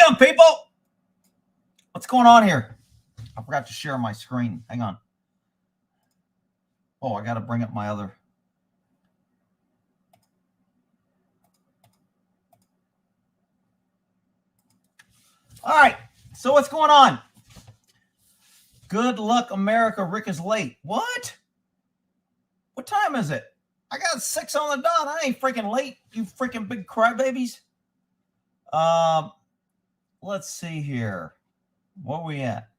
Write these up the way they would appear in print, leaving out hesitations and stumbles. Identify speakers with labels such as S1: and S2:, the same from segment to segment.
S1: doing, people? What's going on here? I forgot to share my screen. Hang on. Oh, I got to bring up my other. All right. So what's going on? Good luck, America. Rick is late. What? What time is it? I got 6 on the dot. I ain't freaking late, you freaking big crybabies. Let's see here. Where we at?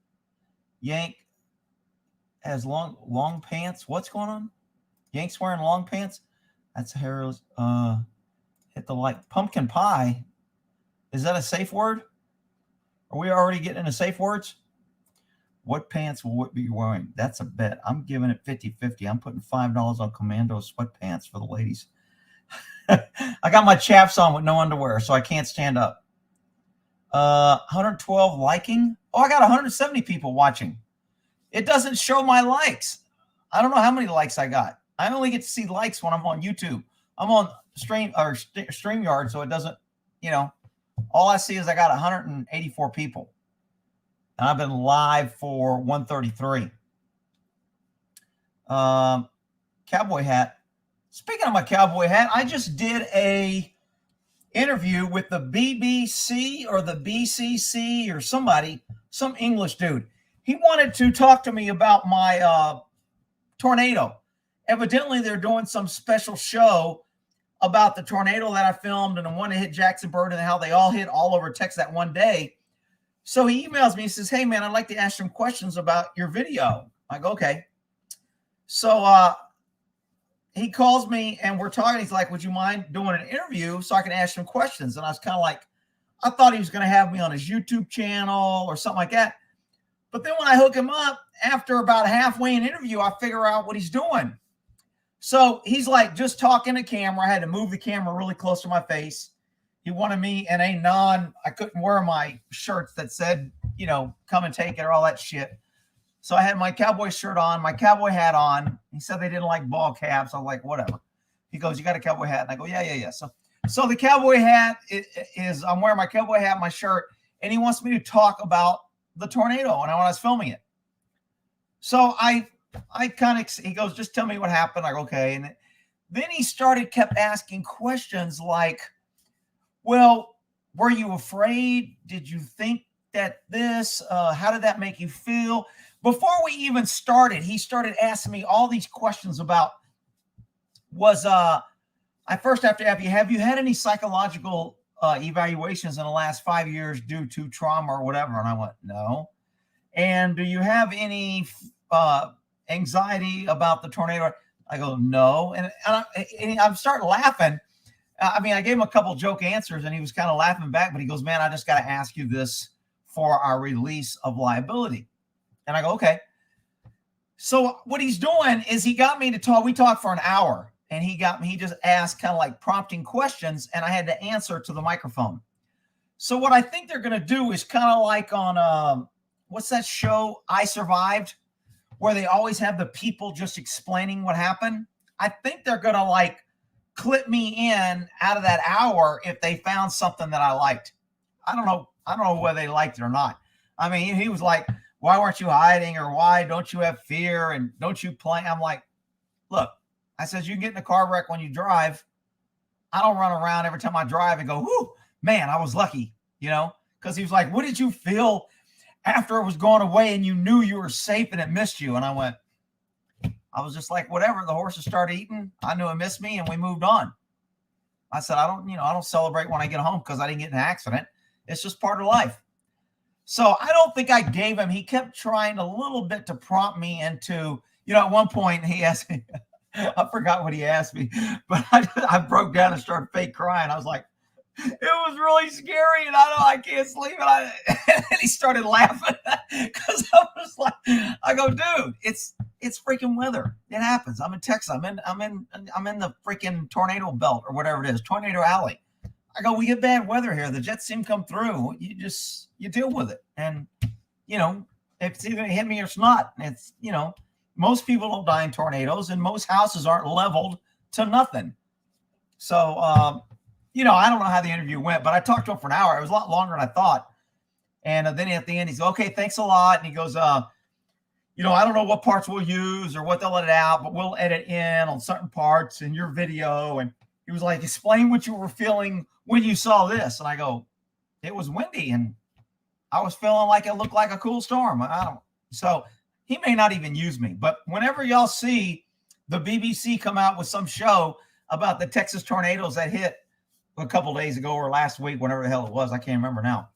S1: Yank has long pants. What's going on? Yank's wearing long pants. That's hairless. Hit the like. Pumpkin pie. Is that a safe word? Are we already getting into safe words? What pants will Whit be wearing? That's a bet. I'm giving it 50-50. I'm putting $5 on Commando sweatpants for the ladies. I got my chaps on with no underwear, so I can't stand up. 112 liking. Oh, I got 170 people watching. It doesn't show my likes. I don't know how many likes I got. I only get to see likes when I'm on YouTube. I'm on StreamYard, so it doesn't, all I see is I got 184 people. And I've been live for 133. Cowboy hat. Speaking of my cowboy hat, I just did a interview with the BBC or the BCC or somebody, some English dude. He wanted to talk to me about my tornado. Evidently, they're doing some special show about the tornado that I filmed and the one that hit Jacksonburg and how they all hit all over Texas that one day. So he emails me. He says, "Hey, man, I'd like to ask some questions about your video." I go, "Okay." So he calls me and we're talking. He's like, "Would you mind doing an interview so I can ask some questions?" And I was kind of like, I thought he was going to have me on his YouTube channel or something like that. But then when I hook him up, after about halfway an interview, I figure out what he's doing. So he's like just talking to camera. I had to move the camera really close to my face. He wanted me in a I couldn't wear my shirts that said, come and take it or all that shit. So I had my cowboy shirt on, my cowboy hat on. He said they didn't like ball caps. I'm like, whatever. He goes, "You got a cowboy hat?" And I go, yeah. So the cowboy hat is, I'm wearing my cowboy hat, my shirt, and he wants me to talk about the tornado and when I was filming it. So I kind of, he goes, "Just tell me what happened." I go, "Okay." And then he kept asking questions like, "Well, were you afraid? Did you think that this, how did that make you feel?" Before we even started, he started asking me all these questions about I first have to ask you, have you had any psychological evaluations in the last 5 years due to trauma or whatever? And I went, "No." "And do you have any anxiety about the tornado?" I go, "No." And I'm starting laughing. I gave him a couple joke answers and he was kind of laughing back, but he goes, "Man, I just got to ask you this for our release of liability." And I go, "Okay." So what he's doing is he got me to talk. We talked for an hour and he just asked kind of like prompting questions and I had to answer to the microphone. So what I think they're going to do is kind of like on, what's that show, I Survived, where they always have the people just explaining what happened. I think they're going to like clip me in out of that hour if they found something that I liked. I don't know whether they liked it or not. He was like, "Why weren't you hiding?" or "Why don't you have fear?" and "Don't you play?" I'm like, "Look," I says, "you can get in a car wreck when you drive. I don't run around every time I drive and go, 'Whoo, man, I was lucky,'" because he was like, "What did you feel after it was going away and you knew you were safe and it missed you?" And I was just like, whatever. The horses started eating. I knew it missed me and we moved on. I said, I don't celebrate when I get home because I didn't get in an accident. It's just part of life. So I don't think I gave him. He kept trying a little bit to prompt me into, at one point he asked me, I forgot what he asked me, but I broke down and started fake crying. I was like, "It was really scary and I can't sleep." And he started laughing because I was like, I go, "Dude, it's freaking weather. It happens. I'm in Texas. I'm in the freaking tornado belt or whatever it is, tornado alley." I go, "We get bad weather here. The jets seem to come through. You deal with it. And, it's either hit me or it's not." And it's, most people don't die in tornadoes and most houses aren't leveled to nothing. So, I don't know how the interview went, but I talked to him for an hour. It was a lot longer than I thought. And then at the end, he's okay, thanks a lot. And he goes, I don't know what parts we'll use or what they'll edit out, but we'll edit in on certain parts in your video. And he was like, explain what you were feeling when you saw this. And I go, it was windy and I was feeling like it looked like a cool storm. So he may not even use me, but whenever y'all see the BBC come out with some show about the Texas tornadoes that hit a couple days ago or last week, whatever the hell it was, I can't remember now.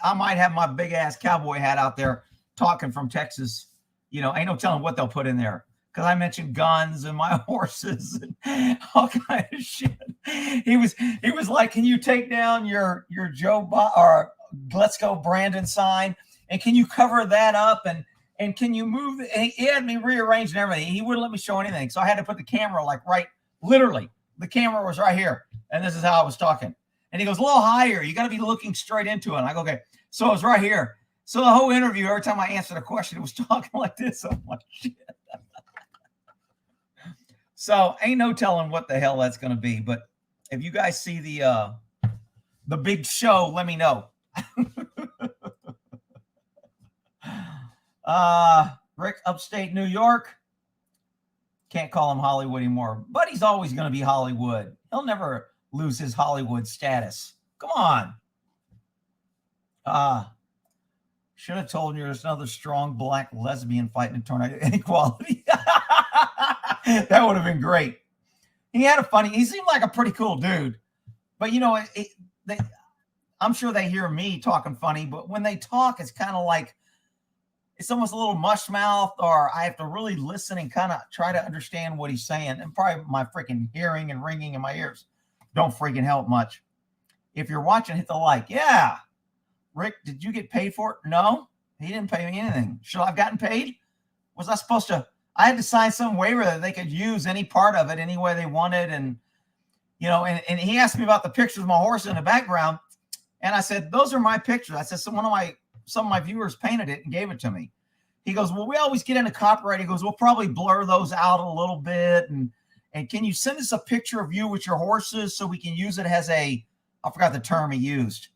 S1: I might have my big ass cowboy hat out there talking from Texas. Ain't no telling what they'll put in there because I mentioned guns and my horses and all kind of shit. He was like, can you take down your Joe or Let's Go Brandon sign and can you cover that up and can you move it? And he had me rearranged and everything. He wouldn't let me show anything, so I had to put the camera like literally the camera was right here, and this is how I was talking. And he goes, a little higher. You got to be looking straight into it. And I go, okay. So it was right here. So the whole interview, every time I answered a question, it was talking like this. I'm like, shit. So ain't no telling what the hell that's going to be. But if you guys see the big show, let me know. Rick, upstate New York. Can't call him Hollywood anymore, but he's always going to be Hollywood. He'll never lose his Hollywood status. Come on. Should have told you there's another strong black lesbian fighting in tornado inequality. That would have been great. He seemed like a pretty cool dude, but I'm sure they hear me talking funny, but when they talk, it's kind of like, it's almost a little mush mouth, or I have to really listen and kind of try to understand what he's saying. And probably my freaking hearing and ringing in my ears don't freaking help much. If you're watching, hit the like. Yeah. Rick, did you get paid for it? No, he didn't pay me anything. Should I have gotten paid? Was I supposed to? I had to sign some waiver that they could use any part of it any way they wanted. And, and he asked me about the pictures of my horse in the background. And I said, those are my pictures. I said, some of my viewers painted it and gave it to me. He goes, well, we always get into copyright. He goes, we'll probably blur those out a little bit. And can you send us a picture of you with your horses so we can use it as I forgot the term he used,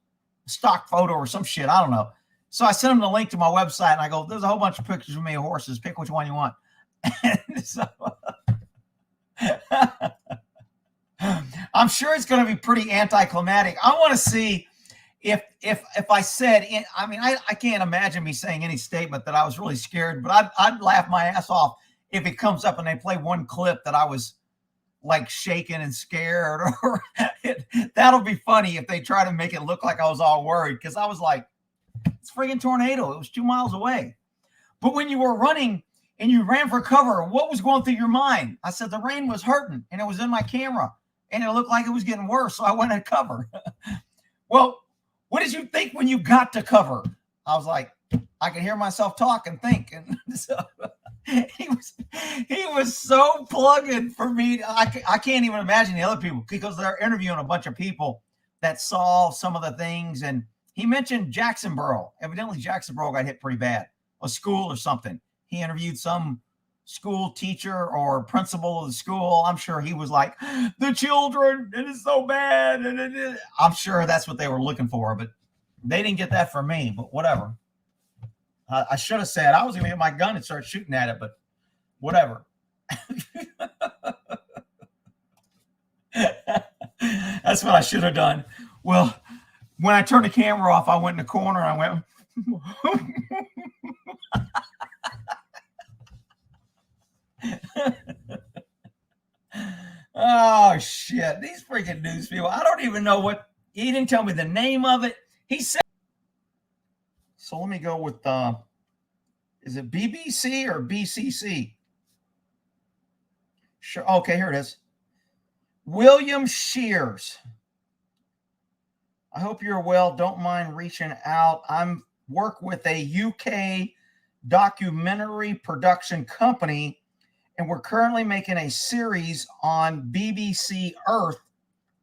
S1: stock photo or some shit. I don't know. So I sent him the link to my website and I go, there's a whole bunch of pictures of me of horses. Pick which one you want. So I'm sure it's going to be pretty anticlimactic. I want to see if I said, I can't imagine me saying any statement that I was really scared, but I'd laugh my ass off if it comes up and they play one clip that I was like shaking and scared, or that'll be funny if they try to make it look like I was all worried. Cause I was like, it's a friggin' tornado. It was 2 miles away. But when you were running and you ran for cover, what was going through your mind? I said, the rain was hurting and it was in my camera and it looked like it was getting worse. So I went at cover. Well, what did you think when you got to cover? I was like, I can hear myself talk and think. And so he was so plugging for me. I can't even imagine the other people, because they're interviewing a bunch of people that saw some of the things. And he mentioned Jacksonboro. Evidently, Jacksonboro got hit pretty bad, a school or something. He interviewed some school teacher or principal of the school. I'm sure he was like, the children, it is so bad. And I'm sure that's what they were looking for, but they didn't get that from me, but whatever. I should have said I was going to get my gun and start shooting at it, but whatever. That's what I should have done. Well, when I turned the camera off, I went in the corner and I went, oh, shit. These freaking news people. I don't even know what. He didn't tell me the name of it. He said. So let me go with, is it BBC or BCC? Sure. Okay, here it is. William Shears. I hope you're well. Don't mind reaching out. I'm work with a UK documentary production company, and we're currently making a series on BBC Earth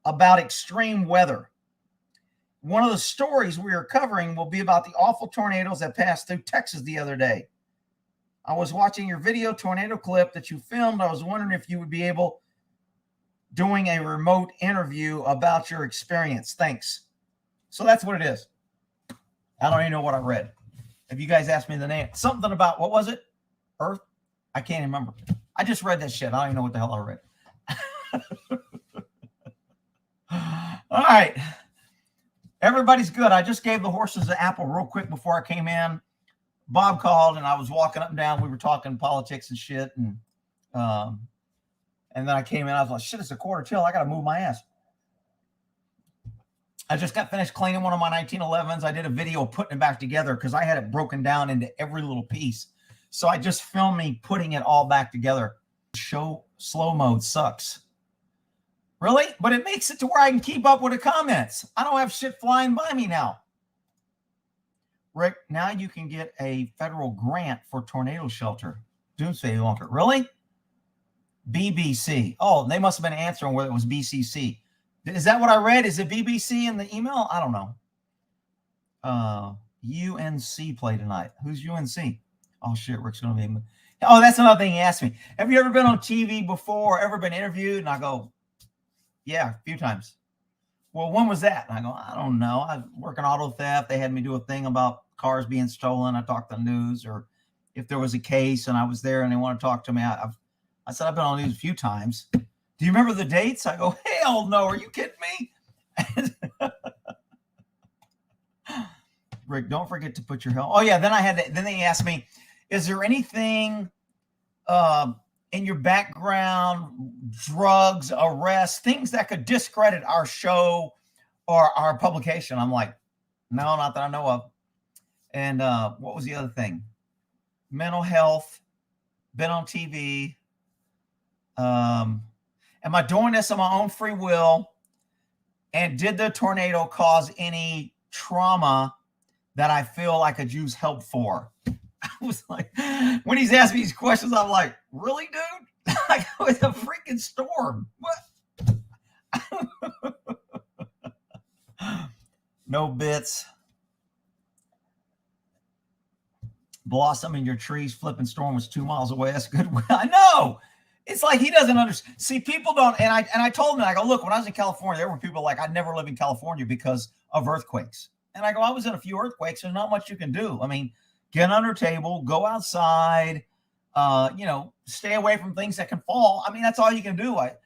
S1: about extreme weather. One of the stories we are covering will be about the awful tornadoes that passed through Texas the other day. I was watching your video tornado clip that you filmed. I was wondering if you would be able doing a remote interview about your experience. Thanks. So that's what it is. I don't even know what I read. If you guys asked me the name, something about, what was it? Earth? I can't remember. I just read that shit. I don't even know what the hell I read. All right. Everybody's good. I just gave the horses an apple real quick before I came in. Bob called and I was walking up and down. We were talking politics and shit. And then I came in. I was like, shit, it's a quarter till. I got to move my ass. I just got finished cleaning one of my 1911s. I did a video putting it back together because I had it broken down into every little piece. So I just filmed me putting it all back together. Show slow mode sucks. Really? But it makes it to where I can keep up with the comments. I don't have shit flying by me now. Rick, now you can get a federal grant for tornado shelter. Doomsday Bunker. Really? BBC. Oh, they must have been answering whether it was BCC. Is that what I read? Is it BBC in the email? I don't know. UNC play tonight. Who's UNC? Oh, shit, Rick's going to be... Oh, that's another thing he asked me. Have you ever been on TV before, ever been interviewed? And I go, yeah, a few times. Well, when was that? And I go, I don't know. I work in auto theft. They had me do a thing about cars being stolen. I talked to the news, or if there was a case and I was there and they want to talk to me. I said, I've been on the news a few times. Do you remember the dates? I go, hell no. Are you kidding me? Rick, don't forget to put your helmet. Oh yeah. Then they asked me, is there anything in your background, drugs, arrests, things that could discredit our show or our publication? I'm like, no, not that I know of. And what was the other thing? Mental health, been on TV. Am I doing this on my own free will? And did the tornado cause any trauma that I feel I could use help for? I was like, when he's asking me these questions, I'm like, really, dude? Like, with a freaking storm. What? No bits. Blossom in your trees, flipping storm was 2 miles away. That's good. I know. It's like he doesn't understand. See, people don't. And I told him, I go, look, when I was in California, there were people like, I'd never live in California because of earthquakes. And I go, I was in a few earthquakes. There's not much you can do. I mean, get under a table, go outside, stay away from things that can fall. I mean, that's all you can do. I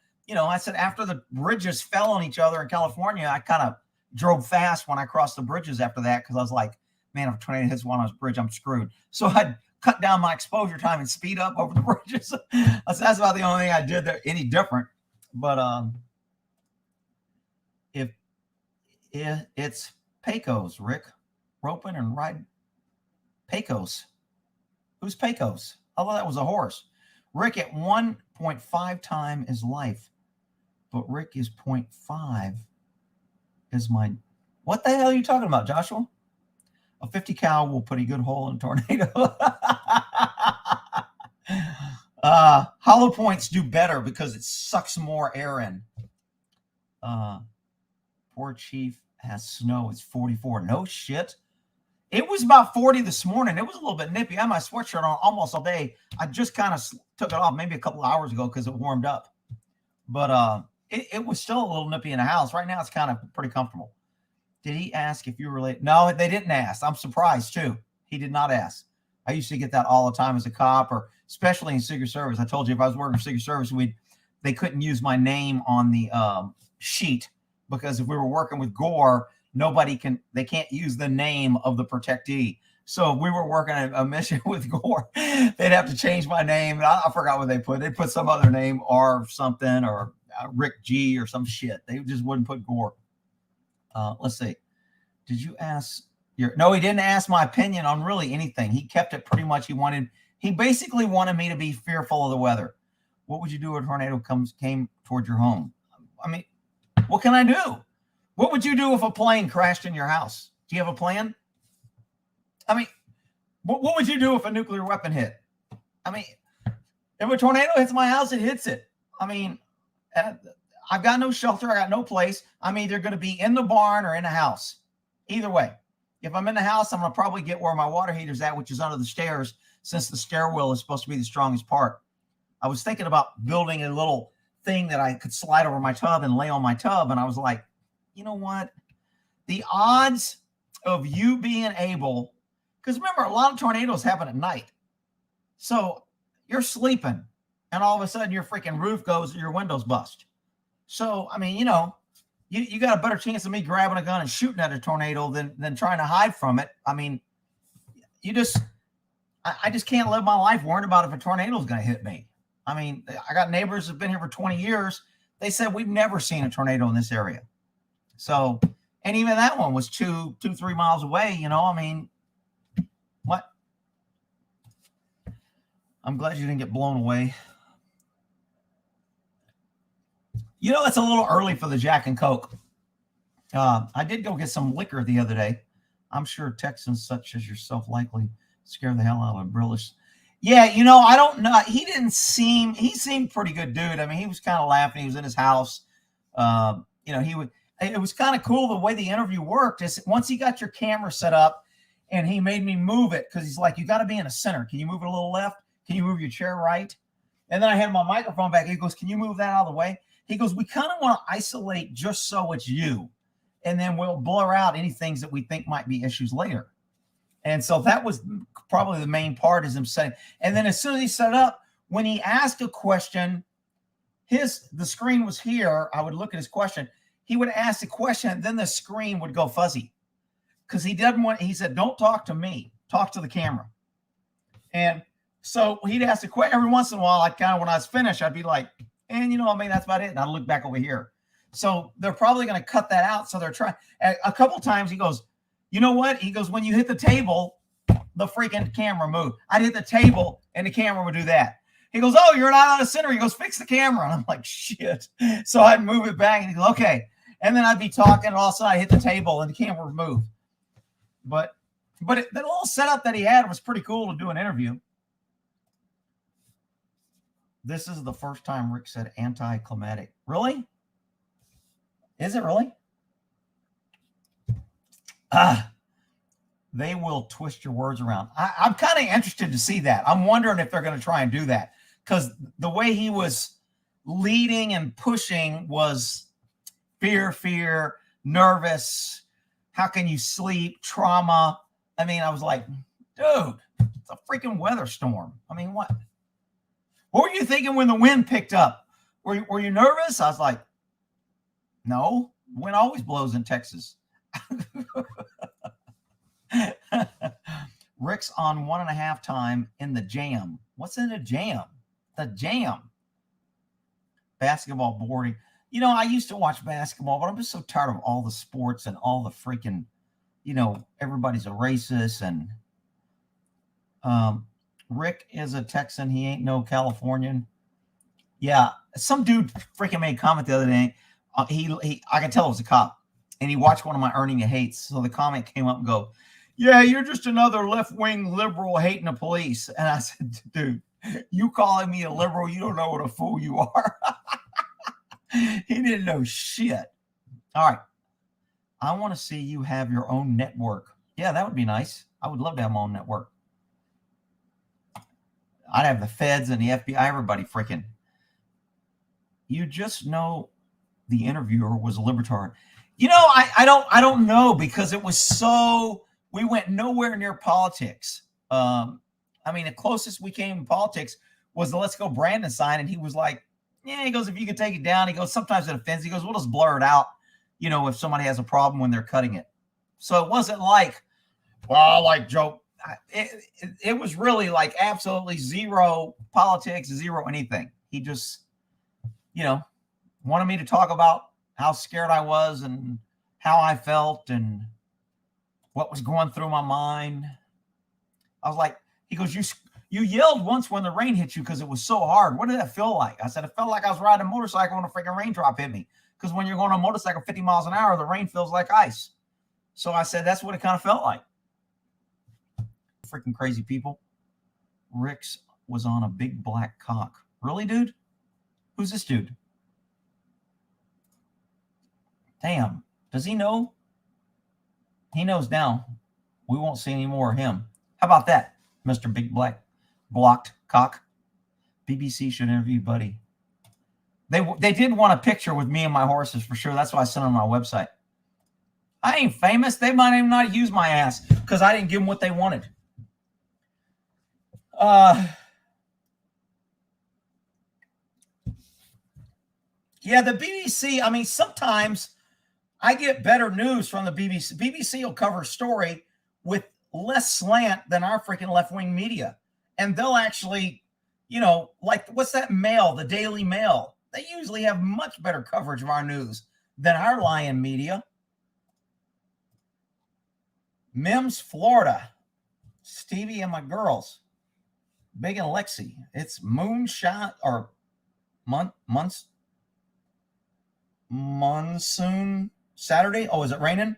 S1: said after the bridges fell on each other in California, I kind of drove fast when I crossed the bridges after that because I was like, man, if a tornado hits one on this bridge, I'm screwed. So I'd cut down my exposure time and speed up over the bridges. That's about the only thing I did there any different. But if it's Pecos, Rick, roping and riding. Pecos. Who's Pecos? I thought that was a horse. Rick at 1.5 times his life. But Rick is 0.5 is my... What the hell are you talking about, Joshua? A 50 cal will put a good hole in a tornado. Hollow points do better because it sucks more air in. Poor Chief has snow. It's 44. No shit. It was about 40 this morning. It was a little bit nippy. I had my sweatshirt on almost all day. I just kind of took it off maybe a couple of hours ago because it warmed up. But it was still a little nippy in the house. Right now, it's kind of pretty comfortable. Did he ask if you were related? No, they didn't ask. I'm surprised, too. He did not ask. I used to get that all the time as a cop, or especially in Secret Service. I told you if I was working for Secret Service, they couldn't use my name on the sheet because if we were working with Gore, they can't use the name of the protectee. So if we were working a mission with Gore, they'd have to change my name. I forgot what they put. They put some other name, R something, or Rick G or some shit. They just wouldn't put Gore. Let's see. Did you ask no, he didn't ask my opinion on really anything. He kept it pretty much. He basically wanted me to be fearful of the weather. What would you do if a tornado came toward your home? I mean, what can I do? What would you do if a plane crashed in your house? Do you have a plan? I mean, what would you do if a nuclear weapon hit? I mean, if a tornado hits my house, it hits it. I mean, I've got no shelter. I got no place. I'm either going to be in the barn or in the house. Either way. If I'm in the house, I'm going to probably get where my water heater's at, which is under the stairs, since the stairwell is supposed to be the strongest part. I was thinking about building a little thing that I could slide over my tub and lay on my tub. And I was like, you know what? The odds of you being able, because remember, a lot of tornadoes happen at night. So you're sleeping and all of a sudden your freaking roof goes and your windows bust. So, I mean, you got a better chance of me grabbing a gun and shooting at a tornado than trying to hide from it. I mean, I just can't live my life worrying about if a tornado is going to hit me. I mean, I got neighbors who've been here for 20 years. They said we've never seen a tornado in this area. So, and even that one was 3 miles away. I mean, what? I'm glad you didn't get blown away. It's a little early for the Jack and Coke. I did go get some liquor the other day. I'm sure Texans such as yourself likely scare the hell out of Brillish. Yeah, I don't know. He seemed pretty good dude. I mean, he was kind of laughing. He was in his house. It was kind of cool the way the interview worked. Is once he got your camera set up and he made me move it, because he's like, you got to be in the center. Can you move it a little left? Can you move your chair right? And then I had my microphone back. He goes, can you move that out of the way? He goes, we kind of want to isolate just so it's you. And then we'll blur out any things that we think might be issues later. And so that was probably the main part, is him saying. And then as soon as he set up, when he asked a question, the screen was here. I would look at his question. He would ask the question, and then the screen would go fuzzy. Because he said, don't talk to me. Talk to the camera. And so he'd ask a question every once in a while. When I was finished, I'd be like, and that's about it. And I'd look back over here. So they're probably going to cut that out. So they're trying. A couple times he goes, you know what? He goes, when you hit the table, the freaking camera moved. I'd hit the table and the camera would do that. He goes, oh, you're not out of center. He goes, fix the camera. And I'm like, shit. So I'd move it back and he goes, okay. And then I'd be talking and all of a sudden I hit the table and the camera would move. But the little setup that he had was pretty cool to do an interview. This is the first time Rick said anticlimactic. Really? Is it really? They will twist your words around. I'm kind of interested to see that. I'm wondering if they're going to try and do that, because the way he was leading and pushing was fear, nervous. How can you sleep? Trauma. I mean, I was like, dude, it's a freaking weather storm. I mean, what? What were you thinking when the wind picked up? Were you nervous? I was like, no, wind always blows in Texas. Rick's on 1.5 time in the jam. What's in a jam? The jam. Basketball boarding. I used to watch basketball, but I'm just so tired of all the sports and all the freaking, everybody's a racist. And Rick is a Texan. He ain't no Californian. Yeah. Some dude freaking made a comment the other day. I can tell it was a cop. And he watched one of my Earning Your Hates. So the comment came up and go, yeah, you're just another left-wing liberal hating the police. And I said, dude, you calling me a liberal, you don't know what a fool you are. He didn't know shit. All right. I want to see you have your own network. Yeah, that would be nice. I would love to have my own network. I'd have the feds and the FBI, everybody freaking. You just know the interviewer was a libertarian. I don't know, because it was we went nowhere near politics. The closest we came in politics was the Let's Go Brandon sign. And he was like, yeah, he goes, if you can take it down, he goes, sometimes it offends. He goes, we'll just blur it out, if somebody has a problem when they're cutting it. So it wasn't like, well, like Joe, it was really like absolutely zero politics, zero anything. He just, wanted me to talk about how scared I was and how I felt and what was going through my mind. I was like, he goes, you yelled once when the rain hit you because it was so hard. What did that feel like? I said, it felt like I was riding a motorcycle when a freaking raindrop hit me. Because when you're going on a motorcycle 50 miles an hour, the rain feels like ice. So I said, that's what it kind of felt like. Freaking crazy people. Rick's was on a big black cock. Really, dude? Who's this dude? Damn. Does he know? He knows now. We won't see any more of him. How about that, Mr. Big Black Blocked Cock? BBC should interview Buddy. They did want a picture with me and my horses for sure. That's why I sent on my website. I ain't famous. They might even not use my ass because I didn't give them what they wanted. Yeah, the BBC, I mean, sometimes I get better news from the BBC. BBC will cover a story with less slant than our freaking left-wing media. And they'll actually, you know, like what's that Mail, the Daily Mail? They usually have much better coverage of our news than our lying media. Mims, Florida. Stevie and my girls. Big and Lexi. It's moonshine or monsoon Saturday. Oh, is it raining?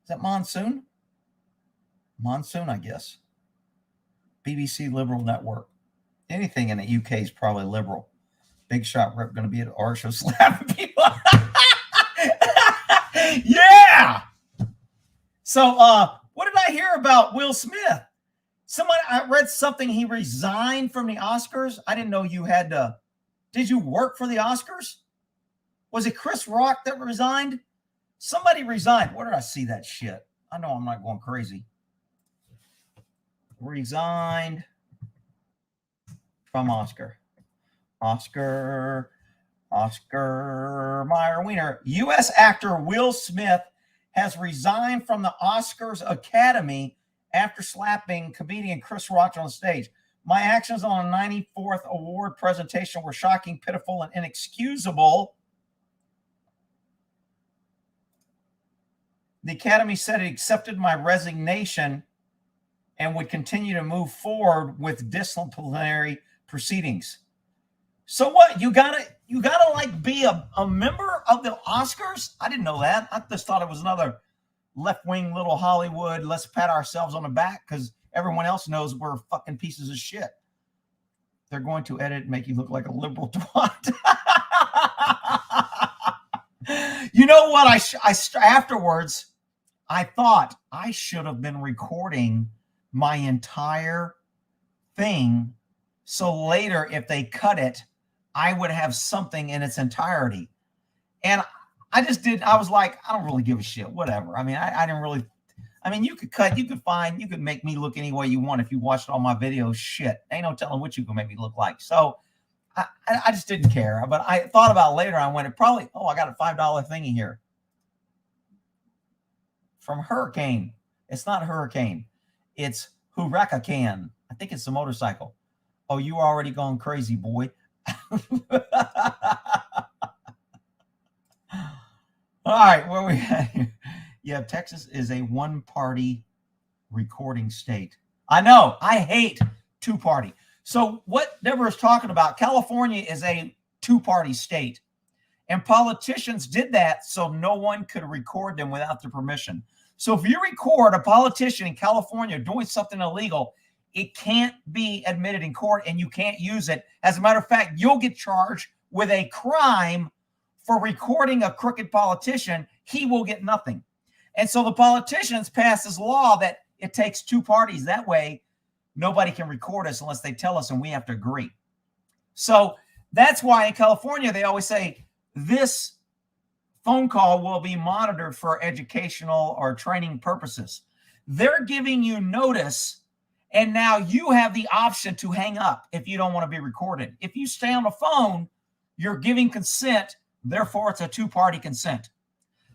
S1: Is that monsoon? Monsoon, I guess. BBC Liberal Network. Anything in the UK is probably liberal. Big Shot Rip going to be at our show slapping people. Yeah. So, what did I hear about Will Smith? I read something. He resigned from the Oscars. I didn't know you had to. Did you work for the Oscars? Was it Chris Rock that resigned? Somebody resigned. Where did I see that shit? I know I'm not going crazy. Resigned from Oscar Meyer Wiener. U.S. actor Will Smith has resigned from the Oscars Academy after slapping comedian Chris Rock on stage. My actions on a 94th award presentation were shocking, pitiful, and inexcusable. The Academy said it accepted my resignation and would continue to move forward with disciplinary proceedings. So what? You gotta like be a member of the Oscars? I didn't know that. I just thought it was another left-wing little Hollywood. Let's pat ourselves on the back because everyone else knows we're fucking pieces of shit. They're going to edit and make you look like a liberal twat. You know what? Afterwards, I thought I should have been recording my entire thing. So later, if they cut it, I would have something in its entirety. And I just did. I was like, I don't really give a shit. Whatever. I mean, I didn't really. I mean, you could cut, you could make me look any way you want if you watched all my videos. Shit. Ain't no telling what you can make me look like. So I just didn't care. But I thought about it later. I went, I got a $5 thingy here. From Hurricane. It's not Hurricane. It's Huracan. I think it's a motorcycle. Oh, you already gone crazy, boy. All right, where we at here? Yeah, Texas is a one-party recording state. I know. I hate two-party. So what Deborah's talking about, California is a two-party state. And politicians did that so no one could record them without their permission. So if you record a politician in California doing something illegal, it can't be admitted in court and you can't use it. As a matter of fact, you'll get charged with a crime for recording a crooked politician. He will get nothing. And so the politicians passed this law that it takes two parties. That way, nobody can record us unless they tell us and we have to agree. So that's why in California, they always say this phone call will be monitored for educational or training purposes. They're giving you notice, and now you have the option to hang up if you don't want to be recorded. If you stay on the phone, you're giving consent. Therefore, it's a two-party consent.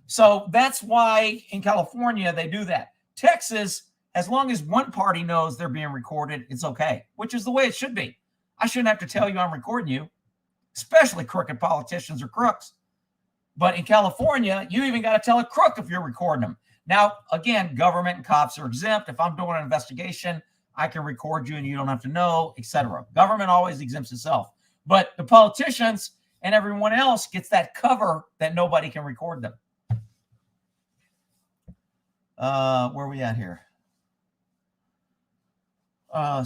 S1: So that's why in California, they do that. Texas, as long as one party knows they're being recorded, it's okay, which is the way it should be. I shouldn't have to tell you I'm recording you, especially crooked politicians or crooks. But in California, you even got to tell a crook if you're recording them. Now, again, government and cops are exempt. If I'm doing an investigation, I can record you and you don't have to know, etc. Government always exempts itself. But the politicians and everyone else gets that cover that nobody can record them. Where are we at here?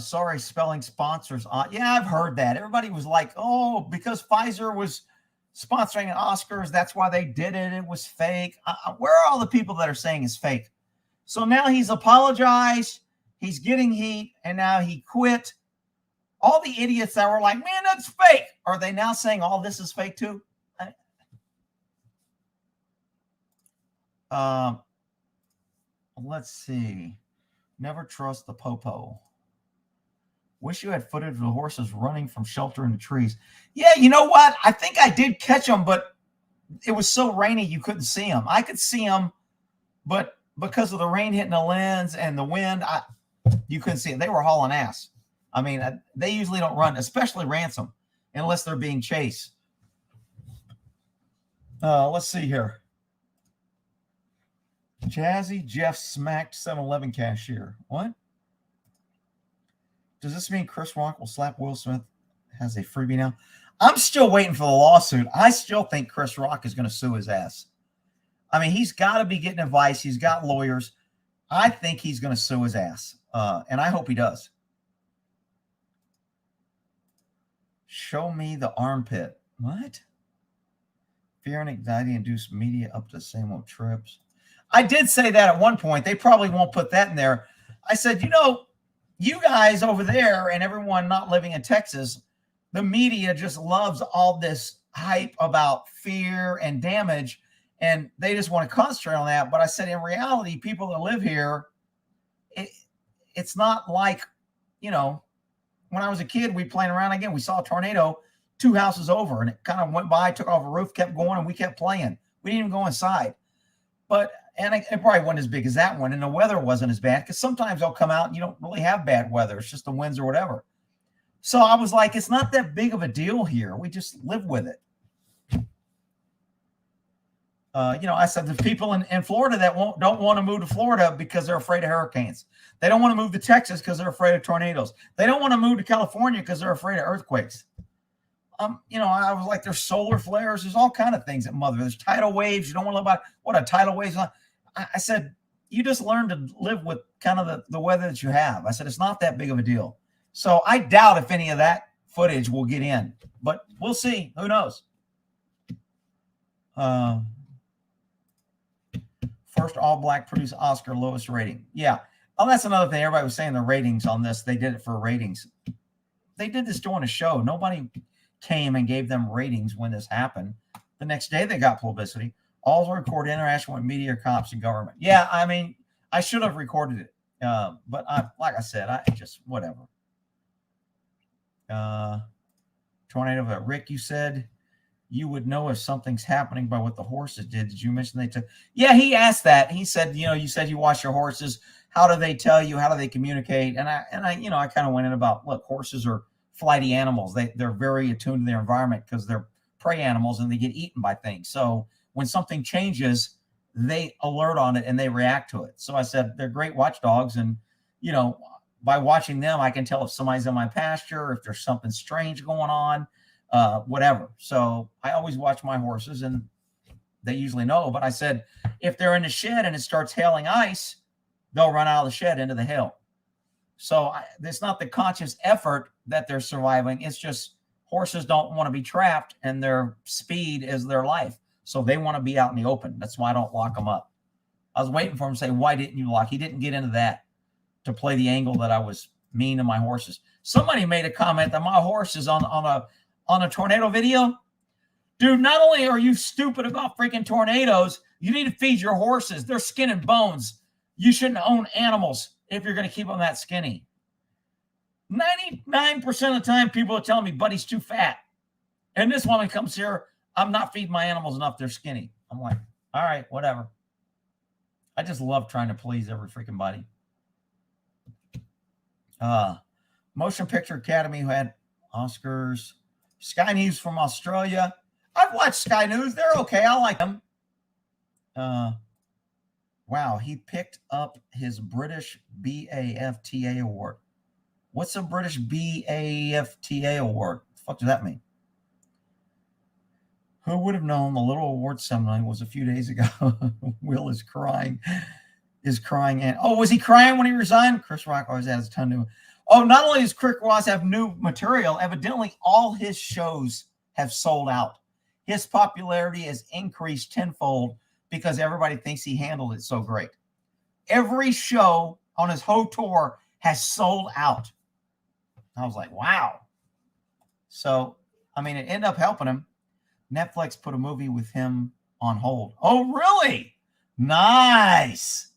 S1: Sorry, spelling sponsors. Yeah, I've heard that. Everybody was like, oh, because Pfizer was sponsoring Oscars, that's why they did it. It was fake. Where are all the people that are saying it's fake? So now he's apologized. He's getting heat, and now he quit. All the idiots that were like, man, that's fake. Are they now saying all this is fake too? Let's see. Never trust the popo. Wish you had footage of the horses running from shelter in the trees. Yeah, you know what? I think I did catch them, but it was so rainy you couldn't see them. I could see them, but because of the rain hitting the lens and the wind, you couldn't see it. They were hauling ass. I mean, they usually don't run, especially ransom, unless they're being chased. Let's see here. Jazzy Jeff smacked 7-Eleven cashier. What? Does this mean Chris Rock will slap Will Smith? Has a freebie now? I'm still waiting for the lawsuit. I still think Chris Rock is going to sue his ass. I mean, he's got to be getting advice. He's got lawyers. I think he's going to sue his ass. And I hope he does. Show me the armpit. What? Fear and anxiety induced media up to the same old trips. I did say that at one point. They probably won't put that in there. I said, you guys over there and everyone not living in Texas, the media just loves all this hype about fear and damage, and they just want to concentrate on that. But I said, in reality, people that live here, it's not like, when I was a kid, we playing around again. We saw a tornado 2 houses over, and it kind of went by, took off a roof, kept going, and we kept playing. We didn't even go inside. And it probably wasn't as big as that one, and the weather wasn't as bad, because sometimes they'll come out and you don't really have bad weather. It's just the winds or whatever. So I was like, it's not that big of a deal here. We just live with it. I said the people in Florida that don't want to move to Florida because they're afraid of hurricanes. They don't want to move to Texas because they're afraid of tornadoes. They don't want to move to California because they're afraid of earthquakes. I was like, there's solar flares. There's all kind of things that mother. There's tidal waves. You don't want to know about what a tidal wave is. I said, you just learn to live with kind of the weather that you have. I said, it's not that big of a deal. So I doubt if any of that footage will get in, but we'll see. Who knows? First all-black produced Oscar lowest rating. Yeah. Oh, that's another thing. Everybody was saying the ratings on this. They did it for ratings. They did this during a show. Nobody came and gave them ratings when this happened. The next day they got publicity. All recorded interaction with media, cops, and government. Yeah, I mean, I should have recorded it. But like I said, I just, whatever. Tornado of Rick, you said you would know if something's happening by what the horses did. Did you mention they took? Yeah, he asked that. He said, you said you watch your horses. How do they tell you? How do they communicate? And I kind of went in about, look, horses are flighty animals. They're very attuned to their environment because they're prey animals and they get eaten by things. So when something changes, they alert on it and they react to it. So I said, they're great watchdogs. And, by watching them, I can tell if somebody's in my pasture, if there's something strange going on, whatever. So I always watch my horses and they usually know. But I said, if they're in the shed and it starts hailing ice, they'll run out of the shed into the hail. So it's not the conscious effort that they're surviving. It's just horses don't want to be trapped and their speed is their life. So they want to be out in the open. That's why I don't lock them up. I was waiting for him to say, why didn't you lock? He didn't get into that to play the angle that I was mean to my horses. Somebody made a comment that my horse is on a tornado video. Dude, not only are you stupid about freaking tornadoes, you need to feed your horses. They're skin and bones. You shouldn't own animals if you're going to keep them that skinny. 99% of the time, people are telling me, buddy's too fat. And this woman comes here, I'm not feeding my animals enough. They're skinny. I'm like, all right, whatever. I just love trying to please every freaking body. Motion Picture Academy, who had Oscars. Sky News from Australia. I've watched Sky News. They're okay. I like them. Wow, he picked up his British BAFTA award. What's a British BAFTA award? What the fuck does that mean? Who would have known the little award ceremony was a few days ago? Will is crying. And was he crying when he resigned? Chris Rock always has a ton of new. Oh, not only does Chris Rock have new material, evidently all his shows have sold out. His popularity has increased tenfold because everybody thinks he handled it so great. Every show on his whole tour has sold out. I was like, wow. So, I mean, it ended up helping him. Netflix put a movie with him on hold. Oh, really? Nice.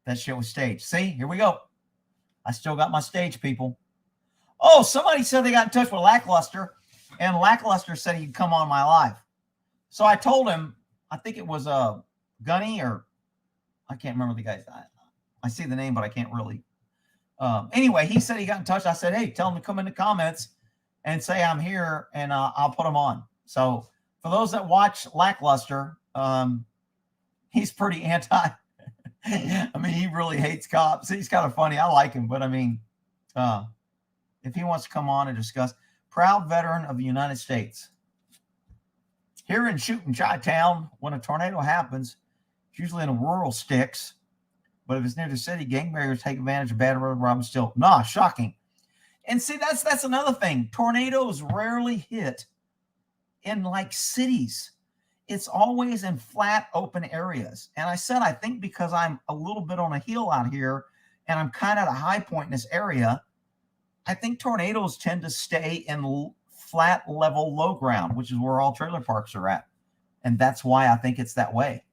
S1: That shit was staged. See, here we go. I still got my stage, people. Oh, somebody said they got in touch with Lackluster, and Lackluster said he'd come on my live. So I told him, I think it was Gunny, or I can't remember the guy's. I see the name, but I can't really. Anyway, he said he got in touch. I said, hey, tell him to come in the comments and say I'm here, and I'll put him on. So for those that watch Lackluster, he's pretty anti. I mean, he really hates cops. He's kind of funny. I like him, but I mean, if he wants to come on and discuss, proud veteran of the United States. Here in Shooting Chi-Town, when a tornado happens, it's usually in the rural sticks. But if it's near the city, gang bangers take advantage of bad road robbing still. Nah, shocking. And see, that's another thing. Tornadoes rarely hit in like cities. It's always in flat, open areas. And I said, I think because I'm a little bit on a hill out here and I'm kind of at a high point in this area, I think tornadoes tend to stay in flat, level, low ground, which is where all trailer parks are at. And that's why I think it's that way.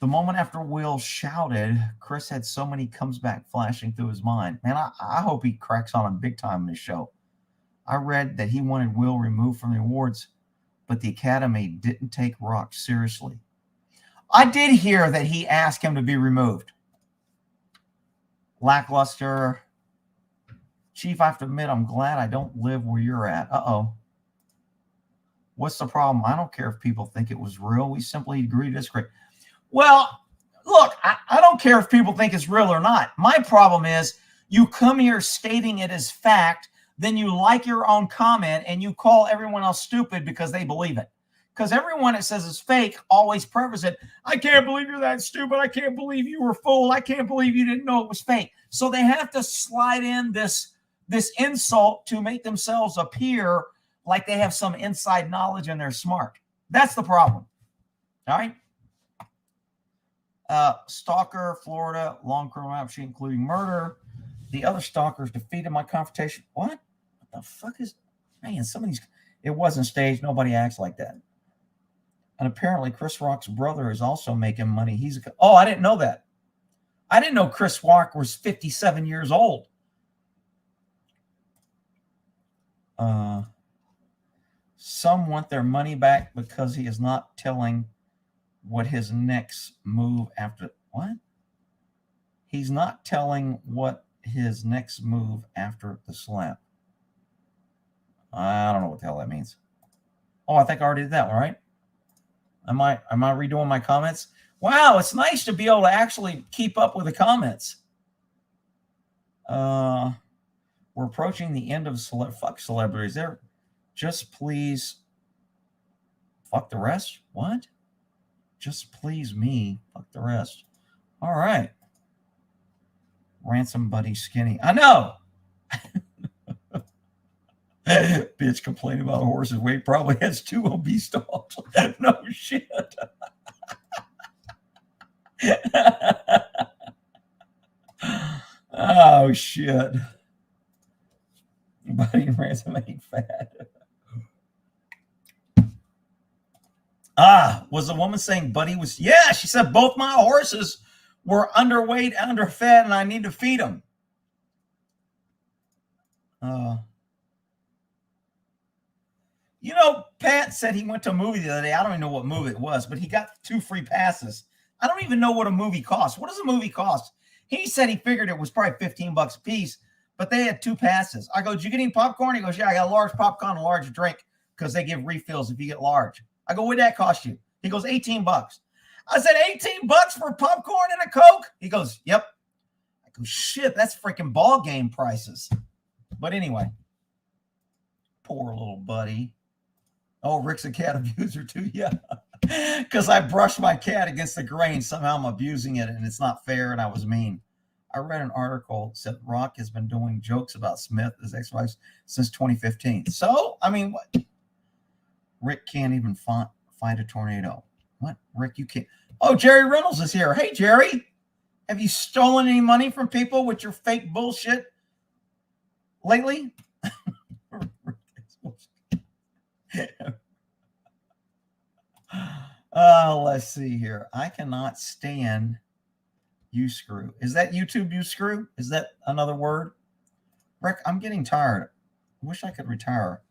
S1: The moment after Will shouted, Chris had so many comes back flashing through his mind. Man, I hope he cracks on him big time in this show. I read that he wanted Will removed from the awards, but the Academy didn't take Rock seriously. I did hear that he asked him to be removed. Lackluster. Chief, I have to admit, I'm glad I don't live where you're at. Uh-oh. What's the problem? I don't care if people think it was real. We simply agree to disagree. Well, look, I don't care if people think it's real or not. My problem is you come here stating it as fact, then you like your own comment and you call everyone else stupid because they believe it. Because everyone that says it's fake always prefaces it. I can't believe you're that stupid. I can't believe you were fooled. I can't believe you didn't know it was fake. So they have to slide in this insult to make themselves appear like they have some inside knowledge and they're smart. That's the problem. All right. Stalker, Florida, long criminal option, including murder. The other stalkers defeated my confrontation. What the fuck is, man, it wasn't staged. Nobody acts like that. And apparently Chris Rock's brother is also making money. I didn't know that. I didn't know Chris Rock was 57 years old. Some want their money back because he is not telling what his next move after what? He's not telling what his next move after the slap. I don't know what the hell that means. Oh, I think I already did that one, right? Am I redoing my comments? Wow, it's nice to be able to actually keep up with the comments. We're approaching the end of fuck celebrities. There, just please fuck the rest. What? Just please me. Fuck the rest. All right. Ransom buddy skinny. I know. Bitch complaining about a horse's weight. Probably has 2 obese dogs. No shit. Oh shit. Buddy Ransom ain't fat. Was the woman saying Buddy was? Yeah, she said both my horses were underweight, underfed, and I need to feed them. Pat said he went to a movie the other day. I don't even know what movie it was, but he got 2 free passes. I don't even know what a movie costs. What does a movie cost? He said he figured it was probably $15 a piece, but they had 2 passes. I go, did you get any popcorn? He goes, yeah, I got a large popcorn and a large drink because they give refills if you get large. I go, what'd that cost you? He goes, $18. I said, $18 for popcorn and a Coke? He goes, yep. I go, shit, that's freaking ball game prices. But anyway, poor little buddy. Oh, Rick's a cat abuser too? Yeah. Because I brushed my cat against the grain. Somehow I'm abusing it, and it's not fair, and I was mean. I read an article that said Rock has been doing jokes about Smith, his ex-wife, since 2015. So, I mean, what? Rick can't even fight a tornado. What? Rick, you can't. Oh, Jerry Reynolds is here. Hey, Jerry. Have you stolen any money from people with your fake bullshit lately? Let's see here. I cannot stand You screw. Is that YouTube you screw? Is that another word? Rick, I'm getting tired. I wish I could retire.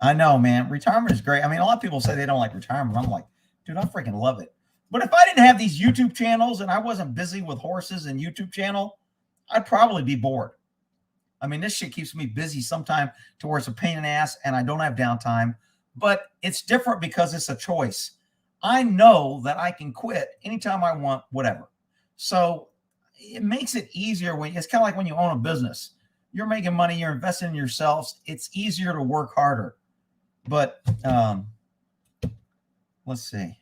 S1: I know, man. Retirement is great. I mean, a lot of people say they don't like retirement. I'm like, dude, I freaking love it. But if I didn't have these YouTube channels and I wasn't busy with horses and YouTube channel, I'd probably be bored. I mean, this shit keeps me busy sometime to where it's a pain in the ass and I don't have downtime. But it's different because it's a choice. I know that I can quit anytime I want, whatever. So it makes it easier when it's kind of like when you own a business. You're making money, you're investing in yourselves. It's easier to work harder. But let's see.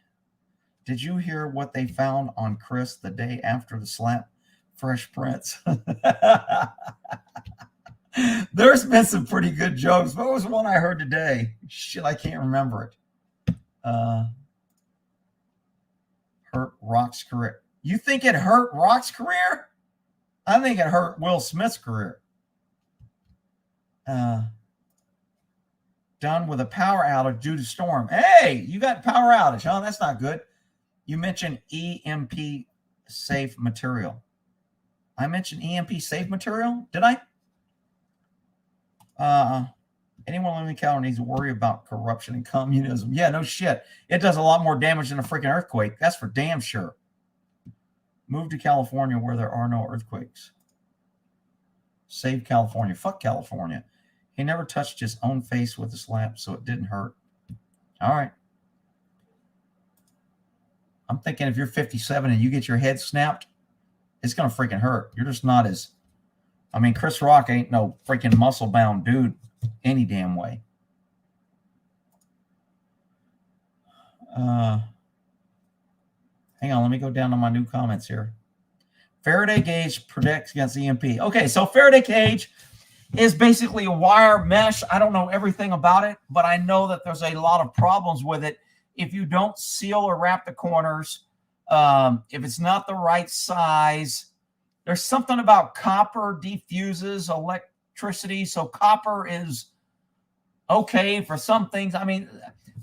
S1: Did you hear what they found on Chris the day after the slap? Fresh Prince. There's been some pretty good jokes. What was one I heard today? Shit, I can't remember it. Hurt Rock's career. You think it hurt Rock's career? I think it hurt Will Smith's career. Done with a power outage due to storm. Hey, you got power outage, huh? That's not good. You mentioned EMP safe material. I mentioned EMP safe material? Did I? Anyone living in California needs to worry about corruption and communism. Yeah, no shit. It does a lot more damage than a freaking earthquake. That's for damn sure. Move to California where there are no earthquakes. Save California. Fuck California. He never touched his own face with a slap, so it didn't hurt. All right. I'm thinking if you're 57 and you get your head snapped, it's going to freaking hurt. You're just not as... I mean, Chris Rock ain't no freaking muscle-bound dude any damn way. Hang on, let me go down to my new comments here. Faraday cage protects against EMP. Okay, so Faraday cage is basically a wire mesh. I don't know everything about it, but I know that there's a lot of problems with it if you don't seal or wrap the corners, if it's not the right size. There's something about copper diffuses electricity, so copper is okay for some things. I mean,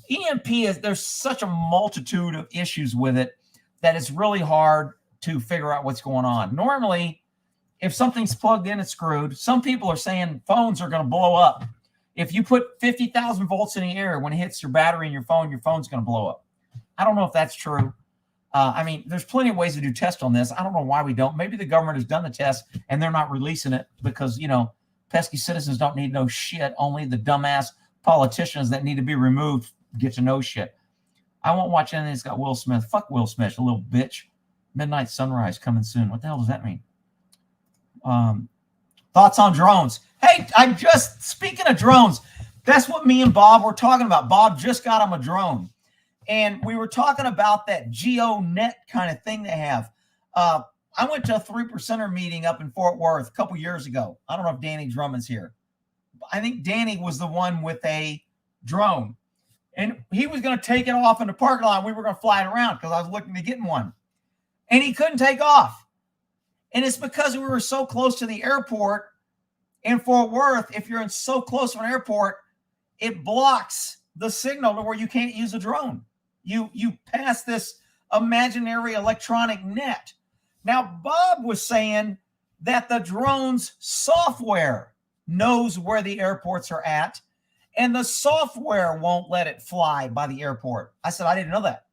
S1: EMP is, there's such a multitude of issues with it that it's really hard to figure out what's going on. Normally, if something's plugged in and screwed, some people are saying phones are going to blow up. If you put 50,000 volts in the air, when it hits your battery in your phone's going to blow up. I don't know if that's true. I mean, there's plenty of ways to do tests on this. I don't know why we don't. Maybe the government has done the test and they're not releasing it because, you know, pesky citizens don't need no shit. Only the dumbass politicians that need to be removed get to know shit. I won't watch anything that's got Will Smith. Fuck Will Smith, a little bitch. Midnight Sunrise coming soon. What the hell does that mean? Thoughts on drones? Hey, I'm just speaking of drones. That's what me and Bob were talking about. Bob just got him a drone. And we were talking about that GeoNet kind of thing they have. I went to a 3%er meeting up in Fort Worth a couple years ago. I don't know if Danny Drummond's here. I think Danny was the one with a drone. And he was going to take it off in the parking lot. We were going to fly it around because I was looking to get one. And he couldn't take off. And it's because we were so close to the airport in Fort Worth. If you're in so close to an airport, it blocks the signal to where you can't use a drone. You pass this imaginary electronic net. Now, Bob was saying that the drone's software knows where the airports are at, and the software won't let it fly by the airport. I said, I didn't know that.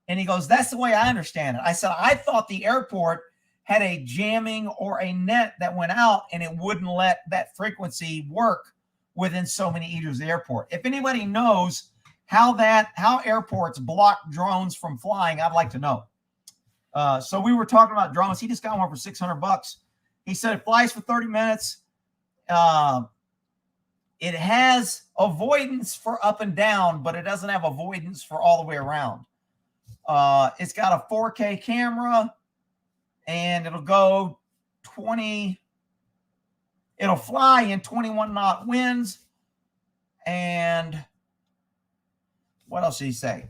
S1: And he goes, that's the way I understand it. I said, I thought the airport had a jamming or a net that went out and it wouldn't let that frequency work within so many meters of the airport. If anybody knows how airports block drones from flying, I'd like to know. So we were talking about drones. He just got one for $600. He said it flies for 30 minutes. It has avoidance for up and down, but it doesn't have avoidance for all the way around. It's got a 4K camera, and it'll go 20. It'll fly in 21 knot winds. And what else did he say?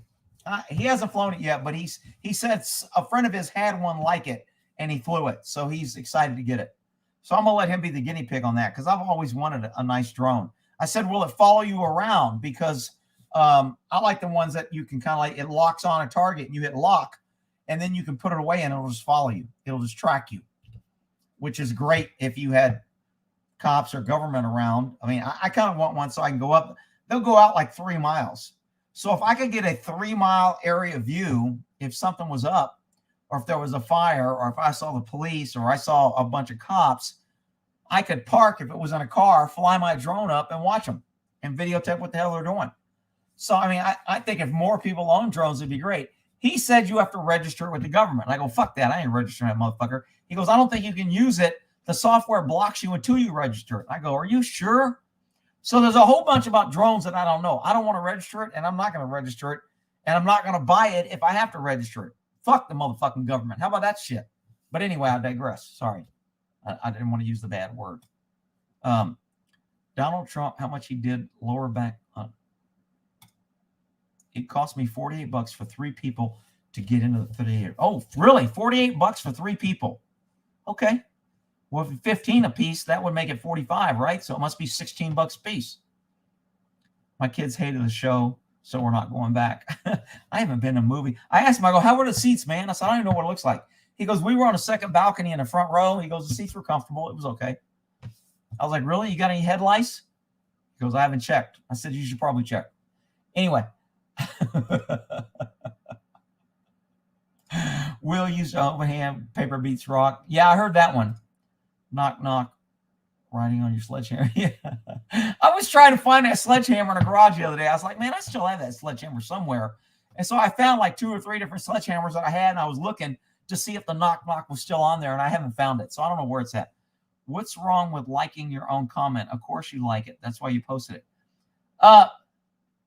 S1: He hasn't flown it yet, but he said a friend of his had one like it, and he flew it. So he's excited to get it. So I'm going to let him be the guinea pig on that because I've always wanted a nice drone. I said, will it follow you around? Because I like the ones that you can kind of like, it locks on a target and you hit lock and then you can put it away and it'll just follow you. It'll just track you, which is great if you had cops or government around. I mean, I kind of want one so I can go up. They'll go out like 3 miles. So if I could get a 3-mile area view, if something was up, or if there was a fire, or if I saw the police, or I saw a bunch of cops, I could park if it was in a car, fly my drone up and watch them and videotape what the hell they're doing. So, I mean, I think if more people own drones, it'd be great. He said you have to register with the government. I go, fuck that. I ain't registering that motherfucker. He goes, I don't think you can use it. The software blocks you until you register it. I go, are you sure? So there's a whole bunch about drones that I don't know. I don't want to register it, and I'm not going to register it, and I'm not going to buy it if I have to register it. Fuck the motherfucking government. How about that shit? But anyway, I digress. Sorry. I didn't want to use the bad word. Donald Trump, how much he did lower back. It cost me $48 for 3 people to get into the theater. Oh, really? $48 for 3 people. Okay. Well, if 15 a piece, that would make it 45, right? So it must be $16 a piece. My kids hated the show, so we're not going back. I haven't been to a movie. I asked him, I go, how were the seats, man? I said, I don't even know what it looks like. He goes, we were on a second balcony in the front row. He goes, the seats were comfortable. It was okay. I was like, really? You got any head lice? He goes, I haven't checked. I said, you should probably check. Anyway. Will use overhand paper beats rock. Yeah, I heard that one. Knock, knock. Riding on your sledgehammer. Yeah. I was trying to find that sledgehammer in a garage the other day. I was like, man, I still have that sledgehammer somewhere. And so I found like 2 or 3 different sledgehammers that I had, and I was looking to see if the knock, knock was still on there, and I haven't found it. So I don't know where it's at. What's wrong with liking your own comment? Of course you like it. That's why you posted it.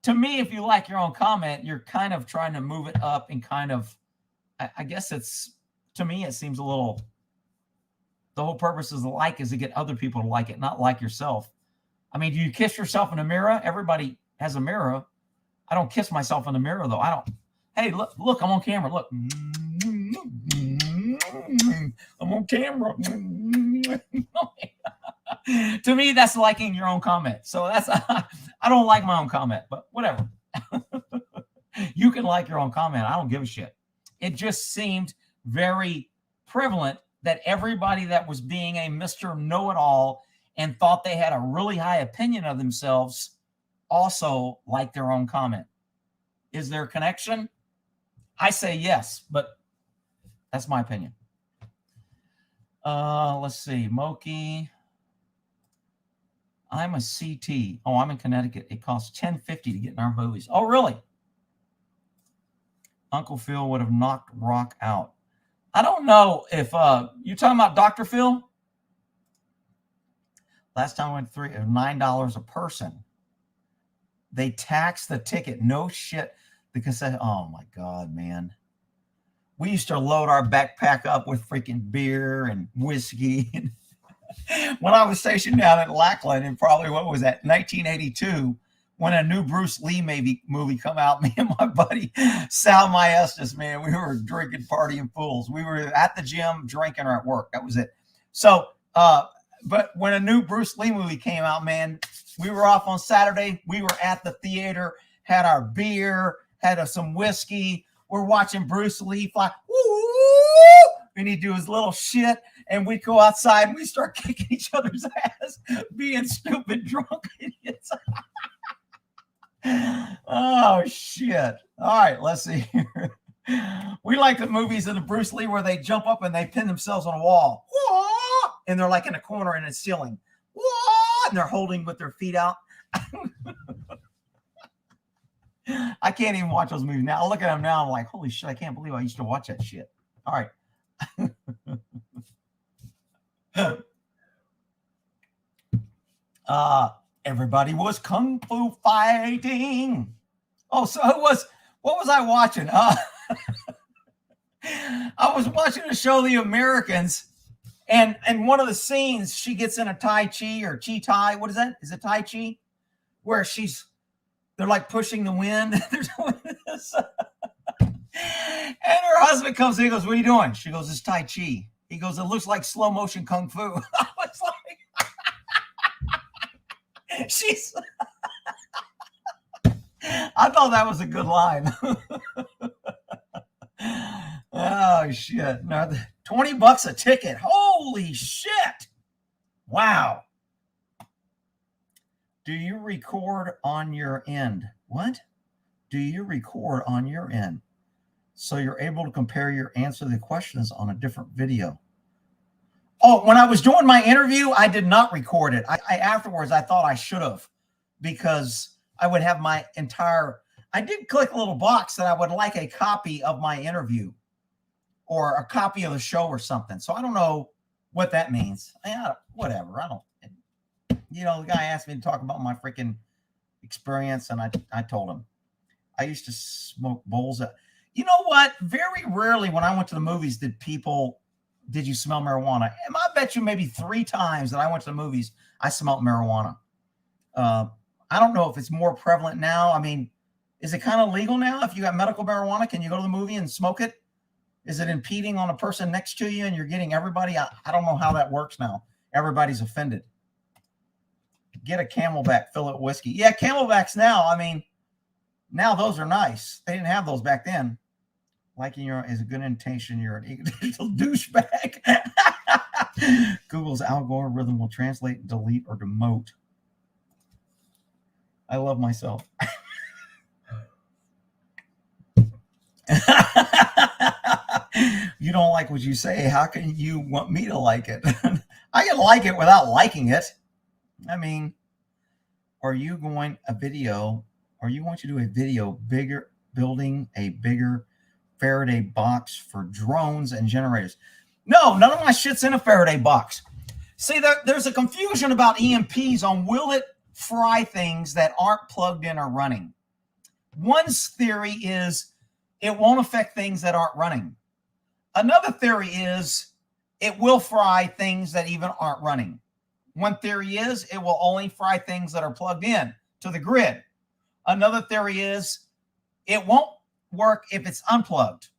S1: To me, if you like your own comment, you're kind of trying to move it up and kind of, I guess it's, to me, it seems a little, the whole purpose is to get other people to like it, not like yourself. I mean, do you kiss yourself in the mirror? Everybody has a mirror. I don't kiss myself in the mirror, though. I don't. Hey, look, I'm on camera. Look. I'm on camera. To me, that's liking your own comment. So that's, I don't like my own comment, but whatever. You can like your own comment. I don't give a shit. It just seemed very prevalent that everybody that was being a Mr. Know-it-all and thought they had a really high opinion of themselves also liked their own comment. Is there a connection? I say yes, but that's my opinion. Let's see. Moki. I'm a CT. Oh, I'm in Connecticut. It costs $10.50 to get in our movies. Oh, really? Uncle Phil would have knocked Rock out. I don't know if you're talking about Dr. Phil. Last time I went through, it was $9 a person. They tax the ticket. No shit. The cassette. Oh my God, man. We used to load our backpack up with freaking beer and whiskey. When I was stationed down at Lackland in probably, what was that, 1982, when a new Bruce Lee movie come out, me and my buddy Sal Maestas, man, we were drinking, partying fools. We were at the gym, drinking, or at work. That was it. So, but when a new Bruce Lee movie came out, man, we were off on Saturday. We were at the theater, had our beer, had some whiskey. We're watching Bruce Lee fly. Woo! And he'd do his little shit. And we'd go outside and we start kicking each other's ass, being stupid, drunk idiots. Oh, shit. All right, let's see here. We like the movies of the Bruce Lee where they jump up and they pin themselves on a wall. And they're like in a corner in a ceiling. And they're holding with their feet out. I can't even watch those movies now. I look at them now. I'm like, holy shit, I can't believe I used to watch that shit. All right. Everybody was kung fu fighting. Oh, so what was I watching? I was watching the show The Americans, and one of the scenes, she gets in a Tai Chi or Chi Tai. What is that? Is it Tai Chi? Where they're like pushing the wind. They're doing this. And her husband comes in and goes, what are you doing? She goes, it's Tai Chi. He goes, it looks like slow motion kung fu. I was like, I thought that was a good line. Oh, shit. No, $20 a ticket. Holy shit. Wow. Do you record on your end? What? Do you record on your end? So you're able to compare your answer to the questions on a different video. Oh, when I was doing my interview, I did not record it. Afterwards, I thought I should have, because I would have my entire, I did click a little box that I would like a copy of my interview or a copy of the show or something. So I don't know what that means. Whatever. I don't, the guy asked me to talk about my freaking experience, and I told him. I used to smoke bowls. You know what? Very rarely when I went to the movies did you smell marijuana? And I bet you maybe 3 times that I went to the movies, I smelled marijuana. I don't know if it's more prevalent now. I mean, is it kind of legal now? If you got medical marijuana, can you go to the movie and smoke it? Is it impeding on a person next to you and you're getting everybody? I don't know how that works now. Everybody's offended. Get a Camelback, fill it with whiskey. Yeah, Camelbacks now, I mean, now those are nice. They didn't have those back then. Liking your is a good intention. You're an egotistical douchebag. Google's algorithm will translate, delete, or demote. I love myself. You don't like what you say. How can you want me to like it? I can like it without liking it. I mean, are you going to do a video building a bigger Faraday box for drones and generators? No, none of my shit's in a Faraday box. See, there's a confusion about EMPs on will it fry things that aren't plugged in or running. One's theory is it won't affect things that aren't running. Another theory is it will fry things that even aren't running. One theory is it will only fry things that are plugged in to the grid. Another theory is it won't work if it's unplugged.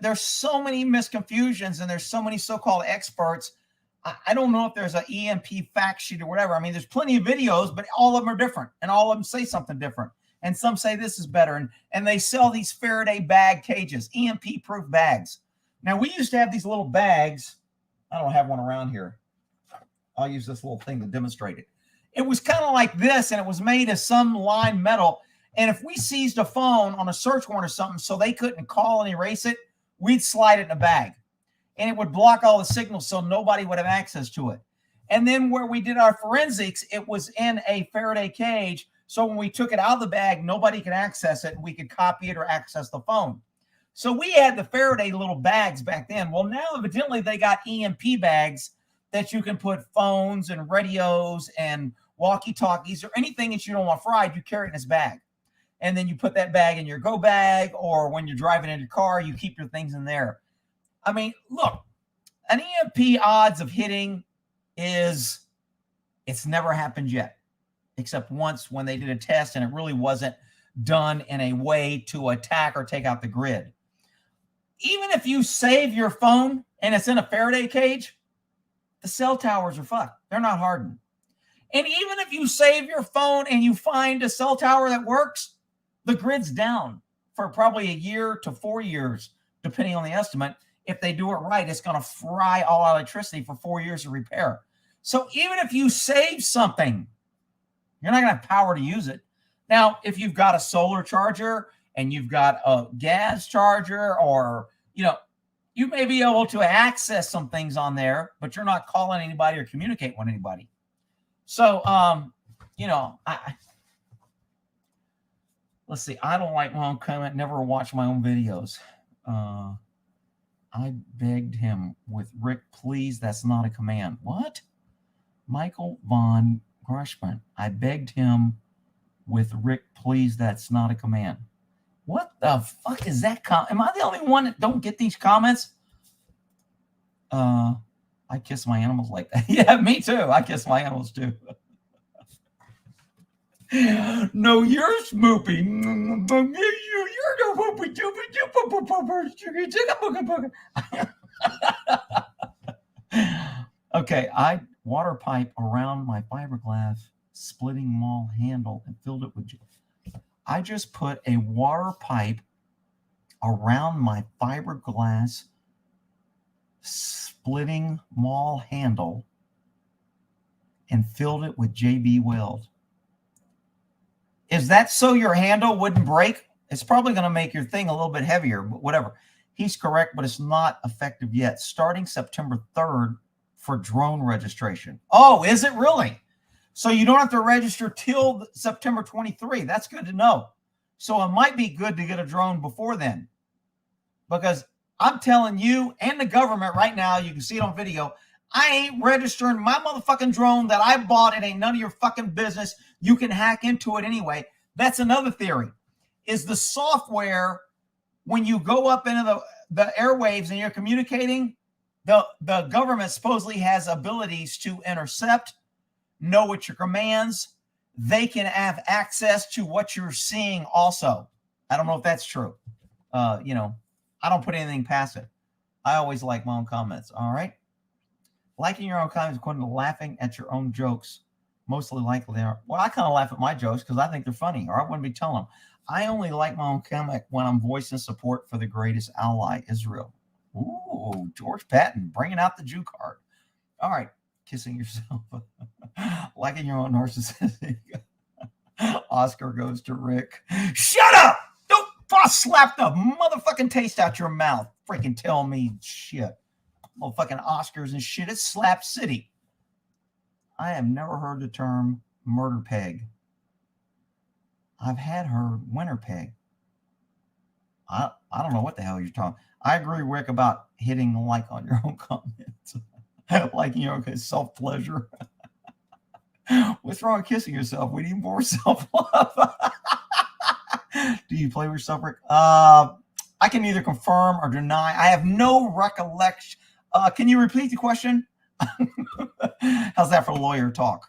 S1: There's so many misconfusions and there's so many so-called experts. I don't know if there's an EMP fact sheet or whatever. I mean, there's plenty of videos, but all of them are different and all of them say something different. And some say this is better. And they sell these Faraday bag cages, EMP proof bags. Now, we used to have these little bags. I don't have one around here. I'll use this little thing to demonstrate it. It was kind of like this, and it was made of some lined metal. And if we seized a phone on a search warrant or something so they couldn't call and erase it, we'd slide it in a bag. And it would block all the signals so nobody would have access to it. And then where we did our forensics, it was in a Faraday cage. So when we took it out of the bag, nobody could access it, and we could copy it or access the phone. So we had the Faraday little bags back then. Well, now evidently they got EMP bags that you can put phones and radios and walkie-talkies or anything that you don't want fried, you carry it in this bag. And then you put that bag in your go bag, or when you're driving in your car, you keep your things in there. I mean, look, an EMP odds of hitting it's never happened yet, except once when they did a test and it really wasn't done in a way to attack or take out the grid. Even if you save your phone and it's in a Faraday cage, the cell towers are fucked. They're not hardened. And even if you save your phone and you find a cell tower that works, the grid's down for probably a year to 4 years, depending on the estimate. If they do it right, it's going to fry all electricity for 4 years of repair. So even if you save something, you're not going to have power to use it. Now, if you've got a solar charger and you've got a gas charger, or, you may be able to access some things on there, but you're not calling anybody or communicate with anybody. So, let's see. I don't like my own comment. Never watch my own videos. I begged him with Rick, please. That's not a command. What? Michael Von Grushman. I begged him with Rick, please. That's not a command. What the fuck is that? Am I the only one that don't get these comments? I kiss my animals like that. Yeah, me too. I kiss my animals too. No, you're Smoopy. You're the Whoopy. Okay, I water pipe around my fiberglass splitting mall handle and filled it with. I just put a water pipe around my fiberglass splitting maul handle and filled it with JB Weld. Is that so your handle wouldn't break? It's probably going to make your thing a little bit heavier, but whatever. He's correct, but it's not effective yet. Starting September 3rd for drone registration. Oh, is it really? So you don't have to register till September 23. That's good to know. So it might be good to get a drone before then. Because I'm telling you and the government right now, you can see it on video, I ain't registering my motherfucking drone that I bought. It ain't none of your fucking business. You can hack into it anyway. That's another theory. Is the software, when you go up into the airwaves and you're communicating, the government supposedly has abilities to intercept, know what your commands. They can have access to what you're seeing also. I don't know if that's true. I don't put anything past it. I always like my own comments. All right. Liking your own comments according to laughing at your own jokes. Mostly likely they are. Well, I kind of laugh at my jokes because I think they're funny, or I wouldn't be telling them. I only like my own comment when I'm voicing support for the greatest ally, Israel. Ooh, George Patton, bringing out the Jew card. All right, kissing yourself. Liking your own narcissistic. Oscar goes to Rick. Shut up! Don't slap the motherfucking taste out your mouth. Freaking tell me shit. Motherfucking Oscars and shit. It's Slap City. I have never heard the term murder peg. I've had heard winter peg. I don't know what the hell you're talking. I agree, Rick, about hitting like on your own comments. Liking your own self-pleasure. What's wrong with kissing yourself? We need more self-love. Do you play with yourself, Rick? I can neither confirm or deny. I have no recollection. Can you repeat the question? How's that for lawyer talk?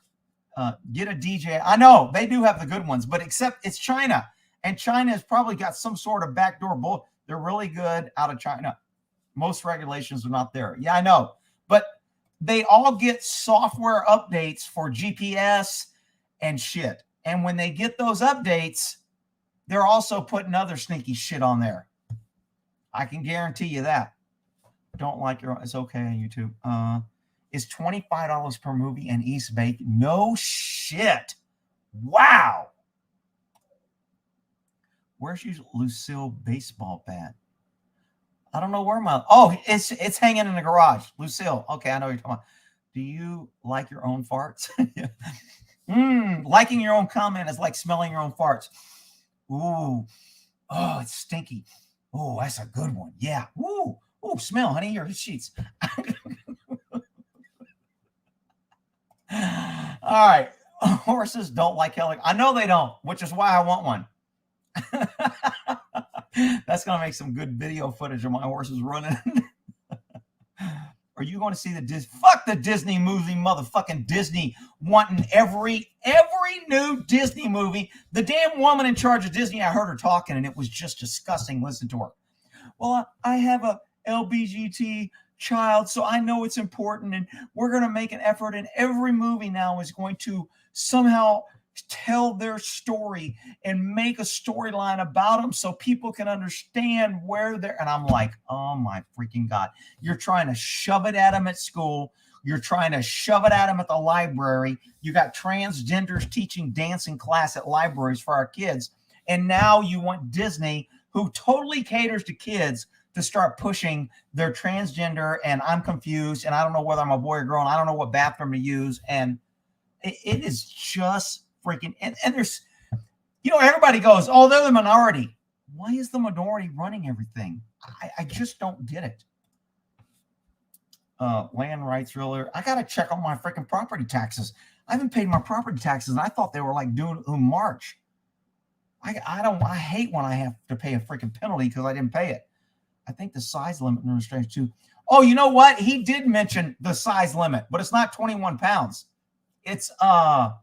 S1: Get a DJ. I know they do have the good ones, but except it's China, and China has probably got some sort of backdoor bull. They're really good out of China. Most regulations are not there. Yeah, I know, but they all get software updates for GPS and shit. And when they get those updates, they're also putting other sneaky shit on there. I can guarantee you that. Don't like your, it's okay on YouTube. Is $25 per movie in East Bay? No shit. Wow. Where's your Lucille baseball bat? I don't know where my, oh, it's hanging in the garage. Lucille. Okay, I know what you're talking about. Do you like your own farts? Liking your own comment is like smelling your own farts. Ooh. Oh, it's stinky. Oh, that's a good one. Yeah. Ooh. Ooh, smell, honey, your sheets. All right. Horses don't like helicopters. I know they don't, which is why I want one. That's going to make some good video footage of my horses running. Are you going to see the Disney? Fuck the Disney movie, motherfucking Disney wanting every new Disney movie. The damn woman in charge of Disney, I heard her talking, and it was just disgusting. Listen to her. Well, I have a LGBT child, so I know it's important, and we're going to make an effort, and every movie now is going to somehow tell their story and make a storyline about them so people can understand where they're, and I'm like, oh my freaking God. You're trying to shove it at them at school. You're trying to shove it at them at the library. You got transgenders teaching dancing class at libraries for our kids. And now you want Disney, who totally caters to kids, to start pushing their transgender, and I'm confused, and I don't know whether I'm a boy or girl, and I don't know what bathroom to use. And it is just freaking, and there's, everybody goes, oh, they're the minority. Why is the minority running everything? I just don't get it. Land rights realtor. I got to check on my freaking property taxes. I haven't paid my property taxes, and I thought they were like due in March. I hate when I have to pay a freaking penalty because I didn't pay it. I think the size limit in restraints too. Oh, you know what? He did mention the size limit, but it's not 21 pounds. It's, I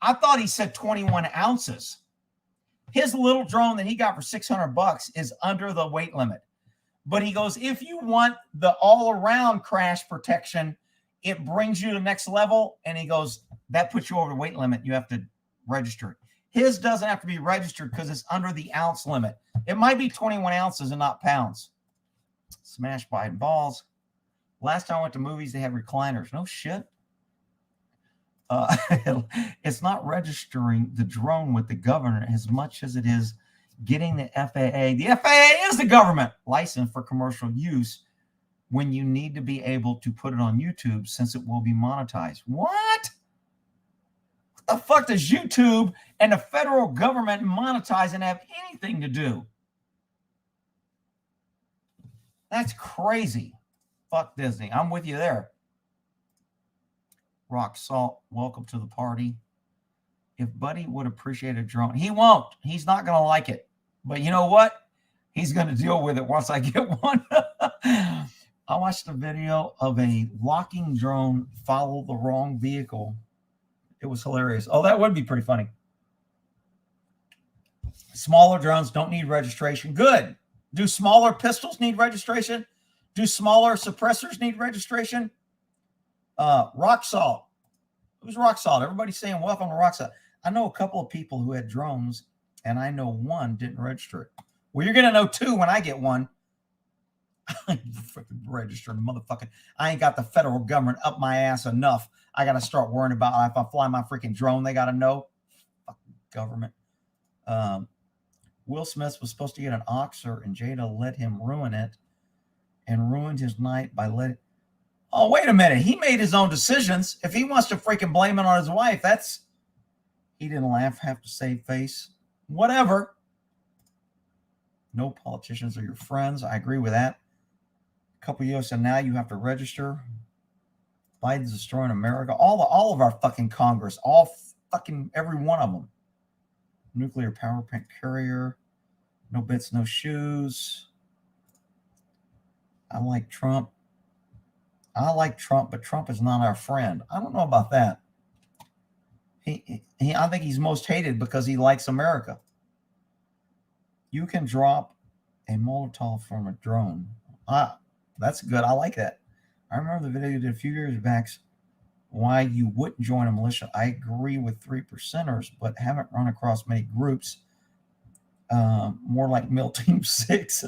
S1: thought he said 21 ounces. His little drone that he got for $600 is under the weight limit. But he goes, if you want the all-around crash protection, it brings you to the next level. And he goes, that puts you over the weight limit. You have to register it. His doesn't have to be registered because it's under the ounce limit. It might be 21 ounces and not pounds. Smash Biden balls. Last time I went to movies, they had recliners. No shit. It's not registering the drone with the governor as much as it is getting the FAA. The FAA is the government license for commercial use when you need to be able to put it on YouTube since it will be monetized. What? What the fuck does YouTube and the federal government monetize and have anything to do? That's crazy. Fuck Disney. I'm with you there. Rock Salt, welcome to the party. If Buddy would appreciate a drone, he won't. He's not going to like it. But you know what? He's going to deal with it once I get one. I watched a video of a locking drone follow the wrong vehicle. It was hilarious. Oh, that would be pretty funny. Smaller drones don't need registration. Good. Do smaller pistols need registration? Do smaller suppressors need registration? Rock Salt. Who's Rock Salt? Everybody's saying welcome to Rock Salt. I know a couple of people who had drones, and I know one didn't register it. Well, you're going to know two when I get one. I freaking registered, motherfucking. I ain't got the federal government up my ass enough. I got to start worrying about if I fly my freaking drone, they got to know. Fucking government. Will Smith was supposed to get an Oxer, and Jada let him ruin it and ruined his night by letting. Oh, wait a minute. He made his own decisions. If he wants to freaking blame it on his wife, that's. He didn't laugh, have to save face. Whatever. No politicians are your friends. I agree with that. A couple of years and now you have to register. Biden's destroying America. All of our fucking Congress. All fucking every one of them. Nuclear power plant carrier. No bits, no shoes. I like Trump. But Trump is not our friend. I don't know about that. I think he's most hated because he likes America. You can drop a Molotov from a drone. That's good. I like that. I remember the video you did a few years back why you wouldn't join a militia. I agree with 3%ers, but haven't run across many groups. More like Mill Team 6.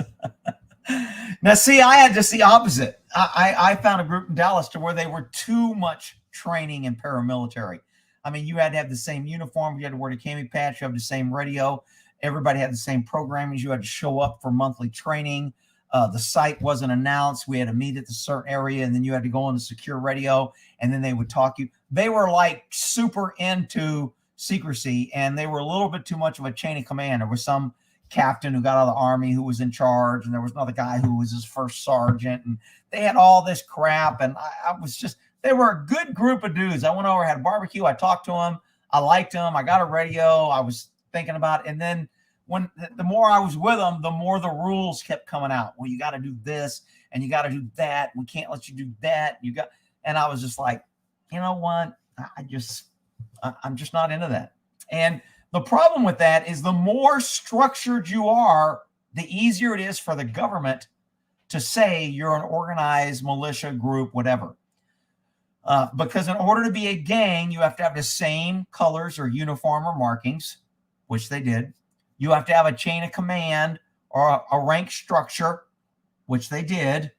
S1: Now, see, I had just the opposite. I found a group in Dallas to where they were too much training in paramilitary. I mean, you had to have the same uniform. You had to wear the cami patch. You have the same radio. Everybody had the same programming. You had to show up for monthly training. The site wasn't announced. We had to meet at the certain area, and then you had to go on the secure radio, and then they would talk you. They were like super into secrecy, and they were a little bit too much of a chain of command. There was some captain who got out of the army who was in charge, and there was another guy who was his first sergeant, and they had all this crap, and I was just, they were a good group of dudes. I went over, had a barbecue, I talked to them, I liked them, I got a radio, I was thinking about it, and then when the more I was with them, the more the rules kept coming out. Well, you got to do this, and you got to do that, we can't let you do that, and I was just like, you know what, I'm just not into that. And the problem with that is the more structured you are, the easier it is for the government to say you're an organized militia group, whatever. Because in order to be a gang, you have to have the same colors or uniform or markings, which they did. You have to have a chain of command or a rank structure, which they did.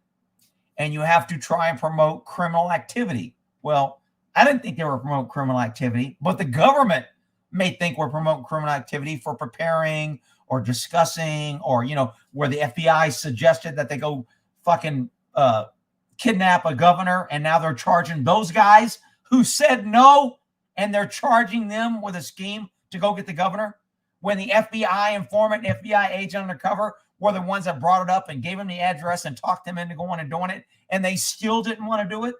S1: And you have to try and promote criminal activity. Well, I didn't think they were promoting criminal activity, but the government may think we're promoting criminal activity for preparing or discussing, or, you know, where the FBI suggested that they go fucking kidnap a governor, and now they're charging those guys who said no, and they're charging them with a scheme to go get the governor, when the FBI informant, FBI agent undercover were the ones that brought it up and gave them the address and talked them into going and doing it, and they still didn't want to do it.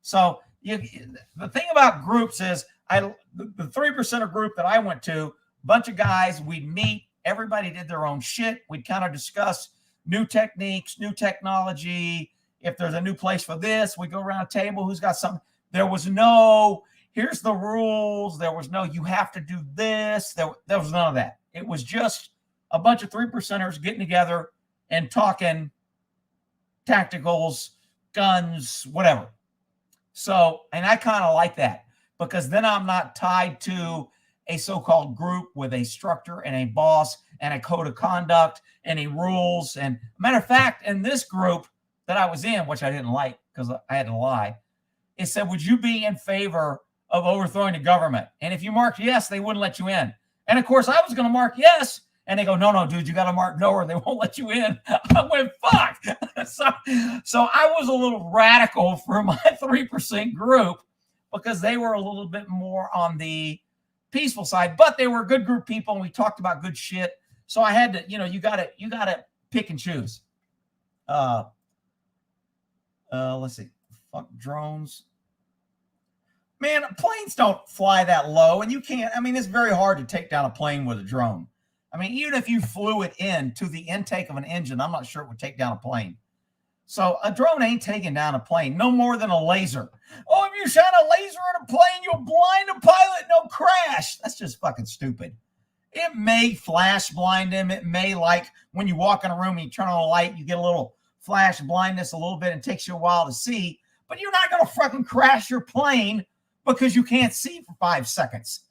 S1: So the thing about groups is, the 3%er group that I went to, bunch of guys, we'd meet, everybody did their own shit. We'd kind of discuss new techniques, new technology. If there's a new place for this, we go around a table, who's got something. There was no, here's the rules. There was no, you have to do this. There was none of that. It was just a bunch of 3%ers getting together and talking tacticals, guns, whatever. So, and I kind of like that, because then I'm not tied to a so-called group with a structure and a boss and a code of conduct and a rules. And matter of fact, in this group that I was in, which I didn't like because I had to lie, it said, would you be in favor of overthrowing the government? And if you marked yes, they wouldn't let you in. And of course, I was going to mark yes. And they go, no, dude, you got to mark no or they won't let you in. I went, fuck. So I was a little radical for my 3% group because they were a little bit more on the peaceful side, but they were a good group of people and we talked about good shit. So I had to, you got to pick and choose. Let's see. Fuck drones. Man, planes don't fly that low and you can't, it's very hard to take down a plane with a drone. Even if you flew it in to the intake of an engine, I'm not sure it would take down a plane. So a drone ain't taking down a plane, no more than a laser. Oh, if you shine a laser at a plane, you'll blind a pilot and they'll crash. That's just fucking stupid. It may flash blind him. It may, like when you walk in a room and you turn on a light, you get a little flash blindness a little bit and it takes you a while to see. But you're not going to fucking crash your plane because you can't see for 5 seconds.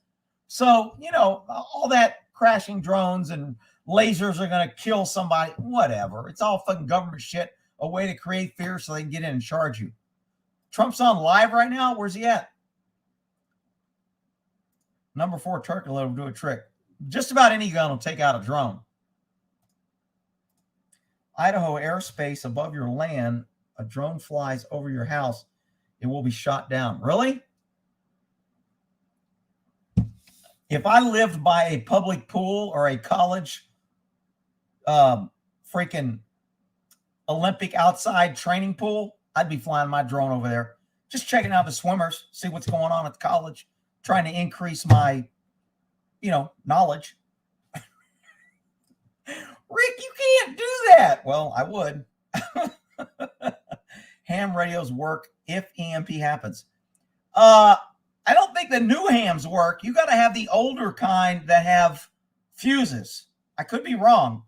S1: So, all that crashing drones and lasers are going to kill somebody, whatever. It's all fucking government shit, a way to create fear so they can get in and charge you. Trump's on live right now. Where's he at? Number 4 turkey will do a trick. Just about any gun will take out a drone. Idaho airspace above your land, a drone flies over your house, it will be shot down. Really? If I lived by a public pool or a college freaking Olympic outside training pool, I'd be flying my drone over there, just checking out the swimmers, see what's going on at the college, trying to increase my, knowledge. Rick, you can't do that. Well, I would. Ham radios work if EMP happens. I don't think the new hams work. You got to have the older kind that have fuses. I could be wrong,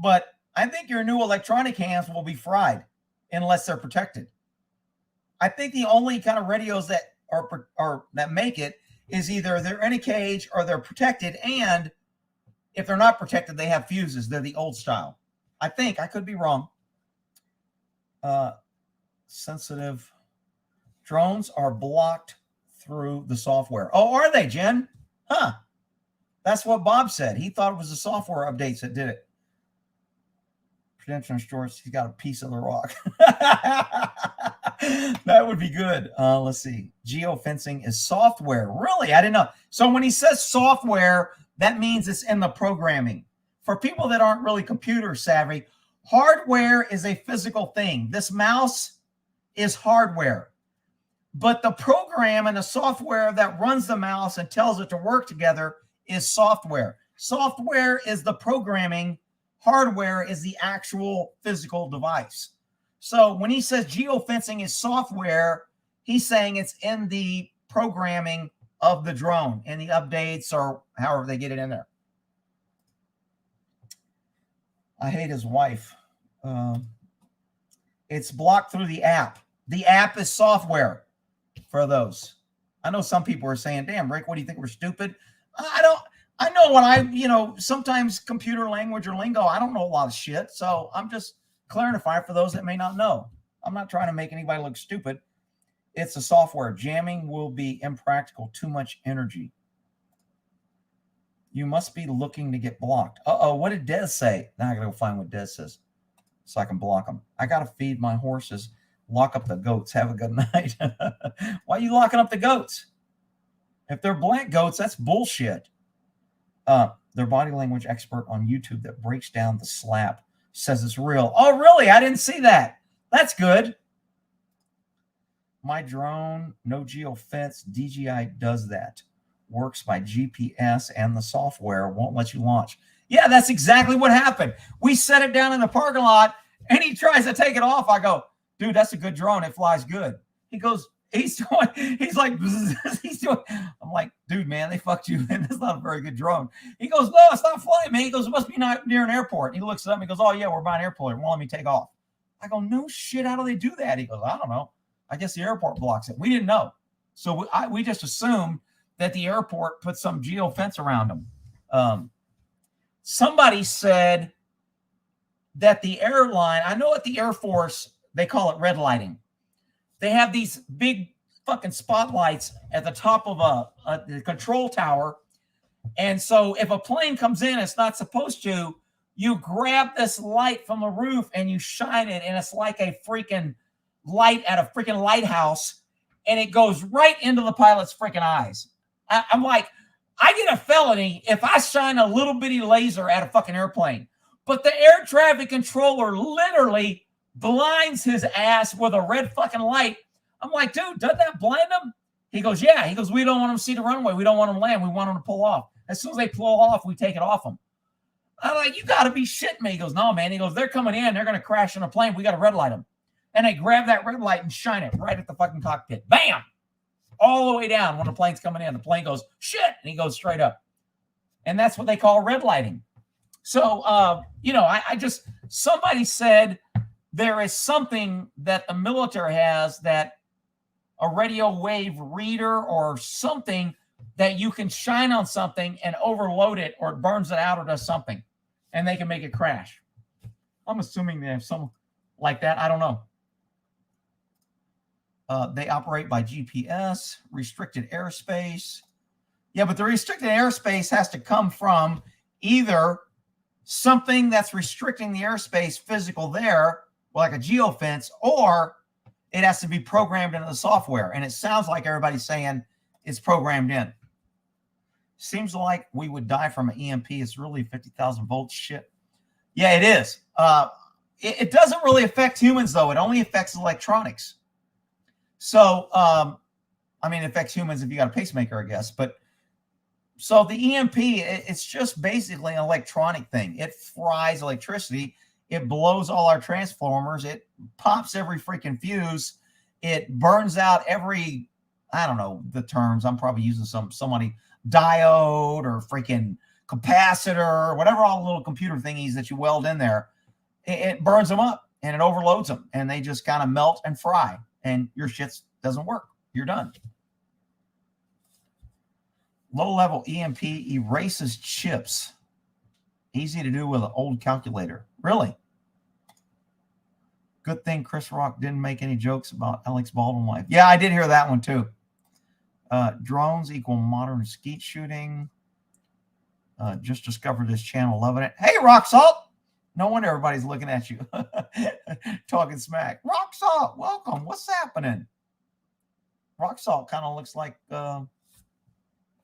S1: but I think your new electronic hams will be fried unless they're protected. I think the only kind of radios that are that make it is either they're in a cage or they're protected, and if they're not protected, they have fuses. They're the old style. I think. I could be wrong. Sensitive drones are blocked through the software. Oh, are they, Jen? Huh. That's what Bob said. He thought it was the software updates that did it. Prudential Stores, he's got a piece of the rock. That would be good. Let's see. Geofencing is software. Really? I didn't know. So when he says software, that means it's in the programming. For people that aren't really computer savvy, hardware is a physical thing. This mouse is hardware. But the program and the software that runs the mouse and tells it to work together is software. Software is the programming. Hardware is the actual physical device. So when he says geofencing is software, he's saying it's in the programming of the drone, in the updates or however they get it in there. I hate his wife. It's blocked through the app. The app is software for those. I know some people are saying, damn, Rick, what do you think, we're stupid? I know when sometimes computer language or lingo, I don't know a lot of shit. So I'm just clarifying for those that may not know. I'm not trying to make anybody look stupid. It's a software. Jamming will be impractical, too much energy. You must be looking to get blocked. Uh-oh, what did Des say? Now I gotta go find what Des says so I can block them. I gotta feed my horses. Lock up the goats. Have a good night. Why are you locking up the goats? If they're black goats, that's bullshit. Their body language expert on YouTube that breaks down the slap says it's real. Oh, really? I didn't see that. That's good. My drone, no geofence, DJI does that. Works by GPS and the software won't let you launch. Yeah, that's exactly what happened. We set it down in the parking lot and he tries to take it off. I go, dude, that's a good drone. It flies good. He goes, he's like, I'm like, dude, man, they fucked you. And that's not a very good drone. He goes, no, it's not flying, man. He goes, it must be not near an airport. He looks it up and he goes, oh yeah, we're by an airport. It won't let me take off. I go, no shit. How do they do that? He goes, I don't know. I guess the airport blocks it. We didn't know. So we just assumed that the airport put some geofence around them. Somebody said that the airline, I know at the Air Force, they call it red lighting. They have these big fucking spotlights at the top of the control tower. And so if a plane comes in, it's not supposed to, you grab this light from the roof and you shine it, and it's like a freaking light at a freaking lighthouse, and it goes right into the pilot's freaking eyes. I'm like, I get a felony if I shine a little bitty laser at a fucking airplane. But the air traffic controller literally blinds his ass with a red fucking light. I'm like, dude, doesn't that blind him? He goes, yeah. He goes, we don't want them to see the runway. We don't want them to land. We want them to pull off. As soon as they pull off, we take it off them. I'm like, you got to be shitting me. He goes, no, man. He goes, they're coming in. They're going to crash in a plane. We got to red light them. And they grab that red light and shine it right at the fucking cockpit. Bam! All the way down when the plane's coming in. The plane goes, shit! And he goes straight up. And that's what they call red lighting. So, I just, somebody said there is something that the military has, that a radio wave reader or something that you can shine on something and overload it, or it burns it out or does something, and they can make it crash. I'm assuming they have something like that. I don't know. They operate by GPS, restricted airspace. Yeah, but the restricted airspace has to come from either something that's restricting the airspace physical there, like a geofence, or it has to be programmed into the software. And it sounds like everybody's saying it's programmed in. Seems like we would die from an EMP. It's really 50,000 volts shit. Yeah, it is. It doesn't really affect humans, though. It only affects electronics. So, it affects humans if you got a pacemaker, I guess. But so the EMP, it's just basically an electronic thing. It fries electricity. It blows all our transformers. It pops every freaking fuse. It burns out every, I don't know the terms. I'm probably using somebody diode or freaking capacitor, or whatever, all the little computer thingies that you weld in there. It burns them up and it overloads them, and they just kind of melt and fry, and your shit doesn't work. You're done. Low-level EMP erases chips. Easy to do with an old calculator. Really? Good thing Chris Rock didn't make any jokes about Alex Baldwin life. Yeah, I did hear that one too. Drones equal modern skeet shooting. Just discovered this channel, loving it. Hey, Rock Salt. No wonder everybody's looking at you. Talking smack. Rock Salt, welcome. What's happening? Rock Salt kind of looks like,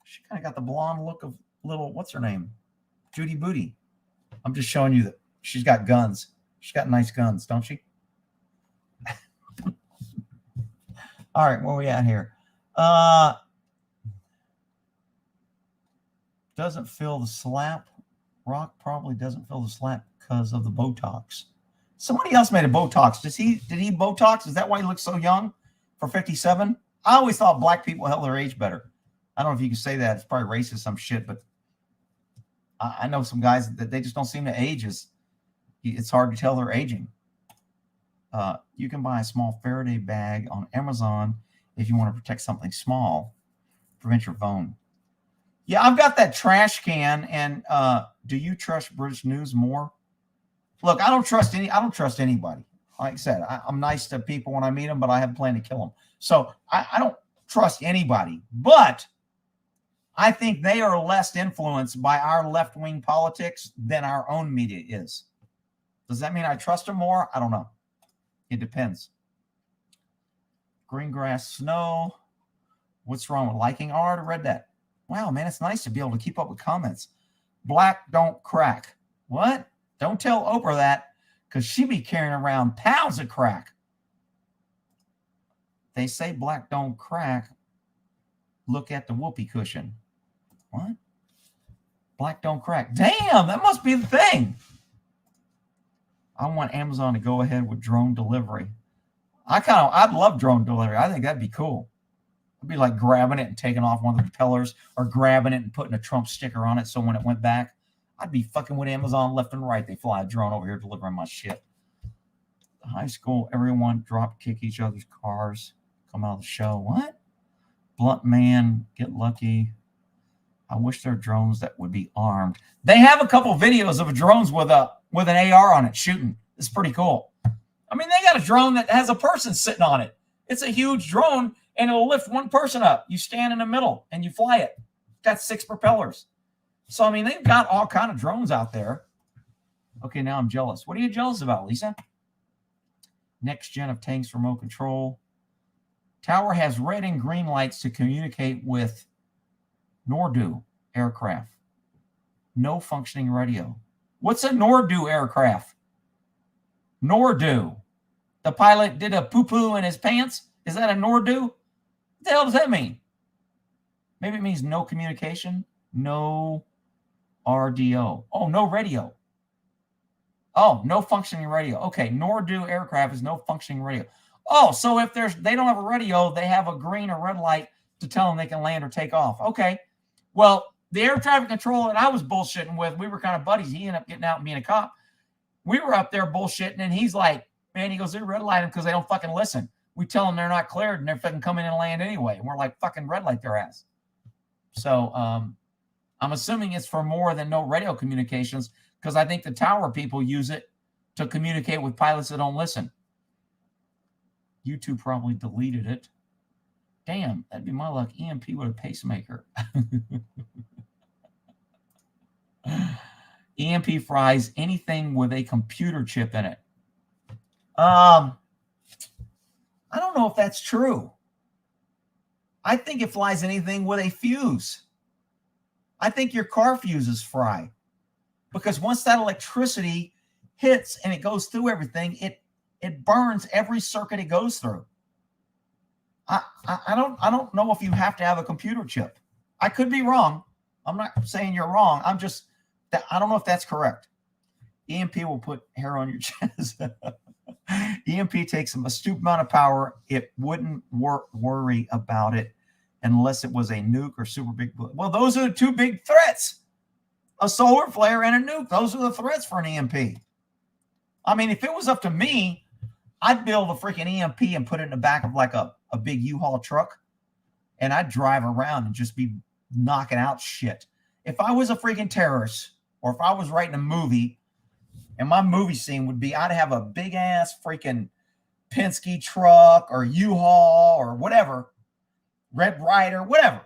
S1: she kind of got the blonde look of little, what's her name? Judy Booty. I'm just showing you that she's got guns. She's got nice guns, don't she? All right, where are we at here? Doesn't feel the slap. Rock probably doesn't feel the slap because of the Botox. Somebody else made a Botox. Did he Botox? Is that why he looks so young for 57? I always thought black people held their age better. I don't know if you can say that. It's probably racist, some shit, but I know some guys that they just don't seem to age. It's hard to tell they're aging. You can buy a small Faraday bag on Amazon if you want to protect something small, prevent your phone. Yeah, I've got that trash can. And do you trust British News more? Look, I don't trust anybody. Like I said, I'm nice to people when I meet them, but I have a plan to kill them. So I don't trust anybody. But I think they are less influenced by our left-wing politics than our own media is. Does that mean I trust them more? I don't know. It depends. Green grass, snow. What's wrong with liking art? I read that. Wow, man, it's nice to be able to keep up with comments. Black don't crack. What? Don't tell Oprah that, because she be carrying around pounds of crack. They say black don't crack. Look at the whoopee cushion. What? Black don't crack. Damn, that must be the thing. I want Amazon to go ahead with drone delivery. I'd love drone delivery. I think that'd be cool. It'd be like grabbing it and taking off one of the propellers, or grabbing it and putting a Trump sticker on it, so when it went back, I'd be fucking with Amazon left and right. They fly a drone over here delivering my shit. High school, everyone drop kick each other's cars. Come out of the show. What? Blunt man, get lucky. I wish there were drones that would be armed. They have a couple videos of drones with an AR on it shooting. It's pretty cool. I mean, they got a drone that has a person sitting on it. It's a huge drone, and it'll lift one person up. You stand in the middle, and you fly it. It's got 6 propellers. So, I mean, they've got all kind of drones out there. Okay, now I'm jealous. What are you jealous about, Lisa? Next gen of tanks remote control. Tower has red and green lights to communicate with Nordu aircraft. No functioning radio. What's a Nordu aircraft? Nordu. The pilot did a poo-poo in his pants? Is that a Nordu? What the hell does that mean? Maybe it means no communication. No RDO. Oh, no radio. Oh, no functioning radio. Okay, Nordu aircraft is no functioning radio. Oh, so if they don't have a radio, they have a green or red light to tell them they can land or take off. Okay. Well, the air traffic controller that I was bullshitting with, we were kind of buddies. He ended up getting out and being a cop. We were up there bullshitting, and he's like, man, he goes, they're red lighting because they don't fucking listen. We tell them they're not cleared, and they're fucking coming in and land anyway. And we're like, fucking red light their ass. So I'm assuming it's for more than no radio communications, because I think the tower people use it to communicate with pilots that don't listen. YouTube probably deleted it. Damn, that'd be my luck. EMP with a pacemaker. EMP fries anything with a computer chip in it. I don't know if that's true. I think it flies anything with a fuse. I think your car fuses fry. Because once that electricity hits and it goes through everything, it burns every circuit it goes through. I don't know if you have to have a computer chip. I could be wrong. I'm not saying you're wrong. I don't know if that's correct. EMP will put hair on your chest. EMP takes a stupid amount of power. It wouldn't worry about it unless it was a nuke or super big. Well, those are the 2 big threats. A solar flare and a nuke. Those are the threats for an EMP. I mean, if it was up to me, I'd build a freaking EMP and put it in the back of like a big U-Haul truck, and I'd drive around and just be knocking out shit. If I was a freaking terrorist, or if I was writing a movie, and my movie scene would be, I'd have a big ass freaking Penske truck or U-Haul or whatever, Red Ryder, whatever.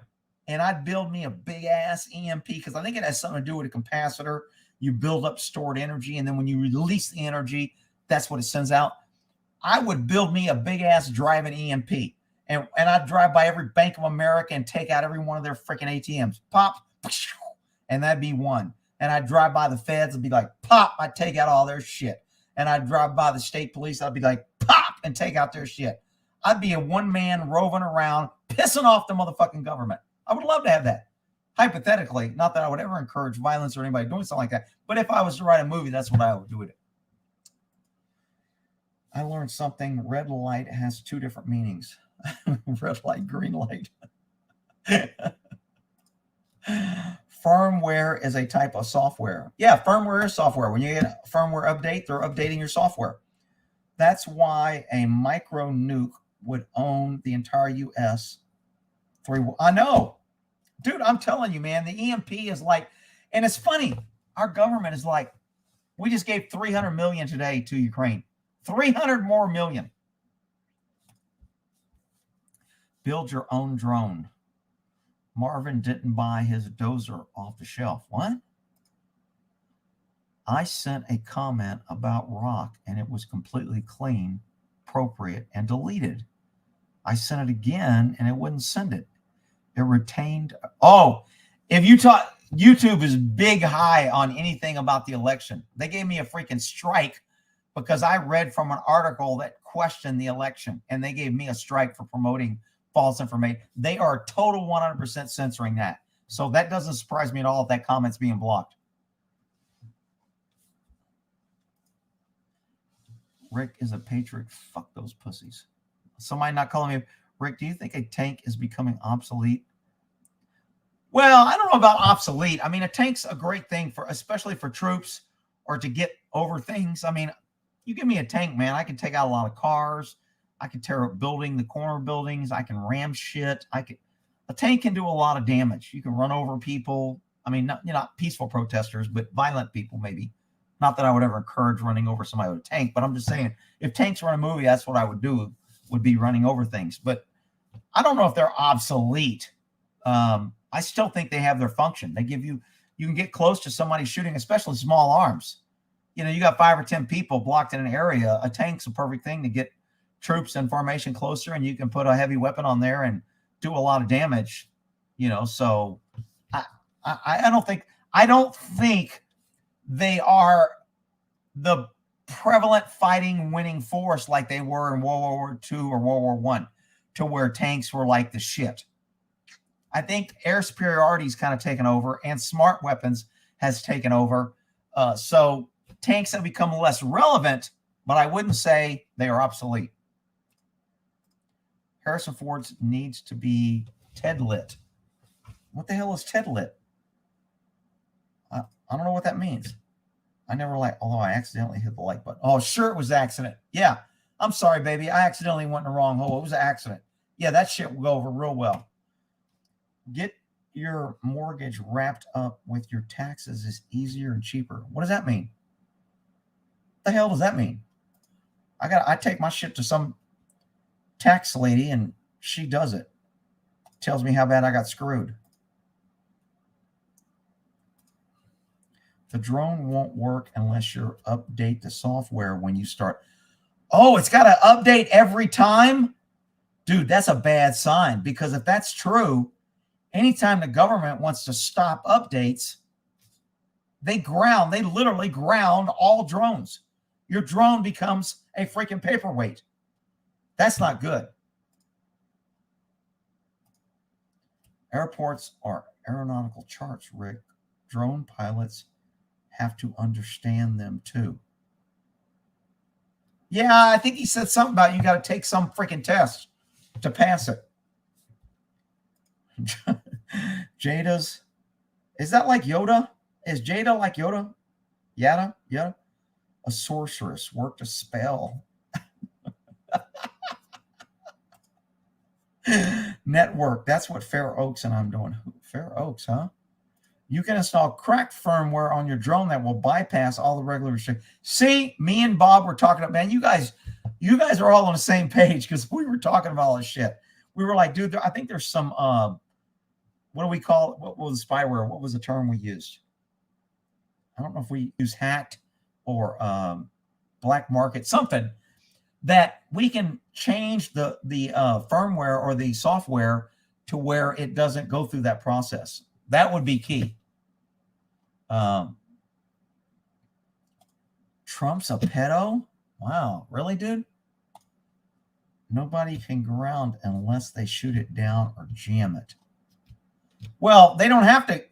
S1: And I'd build me a big ass EMP, because I think it has something to do with a capacitor. You build up stored energy, and then when you release the energy, that's what it sends out. I would build me a big ass driving EMP, and I'd drive by every Bank of America and take out every one of their freaking ATMs. Pop, and that'd be one. And I'd drive by the feds and be like, pop, I'd take out all their shit. And I'd drive by the state police, I'd be like, pop, and take out their shit. I'd be a one-man roving around, pissing off the motherfucking government. I would love to have that. Hypothetically, not that I would ever encourage violence or anybody doing something like that, but if I was to write a movie, that's what I would do with it. I learned something. Red light has 2 different meanings. Red light, green light. Firmware is a type of software. Yeah, firmware is software. When you get a firmware update, they're updating your software. That's why a micro nuke would own the entire U.S. I know. Dude, I'm telling you, man, the EMP is like, and it's funny, our government is like, we just gave $300 million today to Ukraine. 300 more million. Build your own drone. Marvin didn't buy his dozer off the shelf. What? I sent a comment about rock and it was completely clean, appropriate, and deleted. I sent it again and it wouldn't send it. It retained. Oh, if you talk, YouTube is big high on anything about the election. They gave me a freaking strike because I read from an article that questioned the election, and they gave me a strike for promoting false information. They are total 100% censoring that. So that doesn't surprise me at all if that comment's being blocked. Rick is a patriot. Fuck those pussies. Somebody not calling me. Rick, do you think a tank is becoming obsolete? Well, I don't know about obsolete. I mean, a tank's a great thing for, especially for troops or to get over things. I mean, you give me a tank, man, I can take out a lot of cars. I can tear up the corner buildings. I can ram shit. A tank can do a lot of damage. You can run over people. I mean, not peaceful protesters, but violent people maybe. Not that I would ever encourage running over somebody with a tank, but I'm just saying, if tanks were in a movie, that's what I would do, would be running over things. But I don't know if they're obsolete. I still think they have their function. They give you can get close to somebody shooting, especially small arms. You know, you got 5 or 10 people blocked in an area. A tank's a perfect thing to get troops in formation closer, and you can put a heavy weapon on there and do a lot of damage. You know, so I don't think they are the prevalent fighting winning force like they were in World War II or World War I, to where tanks were like the shit. I think air superiority is kind of taken over, and smart weapons has taken over. So tanks have become less relevant, but I wouldn't say they are obsolete. Harrison Ford needs to be TED lit. What the hell is TED lit? I don't know what that means. I never although I accidentally hit the like button. Oh, sure, it was an accident. Yeah, I'm sorry, baby. I accidentally went in the wrong hole. It was an accident. Yeah, that shit will go over real well. Get your mortgage wrapped up with your taxes is easier and cheaper. What does that mean? What the hell does that mean? I take my shit to some tax lady and she does it. Tells me how bad I got screwed. The drone won't work unless you update the software when you start. Oh, it's got to update every time? Dude, that's a bad sign, because if that's true, anytime the government wants to stop updates, they literally ground all drones. Your drone becomes a freaking paperweight. That's not good. Airports are aeronautical charts, Rick. Drone pilots have to understand them too. Yeah, I think he said something about you got to take some freaking test to pass it. Jada's, is that like Yoda? Is Jada like Yoda? Yada? A sorceress worked a spell. Network. That's what Fair Oaks and I'm doing. Fair Oaks, huh? You can install cracked firmware on your drone that will bypass all the regular restrictions. See, me and Bob were talking about, man, you guys are all on the same page, because we were talking about all this shit. We were like, dude, I think there's some, what do we call it? What was spyware? What was the term we used? I don't know if we use hacked or black market, something that we can change the firmware or the software to where it doesn't go through that process. That would be key. Trump's a pedo? Wow, really, dude? Nobody can ground unless they shoot it down or jam it. Well, they don't have to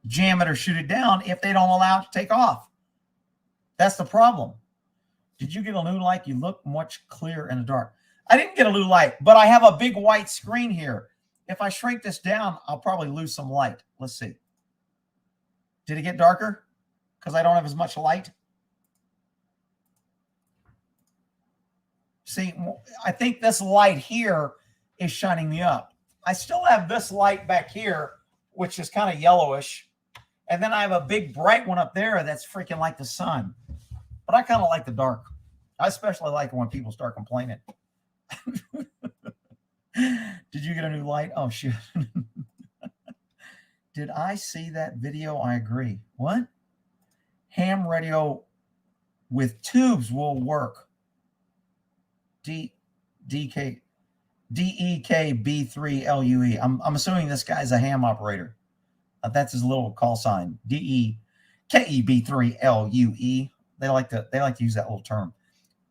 S1: jam it or shoot it down if they don't allow it to take off. That's the problem. Did you get a new light? You look much clearer in the dark. I didn't get a new light, but I have a big white screen here. If I shrink this down, I'll probably lose some light. Let's see. Did it get darker? Because I don't have as much light. See, I think this light here is shining me up. I still have this light back here, which is kind of yellowish. And then I have a big bright one up there that's freaking like the sun. But I kind of like the dark. I especially like it when people start complaining. Did you get a new light? Oh, shit. Did I see that video? I agree. What? Ham radio with tubes will work. DEKB3LUE. I'm assuming this guy's a ham operator. That's his little call sign. DEKEB3LUE. They like to use that little term.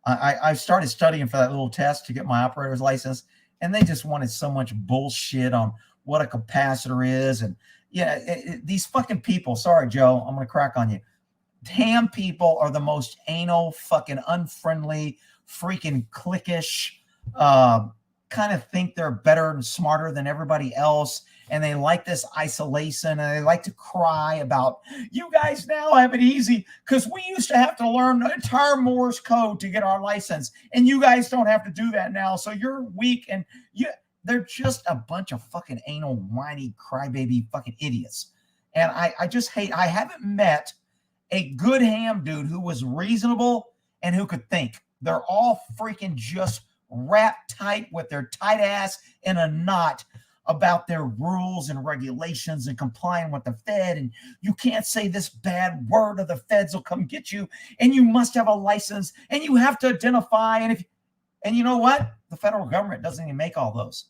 S1: I started studying for that little test to get my operator's license, and they just wanted so much bullshit on what a capacitor is. And yeah, these fucking people, sorry, Joe, I'm going to crack on you. Ham people are the most anal, fucking unfriendly, freaking cliquish, kind of think they're better and smarter than everybody else. And they like this isolation, and they like to cry about, you guys now have it easy because we used to have to learn the entire Morse code to get our license, and you guys don't have to do that now. So you're weak, and they're just a bunch of fucking anal, whiny, crybaby fucking idiots. And I just hate, I haven't met a good ham dude who was reasonable and who could think. They're all freaking just wrapped tight with their tight ass in a knot about their rules and regulations and complying with the Fed. And you can't say this bad word or the feds will come get you. And you must have a license and you have to identify. And you know what? The federal government doesn't even make all those.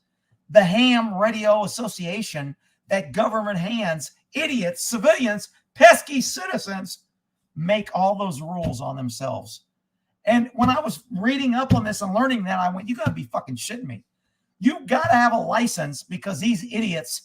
S1: The Ham Radio Association, that government hands, idiots, civilians, pesky citizens, make all those rules on themselves. And when I was reading up on this and learning that, I went, you got to be fucking shitting me. You got to have a license because these idiots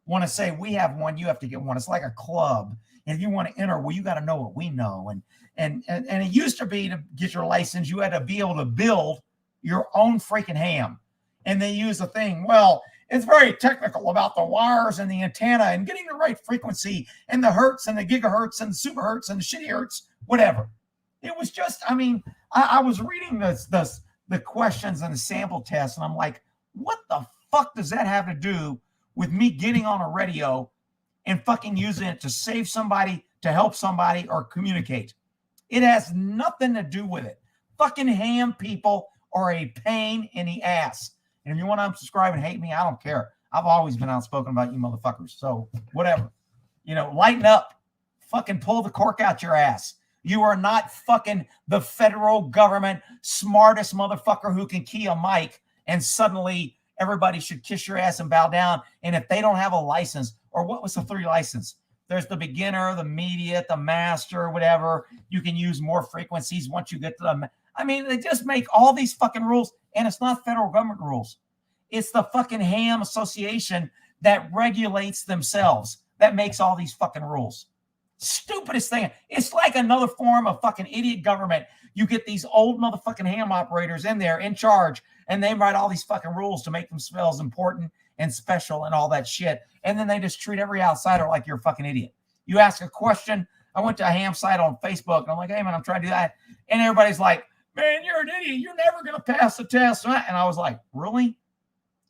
S1: want to say, we have one, you have to get one. It's like a club. And if you want to enter, well, you got to know what we know. And it used to be, to get your license, you had to be able to build your own freaking ham. And they use a thing, well, it's very technical about the wires and the antenna and getting the right frequency and the hertz and the gigahertz and the super hertz and the shitty hertz, whatever. It was just, I mean, I was reading the questions and the sample tests, and I'm like, what the fuck does that have to do with me getting on a radio and fucking using it to save somebody, to help somebody, or communicate? It has nothing to do with it. Fucking ham people are a pain in the ass. And if you want to unsubscribe and hate me, I don't care. I've always been outspoken about you motherfuckers. So whatever. You know, lighten up. Fucking pull the cork out your ass. You are not fucking the federal government smartest motherfucker who can key a mic and suddenly everybody should kiss your ass and bow down. And if they don't have a license, or what was the 3 license? There's the beginner, the immediate, the master, whatever. You can use more frequencies once you get to the... I mean, they just make all these fucking rules, and it's not federal government rules. It's the fucking ham association that regulates themselves that makes all these fucking rules. Stupidest thing. It's like another form of fucking idiot government. You get these old motherfucking ham operators in there in charge, and they write all these fucking rules to make themselves important and special and all that shit. And then they just treat every outsider like you're a fucking idiot. You ask a question. I went to a ham site on Facebook, and I'm like, hey, man, I'm trying to do that. And everybody's like, man, you're an idiot. You're never going to pass the test. And I was like, really?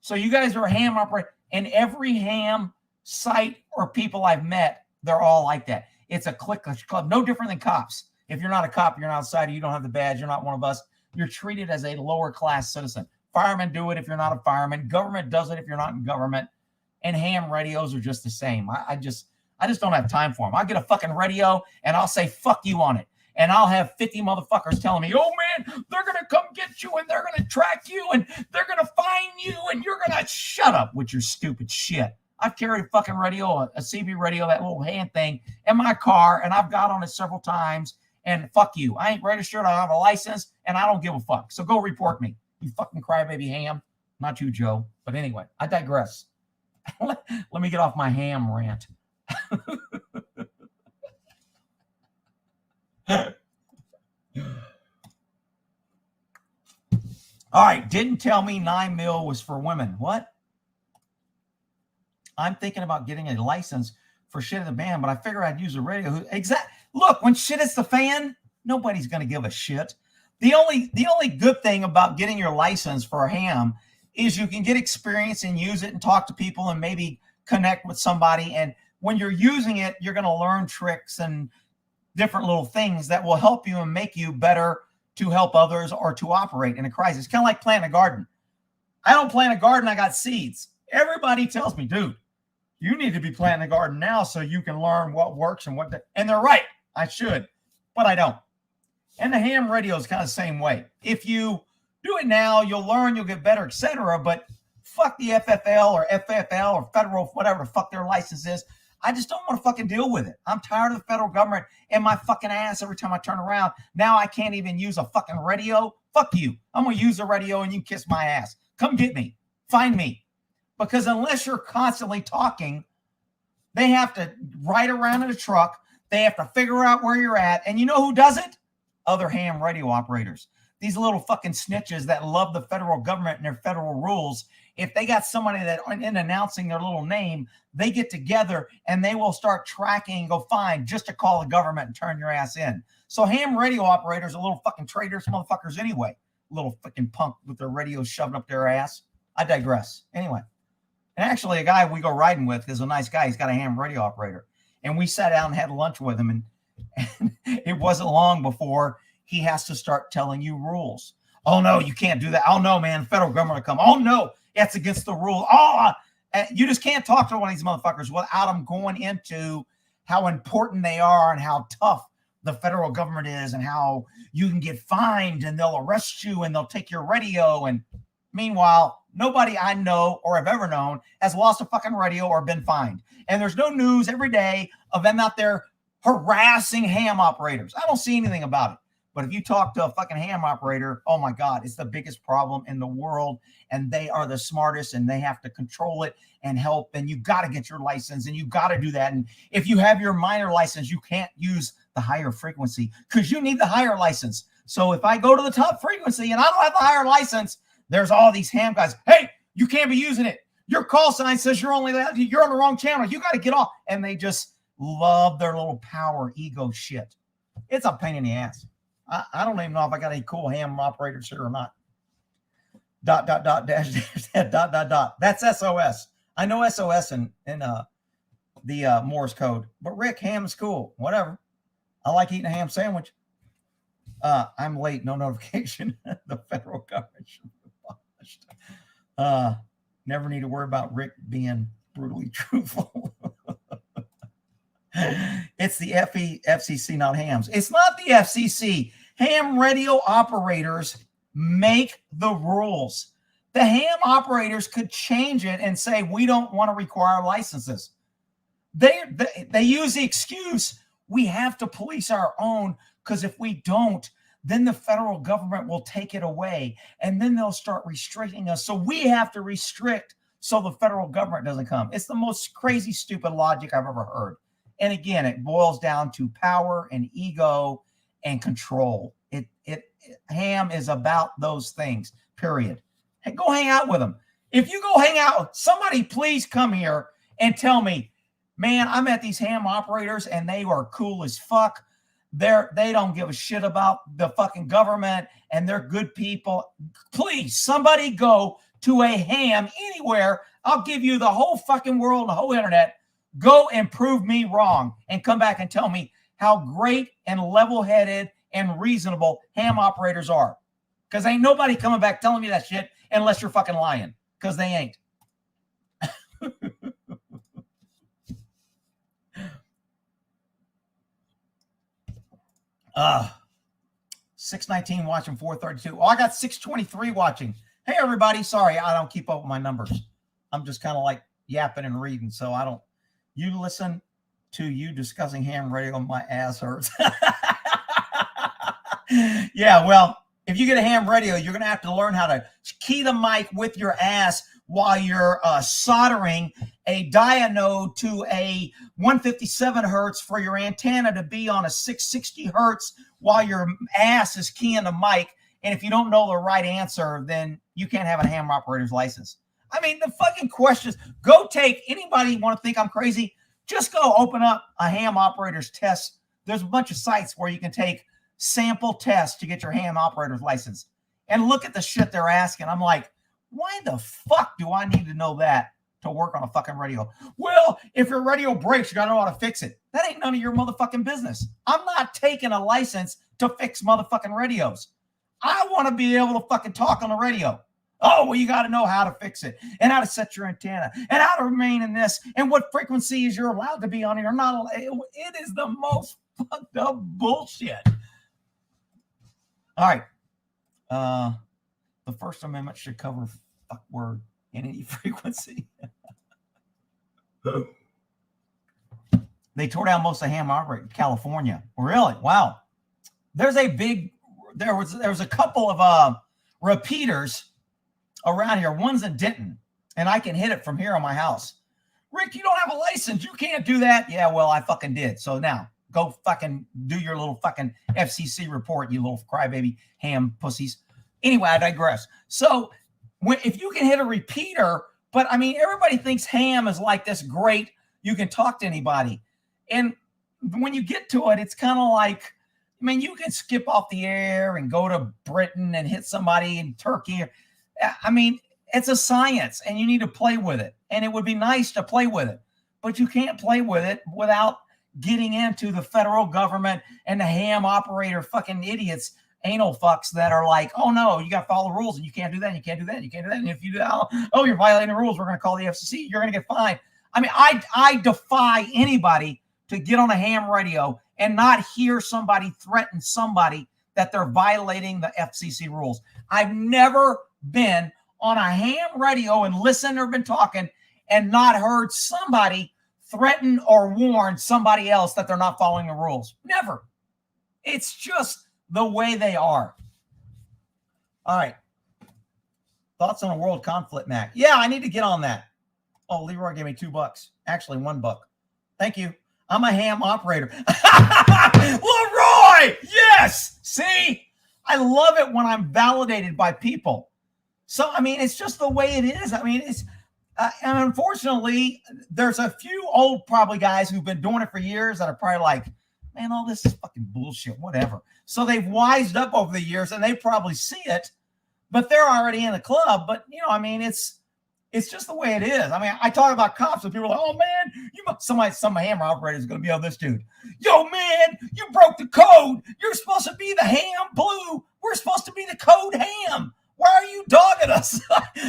S1: So you guys are a ham operator. And every ham site or people I've met, they're all like that. It's a cliquish club, no different than cops. If you're not a cop, you're an outsider, you don't have the badge, you're not one of us, you're treated as a lower class citizen. Firemen do it if you're not a fireman. Government does it if you're not in government. And ham radios are just the same. I just don't have time for them. I'll get a fucking radio and I'll say, fuck you on it. And I'll have 50 motherfuckers telling me, oh, man, they're going to come get you and they're going to track you and they're going to find you and you're going to shut up with your stupid shit. I've carried a fucking radio, a CB radio, that little hand thing in my car, and I've got on it several times. And fuck you. I ain't registered. I don't have a license, and I don't give a fuck. So go report me, you fucking crybaby ham. Not you, Joe. But anyway, I digress. Let me get off my ham rant. All right, didn't tell me 9 mil was for women. What? I'm thinking about getting a license for shit in the band, but I figure I'd use a radio. Look, when shit hits the fan, nobody's going to give a shit. The only good thing about getting your license for a ham is you can get experience and use it and talk to people and maybe connect with somebody. And when you're using it, you're going to learn tricks and different little things that will help you and make you better to help others or to operate in a crisis. Kind of like planting a garden. I don't plant a garden. I got seeds. Everybody tells me, dude, you need to be planting a garden now so you can learn what works and and they're right. I should, but I don't. And the ham radio is kind of the same way. If you do it now, you'll learn, you'll get better, etc. But fuck the FFL or FFL or federal, whatever the fuck their license is. I just don't want to fucking deal with it. I'm tired of the federal government in my fucking ass every time I turn around. Now I can't even use a fucking radio. Fuck you. I'm going to use a radio and you kiss my ass. Come get me. Find me. Because unless you're constantly talking, they have to ride around in a truck. They have to figure out where you're at. And you know who does it? Other ham radio operators. These little fucking snitches that love the federal government and their federal rules. If they got somebody that in announcing their little name, they get together and they will start tracking and go find just to call the government and turn your ass in. So ham radio operators are little fucking traitors, motherfuckers anyway. Little fucking punk with their radios shoved up their ass. I digress. Anyway, and actually, a guy we go riding with is a nice guy. He's got a ham radio operator, and we sat down and had lunch with him, and it wasn't long before he has to start telling you rules. Oh no, you can't do that. Oh no, man, federal government will come. Oh no, that's against the rule. Oh, you just can't talk to one of these motherfuckers without them going into how important they are and how tough the federal government is and how you can get fined and they'll arrest you and they'll take your radio. And meanwhile, nobody I know or have ever known has lost a fucking radio or been fined. And there's no news every day of them out there harassing ham operators. I don't see anything about it. But if you talk to a fucking ham operator, oh my God, it's the biggest problem in the world. And they are the smartest and they have to control it and help. And you got to get your license and you got to do that. And if you have your minor license, you can't use the higher frequency because you need the higher license. So if I go to the top frequency and I don't have the higher license, there's all these ham guys. Hey, you can't be using it. Your call sign says you're on the wrong channel. You got to get off. And they just love their little power ego shit. It's a pain in the ass. I don't even know if I got any cool ham operators here or not. ... That's SOS. I know SOS in the Morse code. But Rick, ham's cool. Whatever. I like eating a ham sandwich. I'm late. No notification. The federal government should be abolished. Never need to worry about Rick being brutally truthful. It's the FCC, not hams. It's not the FCC. Ham radio operators make the rules. The ham operators could change it and say, we don't want to require licenses. They use the excuse, we have to police our own, because if we don't, then the federal government will take it away, and then they'll start restricting us. So we have to restrict so the federal government doesn't come. It's the most crazy, stupid logic I've ever heard. And again, it boils down to power and ego and control. Ham is about those things, period. Hey, go hang out with them. If you go hang out, somebody please come here and tell me, man, I met these ham operators and they are cool as fuck. They don't give a shit about the fucking government and they're good people. Please, somebody go to a ham anywhere. I'll give you the whole fucking world and the whole internet. Go and prove me wrong and come back and tell me how great and level-headed and reasonable ham operators are. Because ain't nobody coming back telling me that shit unless you're fucking lying. Because they ain't. 619 watching, 432. Oh, I got 623 watching. Hey, everybody. Sorry, I don't keep up with my numbers. I'm just kind of like yapping and reading. So I don't. You listen to you discussing ham radio, my ass hurts. Yeah, well, if you get a ham radio, you're going to have to learn how to key the mic with your ass while you're soldering a diode to a 157 hertz for your antenna to be on a 660 hertz while your ass is keying the mic. And if you don't know the right answer, then you can't have a ham operator's license. I mean, the fucking questions. Go take anybody want to think I'm crazy. Just go open up a ham operator's test. There's a bunch of sites where you can take sample tests to get your ham operator's license and look at the shit they're asking. I'm like, why the fuck do I need to know that to work on a fucking radio? Well, if your radio breaks, you got to know how to fix it. That ain't none of your motherfucking business. I'm not taking a license to fix motherfucking radios. I want to be able to fucking talk on the radio. Oh, well, you got to know how to fix it and how to set your antenna and how to remain in this and what frequencies you're allowed to be on and you're not. It is the most fucked up bullshit. All right. The First Amendment should cover fuck word in any frequency. They tore down most of ham operator in California. Really? Wow. There was a couple of repeaters around here. One's in Denton, and I can hit it from here on my house. Rick, you don't have a license. You can't do that. Yeah, well, I fucking did. So now go fucking do your little fucking FCC report, you little crybaby ham pussies. Anyway, I digress. So if you can hit a repeater, but I mean, everybody thinks ham is like this great, you can talk to anybody. And when you get to it, it's kind of like, I mean, you can skip off the air and go to Britain and hit somebody in Turkey. I mean, It's a science, and you need to play with it. And it would be nice to play with it, but you can't play with it without getting into the federal government and the ham operator fucking idiots, anal fucks that are like, oh no, you got to follow the rules, and you can't do that, and you can't do that, and you can't do that. And if you do, oh, you're violating the rules, we're going to call the FCC. You're going to get fined. I mean, I defy anybody to get on a ham radio and not hear somebody threaten somebody that they're violating the FCC rules. I've never been on a ham radio and listened or been talking and not heard somebody threaten or warn somebody else that they're not following the rules. Never. It's just the way they are. All right. Thoughts on a world conflict, Mac? Yeah, I need to get on that. Oh, Leroy gave me $2. Actually, $1. Thank you. I'm a ham operator. Leroy! Yes! See? I love it when I'm validated by people. So, I mean, it's just the way it is. I mean, it's, and unfortunately, there's a few old probably guys who've been doing it for years that are probably like, man, all this is fucking bullshit, whatever. So they've wised up over the years and they probably see it, but they're already in the club. But, you know, I mean, it's just the way it is. I mean, I talk about cops and people are like, oh man, some hammer operator is going to be on this dude. Yo, man, you broke the code. You're supposed to be the ham blue. We're supposed to be the code ham. Why are you dogging us?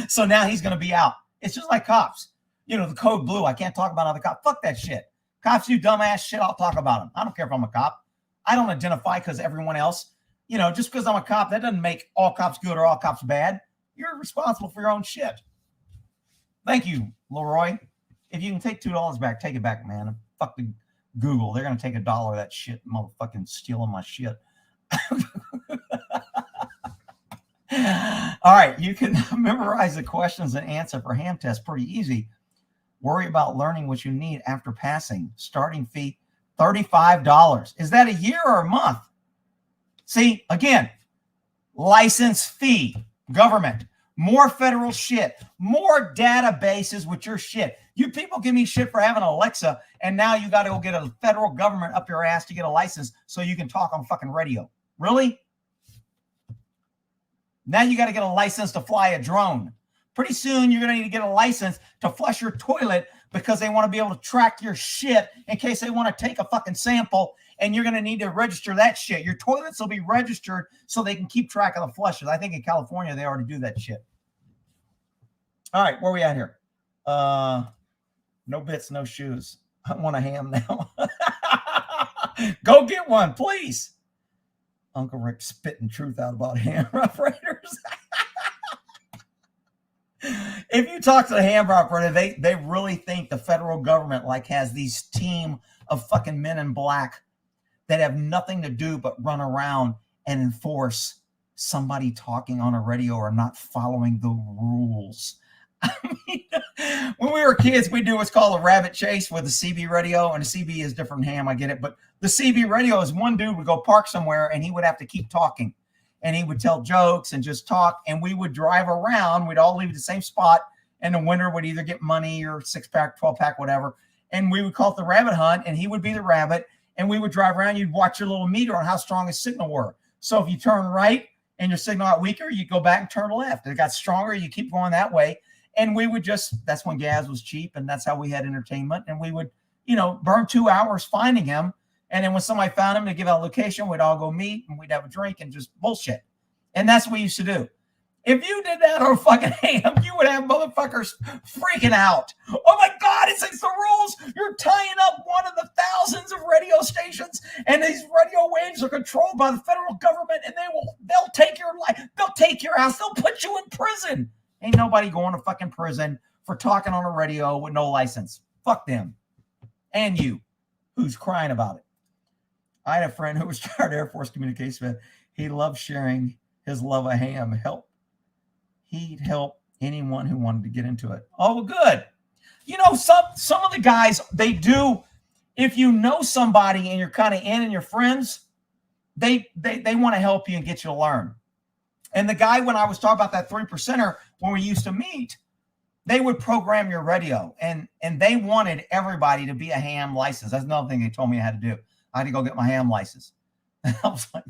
S1: So now he's going to be out. It's just like cops. You know, the code blue. I can't talk about other cops. Fuck that shit. Cops do dumbass shit. I'll talk about them. I don't care if I'm a cop. I don't identify because everyone else, you know, just because I'm a cop, that doesn't make all cops good or all cops bad. You're responsible for your own shit. Thank you, Leroy. If you can take $2 back, take it back, man. Fuck the Google. They're going to take $1 of that shit, motherfucking stealing my shit. All right, you can memorize the questions and answer for ham test pretty easy. Worry about learning what you need after passing. Starting fee, $35. Is that a year or a month? See, again, license fee, government, more federal shit, more databases with your shit. You people give me shit for having Alexa, and now you got to go get a federal government up your ass to get a license so you can talk on fucking radio. Really? Now you got to get a license to fly a drone. Pretty soon you're going to need to get a license to flush your toilet because they want to be able to track your shit in case they want to take a fucking sample, and you're going to need to register that shit. Your toilets will be registered so they can keep track of the flushes. I think in California they already do that shit. All right, where are we at here? No bits, no shoes. I want a ham now. Go get one, please. Uncle Rick spitting truth out about ham operators. If you talk to the ham operator, they really think the federal government like has these team of fucking men in black that have nothing to do but run around and enforce somebody talking on a radio or not following the rules. I mean, when we were kids, we do what's called a rabbit chase with the CB radio, and the CB is different ham, I get it. But the CB radio is one dude would go park somewhere and he would have to keep talking. And he would tell jokes and just talk. And we would drive around. We'd all leave at the same spot. And the winner would either get money or 6-pack, 12-pack, whatever. And we would call it the rabbit hunt. And he would be the rabbit. And we would drive around. You'd watch your little meter on how strong his signal were. So if you turn right and your signal got weaker, you go back and turn left. If it got stronger, you keep going that way. And we would just, that's when gas was cheap. And that's how we had entertainment. And we would, you know, burn 2 hours finding him. And then when somebody found him to give out a location, we'd all go meet and we'd have a drink and just bullshit. And that's what we used to do. If you did that on fucking ham, you would have motherfuckers freaking out. Oh my God, it's the rules. You're tying up one of the thousands of radio stations, and these radio waves are controlled by the federal government, and they'll take your life. They'll take your house. They'll put you in prison. Ain't nobody going to fucking prison for talking on a radio with no license. Fuck them. And you, who's crying about it. I had a friend who was retired Air Force communication. He loved sharing his love of ham. He'd help anyone who wanted to get into it. Oh, well, good. You know, some of the guys, they do, if you know somebody and you're kind of in and you're friends, they want to help you and get you to learn. And the guy, when I was talking about that 3%er, when we used to meet, they would program your radio, and they wanted everybody to be a ham license. That's another thing they told me I had to do. I had to go get my ham license. I was like,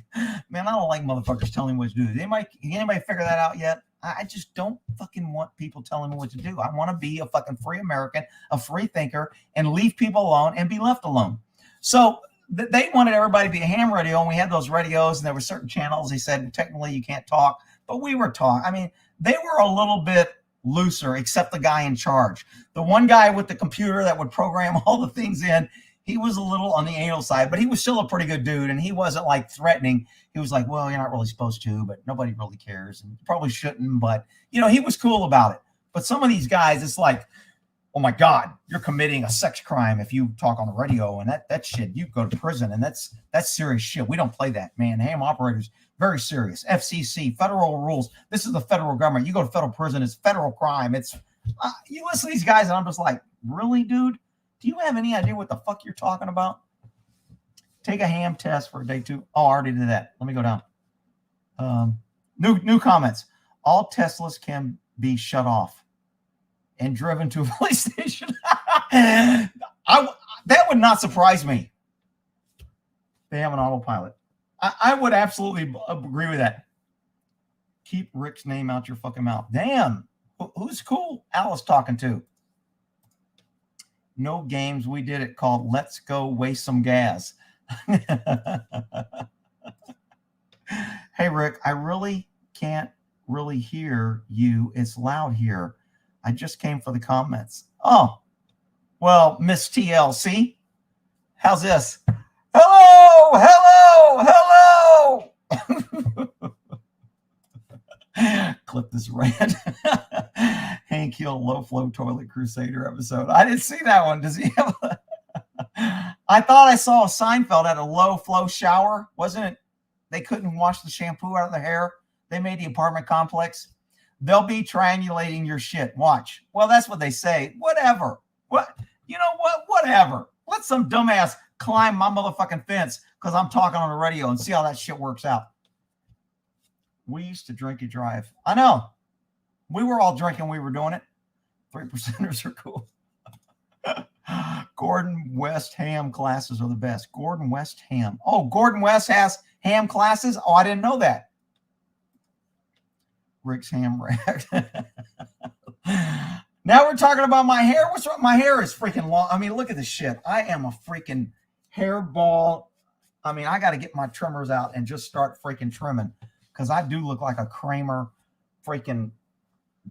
S1: man, I don't like motherfuckers telling me what to do. Anybody figure that out yet? I just don't fucking want people telling me what to do. I want to be a fucking free American, a free thinker, and leave people alone and be left alone. So they wanted everybody to be a ham radio, and we had those radios, and there were certain channels. They said technically you can't talk, but we were talking. I mean, they were a little bit looser, except the guy in charge. The one guy with the computer that would program all the things in, he was a little on the anal side, but he was still a pretty good dude, and he wasn't like threatening. He was like, well, you're not really supposed to, but nobody really cares, and you probably shouldn't, but, you know, he was cool about it. But some of these guys, it's like, oh my God, you're committing a sex crime if you talk on the radio, and that shit, you go to prison, and that's serious shit. We don't play that, man. Ham operators, very serious. FCC, federal rules. This is the federal government. You go to federal prison, it's federal crime. It's you listen to these guys, and I'm just like, really, dude? Do you have any idea what the fuck you're talking about? Take a ham test for day 2. Oh, I already did that. Let me go down. New comments. All Teslas can be shut off and driven to a police station. That would not surprise me. They have an autopilot. I would absolutely agree with that. Keep Rick's name out your fucking mouth. Damn. Who's cool Alice talking to? No games. We did it called Let's Go Waste Some Gas. Hey, Rick, I really can't really hear you. It's loud here. I just came for the comments. Oh, well, Miss TLC, how's this? Hello, hello, hello. Clip this rant. Hank Hill Low Flow Toilet Crusader episode. I didn't see that one. Does he have a... I thought I saw Seinfeld at a low flow shower. Wasn't it? They couldn't wash the shampoo out of their hair. They made the apartment complex. They'll be triangulating your shit. Watch. Well, that's what they say. Whatever. What? You know what? Whatever. Let some dumbass climb my motherfucking fence because I'm talking on the radio and see how that shit works out. We used to drink and drive. I know. We were all drinking. We were doing it. 3%ers are cool. Gordon West ham classes are the best. Gordon West ham. Oh, Gordon West has ham classes? Oh, I didn't know that. Rick's ham rack. Now we're talking about my hair. What's wrong? My hair is freaking long. I mean, look at this shit. I am a freaking hairball. I mean, I got to get my trimmers out and just start freaking trimming because I do look like a Kramer freaking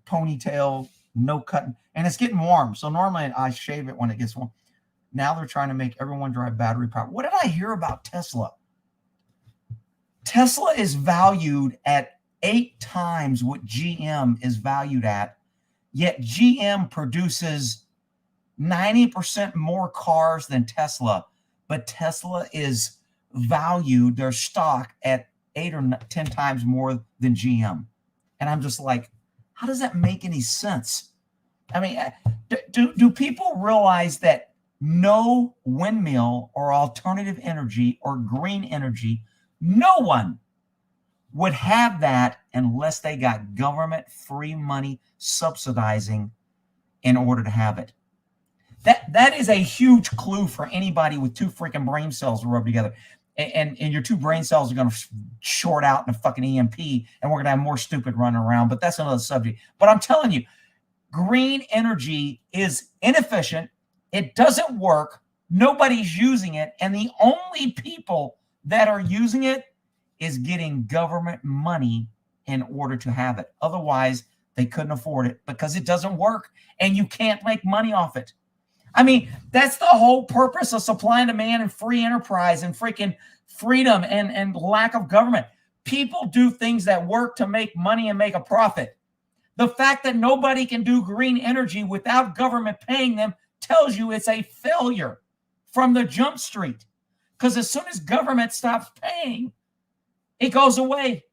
S1: ponytail, no cutting. And it's getting warm. So normally I shave it when it gets warm. Now they're trying to make everyone drive battery power. What did I hear about Tesla? Tesla is valued at 8 times what GM is valued at, yet GM produces 90% more cars than Tesla, but Tesla is valued, their stock, at 8 or 10 times more than GM. And I'm just like, how does that make any sense? I mean, do people realize that no windmill or alternative energy or green energy, no one would have that unless they got government free money subsidizing in order to have it. That is a huge clue for anybody with 2 freaking brain cells to rub together. And your 2 brain cells are going to short out in a fucking EMP, and we're going to have more stupid running around. But that's another subject. But I'm telling you, green energy is inefficient. It doesn't work. Nobody's using it. And the only people that are using it is getting government money in order to have it. Otherwise, they couldn't afford it because it doesn't work and you can't make money off it. I mean, that's the whole purpose of supply and demand and free enterprise and freaking freedom and lack of government. People do things that work to make money and make a profit. The fact that nobody can do green energy without government paying them tells you it's a failure from the jump street. Because as soon as government stops paying, it goes away.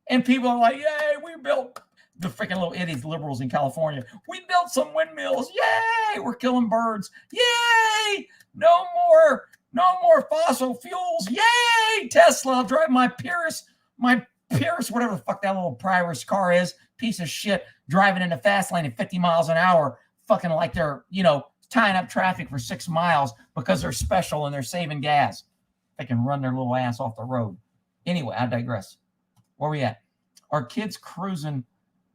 S1: And people are like, yay, we built the freaking little idiots, liberals in California. We built some windmills. Yay, we're killing birds. Yay, no more fossil fuels. Yay, Tesla. I'll drive my Pierce, whatever the fuck that little Prius car is, piece of shit, driving in the fast lane at 50 miles an hour, fucking like they're, tying up traffic for 6 miles because they're special and they're saving gas. They can run their little ass off the road. Anyway, I digress. Where we at? Are kids cruising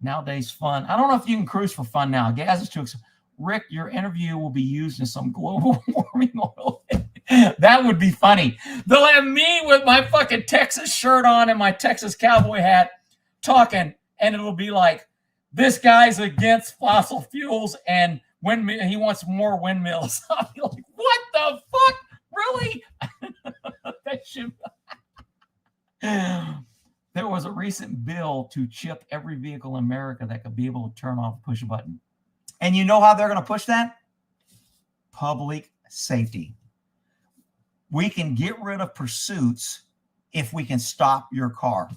S1: Nowadays, fun. I don't know if you can cruise for fun now. Gas is too expensive. Rick, your interview will be used in some global warming oil. That would be funny. They'll have me with my fucking Texas shirt on and my Texas cowboy hat talking, and it'll be like, this guy's against fossil fuels and windmill. He wants more windmills. I'll be like, what the fuck? Really? That should. There was a recent bill to chip every vehicle in America that could be able to turn off, push a button. And you know how they're going to push that? Public safety. We can get rid of pursuits if we can stop your car.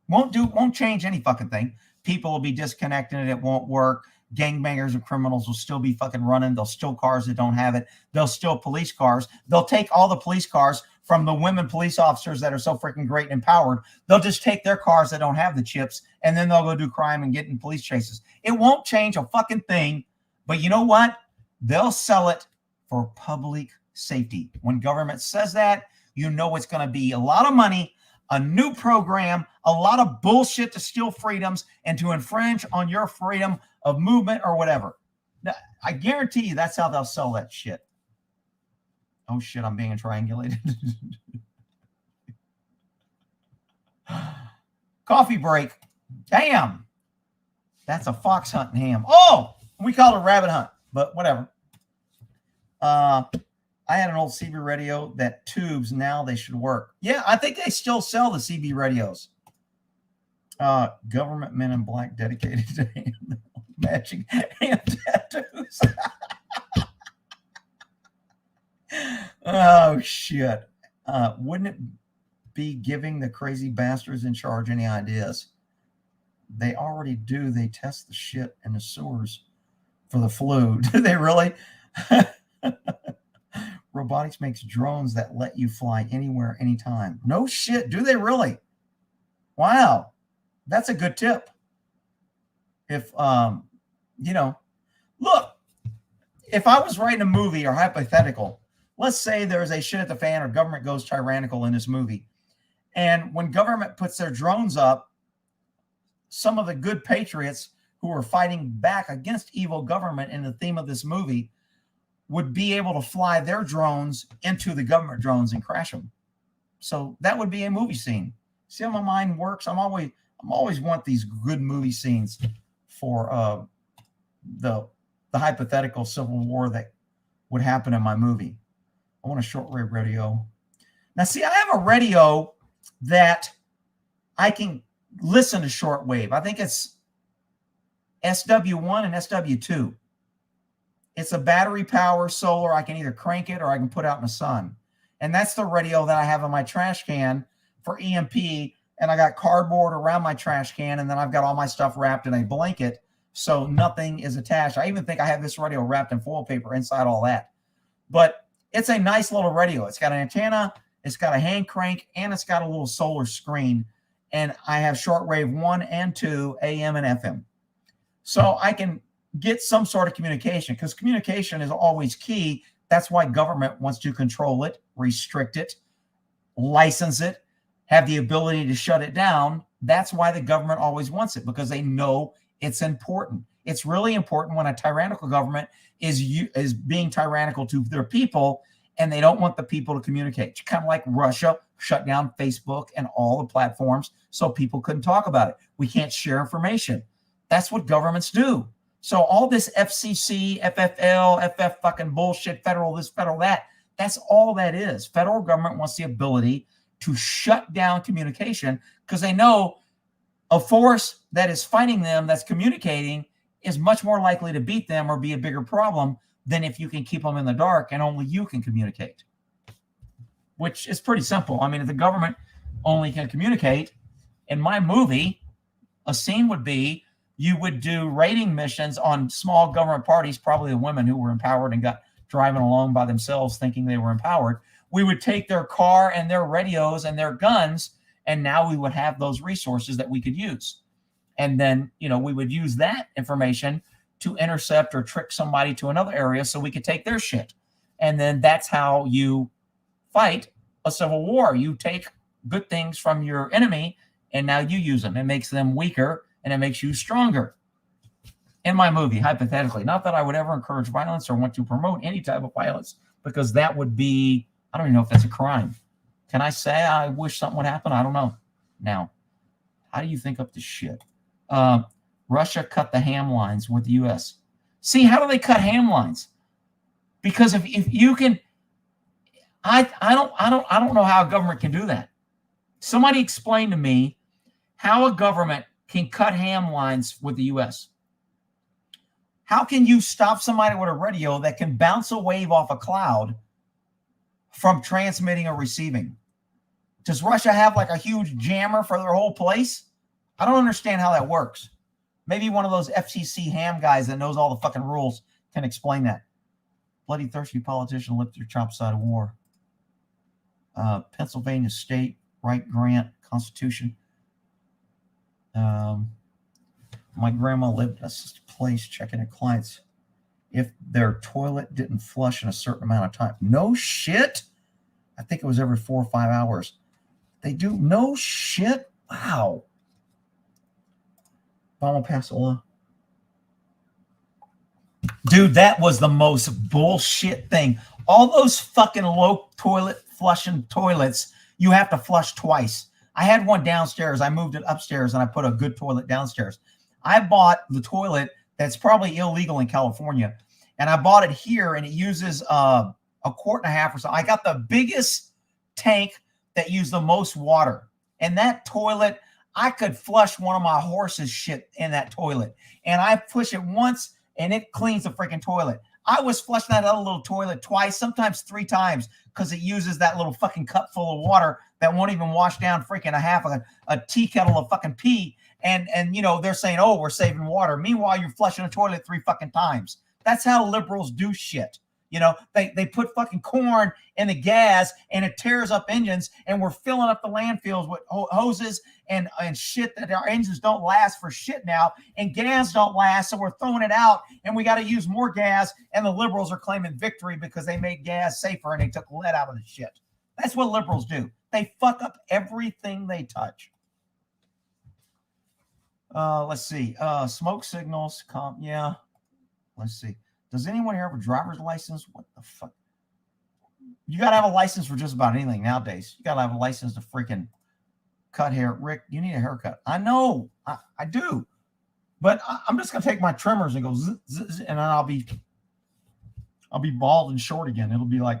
S1: Won't change any fucking thing. People will be disconnected and it won't work. Gangbangers and criminals will still be fucking running. They'll steal cars that don't have it. They'll steal police cars. They'll take all the police cars from the women police officers that are so freaking great and empowered. They'll just take their cars that don't have the chips, and then they'll go do crime and get in police chases. It won't change a fucking thing, but you know what? They'll sell it for public safety. When government says that, you know it's going to be a lot of money, a new program, a lot of bullshit to steal freedoms and to infringe on your freedom of movement or whatever. Now, I guarantee you that's how they'll sell that shit. Oh shit, I'm being triangulated. Coffee break. Damn. That's a fox hunting ham. Oh, we call it a rabbit hunt, but whatever. I had an old CB radio that tubes. Now they should work. Yeah, I think they still sell the CB radios. Government men in black dedicated to matching hand tattoos. Oh, shit. Wouldn't it be giving the crazy bastards in charge any ideas? They already do. They test the shit in the sewers for the flu. Do they really? Robotics makes drones that let you fly anywhere, anytime. No shit. Do they really? Wow. That's a good tip. If, look, if I was writing a movie or hypothetical, let's say there's a shit at the fan or government goes tyrannical in this movie. And when government puts their drones up, some of the good patriots who are fighting back against evil government in the theme of this movie would be able to fly their drones into the government drones and crash them. So that would be a movie scene. See how my mind works? I'm always want these good movie scenes for the hypothetical civil war that would happen in my movie. I want a shortwave radio. Now, see, I have a radio that I can listen to shortwave. I think it's SW1 and SW2. It's a battery power solar. I can either crank it or I can put out in the sun. And that's the radio that I have in my trash can for EMP. And I got cardboard around my trash can. And then I've got all my stuff wrapped in a blanket so nothing is attached. I even think I have this radio wrapped in foil paper inside all that. But it's a nice little radio. It's got an antenna, it's got a hand crank, and it's got a little solar screen. And I have shortwave 1 and 2, AM and FM. So I can get some sort of communication because communication is always key. That's why government wants to control it, restrict it, license it, have the ability to shut it down. That's why the government always wants it, because they know it's important. It's really important when a tyrannical government is being tyrannical to their people and they don't want the people to communicate. Kind of like Russia shut down Facebook and all the platforms so people couldn't talk about it. We can't share information. That's what governments do. So all this FCC, FFL, FF fucking bullshit, federal this, federal that, that's all that is. Federal government wants the ability to shut down communication because they know a force that is fighting them, that's communicating, is much more likely to beat them or be a bigger problem than if you can keep them in the dark and only you can communicate, which is pretty simple. I mean, if the government only can communicate, in my movie, a scene would be you would do raiding missions on small government parties, probably the women who were empowered and got driving along by themselves thinking they were empowered. We would take their car and their radios and their guns, and now we would have those resources that we could use. And then, we would use that information to intercept or trick somebody to another area so we could take their shit. And then that's how you fight a civil war. You take good things from your enemy and now you use them. It makes them weaker and it makes you stronger. In my movie, hypothetically, not that I would ever encourage violence or want to promote any type of violence, because that would be, I don't even know if that's a crime. Can I say I wish something would happen? I don't know. Now, how do you think up this shit? Russia cut the ham lines with the U.S. See, how do they cut ham lines? Because if you can, I don't know how a government can do that. Somebody explain to me how a government can cut ham lines with the U.S. How can you stop somebody with a radio that can bounce a wave off a cloud from transmitting or receiving? Does Russia have like a huge jammer for their whole place? I don't understand how that works. Maybe one of those FCC ham guys that knows all the fucking rules can explain that. Bloody thirsty politician licked their chops out of war. Pennsylvania State, Wright Grant, Constitution. My grandma lived in a place checking in clients if their toilet didn't flush in a certain amount of time. No shit. I think it was every 4 or 5 hours. They do. No shit. Wow. Obama passed a law. Dude, that was the most bullshit thing. All those fucking low toilet flushing toilets, you have to flush twice. I had one downstairs. I moved it upstairs and I put a good toilet downstairs. I bought the toilet that's probably illegal in California, and I bought it here, and it uses a quart and a half or so. I got the biggest tank that used the most water, and that toilet, I could flush one of my horse's shit in that toilet, and I push it once, and it cleans the freaking toilet. I was flushing that other little toilet twice, sometimes 3 times, because it uses that little fucking cup full of water that won't even wash down freaking a tea kettle of fucking pee. And you know, they're saying, oh, we're saving water. Meanwhile, you're flushing a toilet 3 fucking times. That's how liberals do shit. You know, they put fucking corn in the gas and it tears up engines, and we're filling up the landfills with hoses and shit that our engines don't last for shit now, and gas don't last, so we're throwing it out, and we got to use more gas, and the liberals are claiming victory because they made gas safer and they took lead out of the shit. That's what liberals do. They fuck up everything they touch. Let's see. Smoke signals. Yeah. Let's see. Does anyone here have a driver's license? What the fuck? You got to have a license for just about anything nowadays. You got to have a license to freaking cut hair. Rick, you need a haircut. I know. I do. But I'm just going to take my trimmers and go zzz, zzz, and then I'll be bald and short again. It'll be like,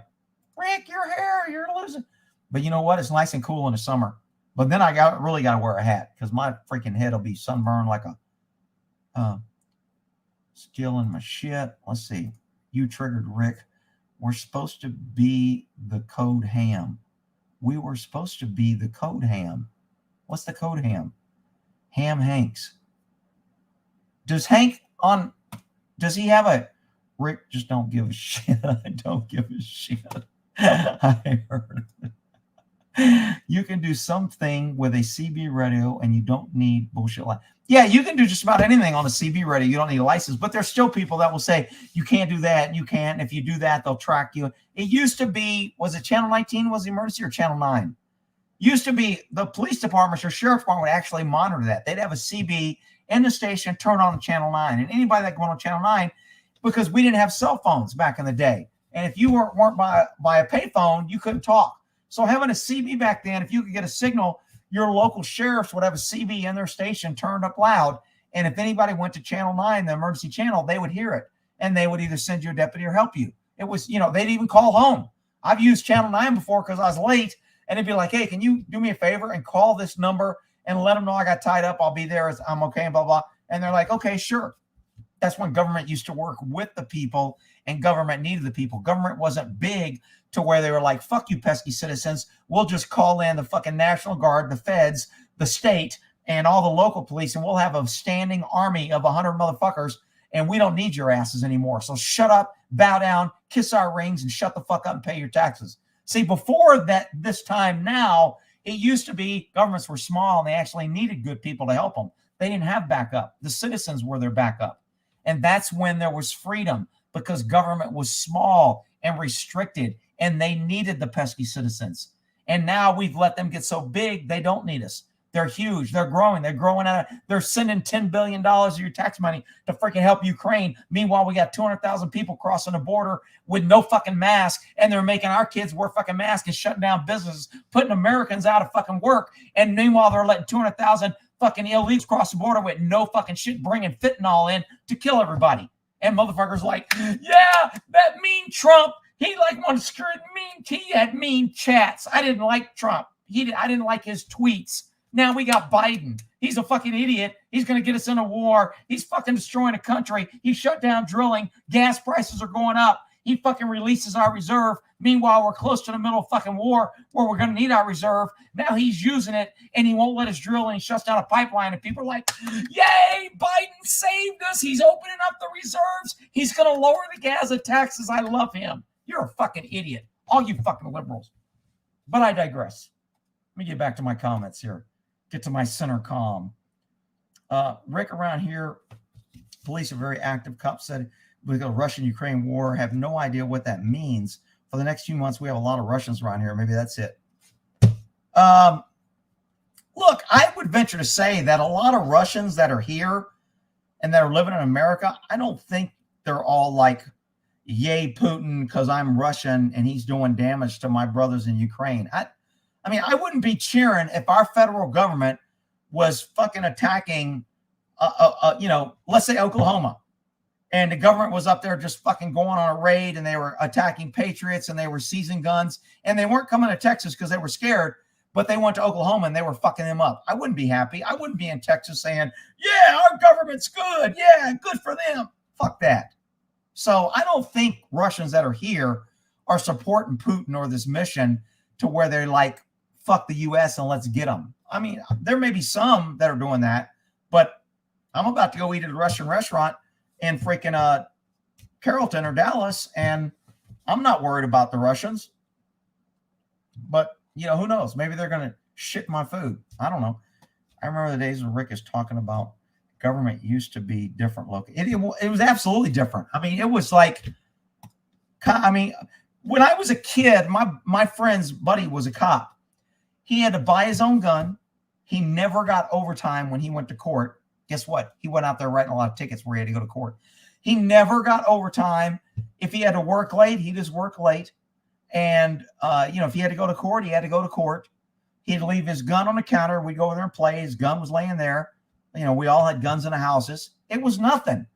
S1: Rick, your hair, you're losing. But you know what? It's nice and cool in the summer. But then I really got to wear a hat because my freaking head will be sunburned like a stealing my shit. Let's see. You triggered Rick. We're supposed to be the code ham. We were supposed to be the code ham. What's the code ham? Ham Hanks. Does he have a Rick? Just don't give a shit. I don't give a shit. I heard it. You can do something with a CB radio and you don't need bullshit. Yeah, you can do just about anything on a CB radio. You don't need a license, but there's still people that will say you can't do that and you can't. And if you do that, they'll track you. It used to be, was it Channel 19 was the emergency, or Channel 9? Used to be the police departments or sheriff's department would actually monitor that. They'd have a CB in the station, turn on Channel 9. And anybody that went on Channel 9, because we didn't have cell phones back in the day. And if you weren't by a payphone, you couldn't talk. So having a CB back then, if you could get a signal, your local sheriffs would have a CB in their station turned up loud. And if anybody went to Channel 9, the emergency channel, they would hear it. And they would either send you a deputy or help you. It was, you know, they'd even call home. I've used Channel 9 before because I was late. And it'd be like, hey, can you do me a favor and call this number and let them know I got tied up. I'll be there. I'm okay, and blah, blah. And they're like, okay, sure. That's when government used to work with the people and government needed the people. Government wasn't big to where they were like, fuck you, pesky citizens. We'll just call in the fucking National Guard, the feds, the state, and all the local police, and we'll have a standing army of 100 motherfuckers, and we don't need your asses anymore. So shut up, bow down, kiss our rings, and shut the fuck up and pay your taxes. See, before that, this time now, it used to be governments were small and they actually needed good people to help them. They didn't have backup. The citizens were their backup. And that's when there was freedom, because government was small and restricted and they needed the pesky citizens. And now we've let them get so big, they don't need us. They're huge. They're growing. They're sending $10 billion of your tax money to freaking help Ukraine. Meanwhile, we got 200,000 people crossing the border with no fucking mask, and they're making our kids wear fucking masks and shutting down businesses, putting Americans out of fucking work. And meanwhile, they're letting 200,000 fucking illegals cross the border with no fucking shit, bringing fentanyl in to kill everybody. And motherfuckers like, yeah, that mean Trump, he like wanted to screw mean. He had mean chats. I didn't like Trump. I didn't like his tweets. Now we got Biden. He's a fucking idiot. He's going to get us in a war. He's fucking destroying a country. He shut down drilling. Gas prices are going up. He fucking releases our reserve. Meanwhile, we're close to the middle of fucking war where we're going to need our reserve. Now he's using it, and he won't let us drill, and he shuts down a pipeline. And people are like, yay, Biden saved us. He's opening up the reserves. He's going to lower the gas taxes. I love him. You're a fucking idiot. All you fucking liberals. But I digress. Let me get back to my comments here. Get to my center calm. Rick, around here, police are very active. Cops said with the Russian-Ukraine war, have no idea what that means. For the next few months, we have a lot of Russians around here. Maybe that's it. Look, I would venture to say that a lot of Russians that are here and that are living in America, I don't think they're all like, yay, Putin, because I'm Russian and he's doing damage to my brothers in Ukraine. I mean, I wouldn't be cheering if our federal government was fucking attacking, let's say Oklahoma, and the government was up there just fucking going on a raid, and they were attacking patriots, and they were seizing guns, and they weren't coming to Texas because they were scared, but they went to Oklahoma and they were fucking them up. I wouldn't be happy. I wouldn't be in Texas saying, yeah, our government's good. Yeah, good for them. Fuck that. So I don't think Russians that are here are supporting Putin or this mission to where they're like, fuck the U.S. and let's get them. I mean, there may be some that are doing that, but I'm about to go eat at a Russian restaurant in freaking Carrollton or Dallas, and I'm not worried about the Russians. But, who knows? Maybe they're going to shit my food. I don't know. I remember the days when Rick is talking about government used to be different local. It was absolutely different. I mean, it was like, when I was a kid, my friend's buddy was a cop. He had to buy his own gun. He never got overtime when he went to court. Guess what? He went out there writing a lot of tickets where he had to go to court. He never got overtime. If he had to work late, he just worked late. And, if he had to go to court, he had to go to court. He'd leave his gun on the counter. We'd go over there and play. His gun was laying there. We all had guns in the houses. It was nothing.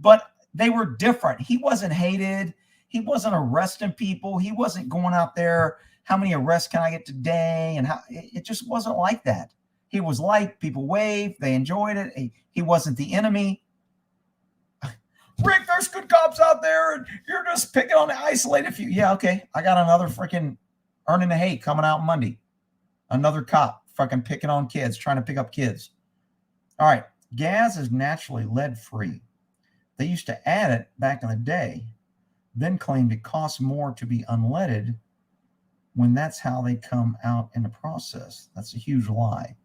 S1: But they were different. He wasn't hated. He wasn't arresting people. He wasn't going out there, how many arrests can I get today? And it just wasn't like that. He was like, people waved, they enjoyed it. He wasn't the enemy. Rick, there's good cops out there, and you're just picking on the isolated few. Yeah, okay. I got another freaking Earning the Hate coming out Monday. Another cop fucking picking on kids, trying to pick up kids. All right. Gas is naturally lead-free. They used to add it back in the day, then claimed it costs more to be unleaded when that's how they come out in the process. That's a huge lie.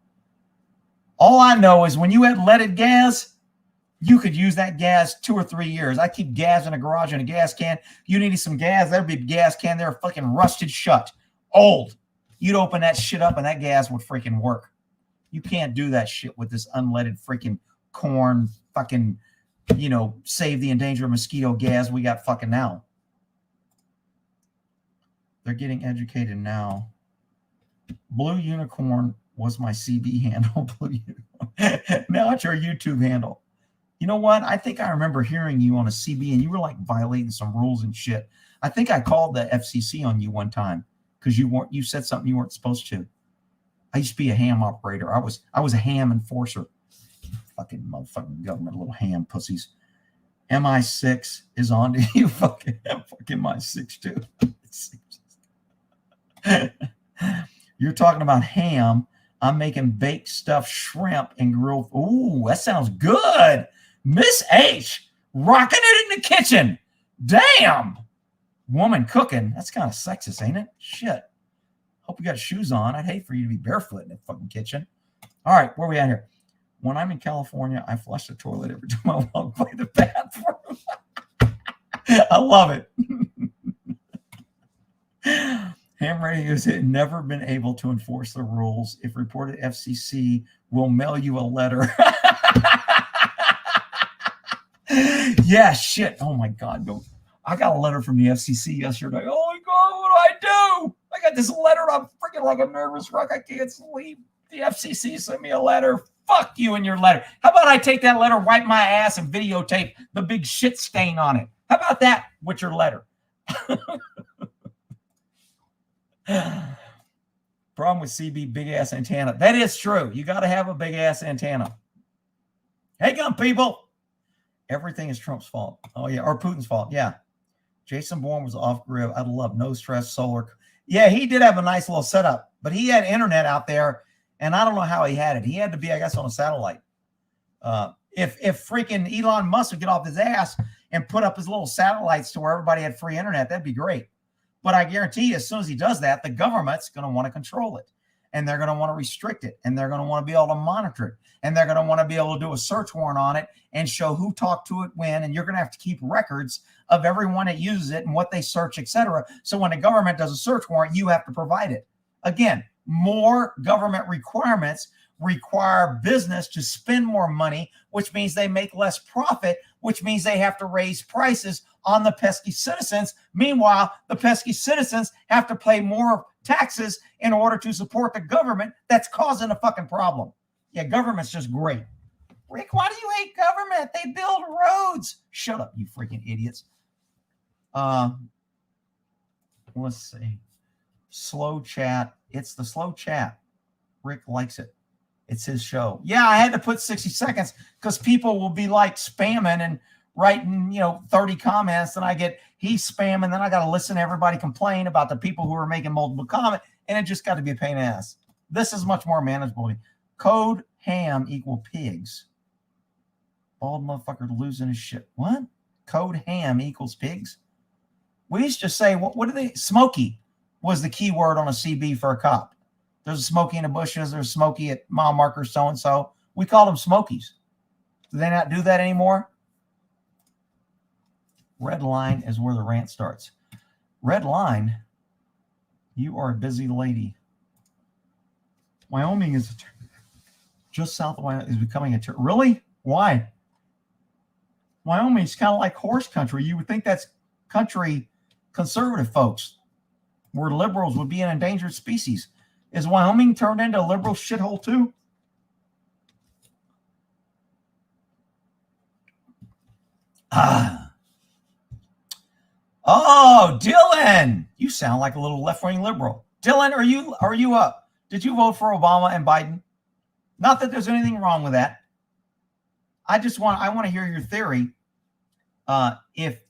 S1: All I know is when you had leaded gas, you could use that gas 2 or 3 years. I keep gas in a garage in a gas can. You needed some gas, there'd be a gas can there fucking rusted shut. Old. You'd open that shit up and that gas would freaking work. You can't do that shit with this unleaded freaking corn fucking, save the endangered mosquito gas we got fucking now. They're getting educated now. Blue Unicorn was my CB handle. Blue Unicorn. Now it's your YouTube handle. You know what? I think I remember hearing you on a CB and you were like violating some rules and shit. I think I called the FCC on you one time because you said something you weren't supposed to. I used to be a ham operator. I was a ham enforcer. Fucking motherfucking government, little ham pussies. MI6 is on to you. Fucking MI6 too. You're talking about ham. I'm making baked stuffed shrimp and grilled. Ooh, that sounds good. Miss H, rocking it in the kitchen. Damn. Woman cooking. That's kind of sexist, ain't it? Shit. Hope you got shoes on. I'd hate for you to be barefoot in the fucking kitchen. All right, where are we at here? When I'm in California, I flush the toilet every time I walk by the bathroom. I love it. Ham radio has never been able to enforce the rules. If reported, FCC will mail you a letter. Yeah, shit. Oh my God. I got a letter from the FCC yesterday. Oh my God, what do I do? I got this letter and I'm freaking like a nervous wreck. I can't sleep. The FCC sent me a letter. Fuck you and your letter. How about I take that letter, wipe my ass, and videotape the big shit stain on it? How about that with your letter? Problem with CB, big ass antenna. That is true. You got to have a big ass antenna. Hey, gun people. Everything is Trump's fault. Oh, yeah. Or Putin's fault. Yeah. Jason Bourne was off grid. I'd love no stress solar. Yeah, he did have a nice little setup, but he had internet out there, and I don't know how he had it. He had to be, I guess, on a satellite. If freaking Elon Musk would get off his ass and put up his little satellites to where everybody had free internet, that'd be great. But I guarantee you, as soon as he does that, the government's going to want to control it, and they're going to want to restrict it, and they're going to want to be able to monitor it, and they're going to want to be able to do a search warrant on it and show who talked to it when, and you're going to have to keep records of everyone that uses it and what they search, etc. So when the government does a search warrant, you have to provide it. Again, more government requirements require business to spend more money, which means they make less profit, which means they have to raise prices on the pesky citizens. Meanwhile, the pesky citizens have to pay more taxes in order to support the government that's causing a fucking problem. Yeah, government's just great. Rick, why do you hate government? They build roads. Shut up, you freaking idiots. Let's see. Slow chat. It's the slow chat. Rick likes it. It's his show. Yeah, I had to put 60 seconds because people will be like spamming and writing, 30 comments. And I get, he's spamming. Then I got to listen to everybody complain about the people who are making multiple comments. And it just got to be a pain in the ass. This is much more manageable. Code ham equal pigs. Bald motherfucker losing his shit. What? Code ham equals pigs? We used to say, what do they? Smoky was the key word on a CB for a cop. There's a Smoky in the bushes. There's Smoky at mile marker so-and-so. We call them Smokies. Do they not do that anymore? Red line is where the rant starts. Red line, you are a busy lady. Wyoming is just south of Wyoming is becoming a really? Why? Wyoming is kind of like horse country. You would think that's country conservative folks, where liberals would be an endangered species. Is Wyoming turned into a liberal shithole too? Oh, Dylan, you sound like a little left-wing liberal. Dylan, are you up? Did you vote for Obama and Biden? Not that there's anything wrong with that. I want to hear your theory. If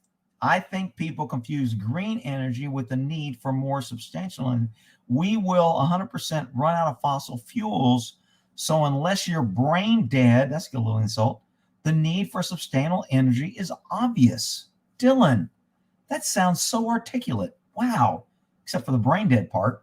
S1: I think people confuse green energy with the need for more substantial, and we will 100% run out of fossil fuels. So unless you're brain dead, that's a little insult, the need for substantial energy is obvious. Dylan, that sounds so articulate. Wow. Except for the brain dead part.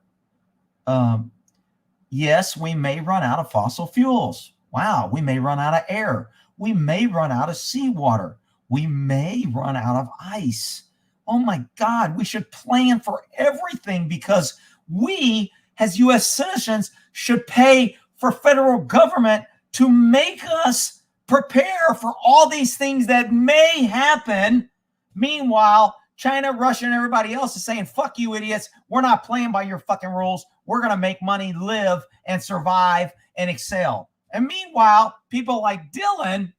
S1: Yes, we may run out of fossil fuels. Wow. We may run out of air. We may run out of seawater. We may run out of ice. Oh my God, we should plan for everything because we, as U.S. citizens, should pay for federal government to make us prepare for all these things that may happen. Meanwhile, China, Russia, and everybody else is saying, fuck you, idiots. We're not playing by your fucking rules. We're going to make money, live, and survive, and excel. And meanwhile, people like Dylan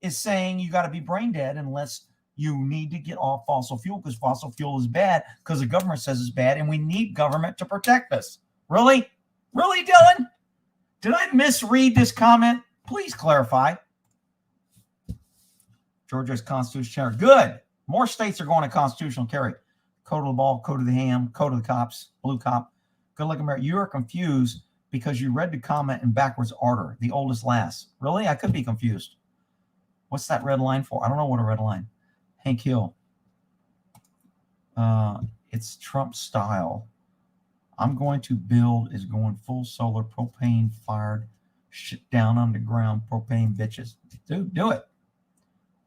S1: is saying you got to be brain dead unless you need to get off fossil fuel because fossil fuel is bad because the government says it's bad and we need government to protect us. Really? Really, Dylan? Did I misread this comment? Please clarify. Georgia's constitutional carry. Good. More states are going to constitutional carry. Code of the ball, code of the ham, code of the cops, blue cop. Good luck, America. You are confused because you read the comment in backwards order. The oldest last. Really? I could be confused. What's that red line for? I don't know what a red line. Hank Hill. It's Trump style. I'm going to build is going full solar propane fired shit down underground propane bitches. Dude, do it.